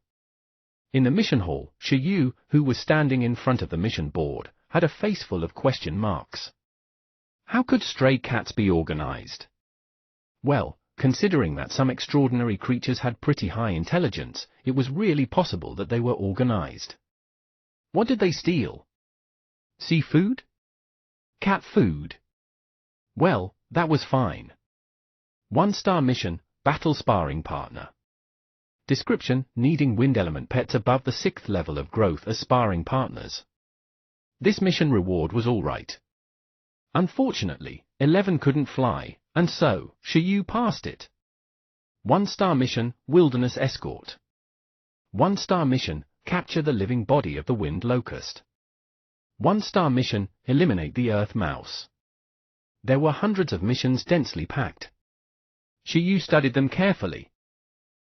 Speaker 1: In the mission hall, Shiyu, who was standing in front of the mission board, had a face full of question marks. How could stray cats be organized? Well, considering that some extraordinary creatures had pretty high intelligence, it was really possible that they were organized. What did they steal? Seafood? Cat food? Well, that was fine. 1-star mission, battle sparring partner. Description: needing wind element pets above the 6th level of growth as sparring partners. This mission reward was alright. Unfortunately, 11 couldn't fly, and so, Shiyu passed it. 1-star mission, wilderness escort. 1-star mission, capture the living body of the wind locust. 1-star mission, eliminate the earth mouse. There were hundreds of missions densely packed. Shiyu studied them carefully,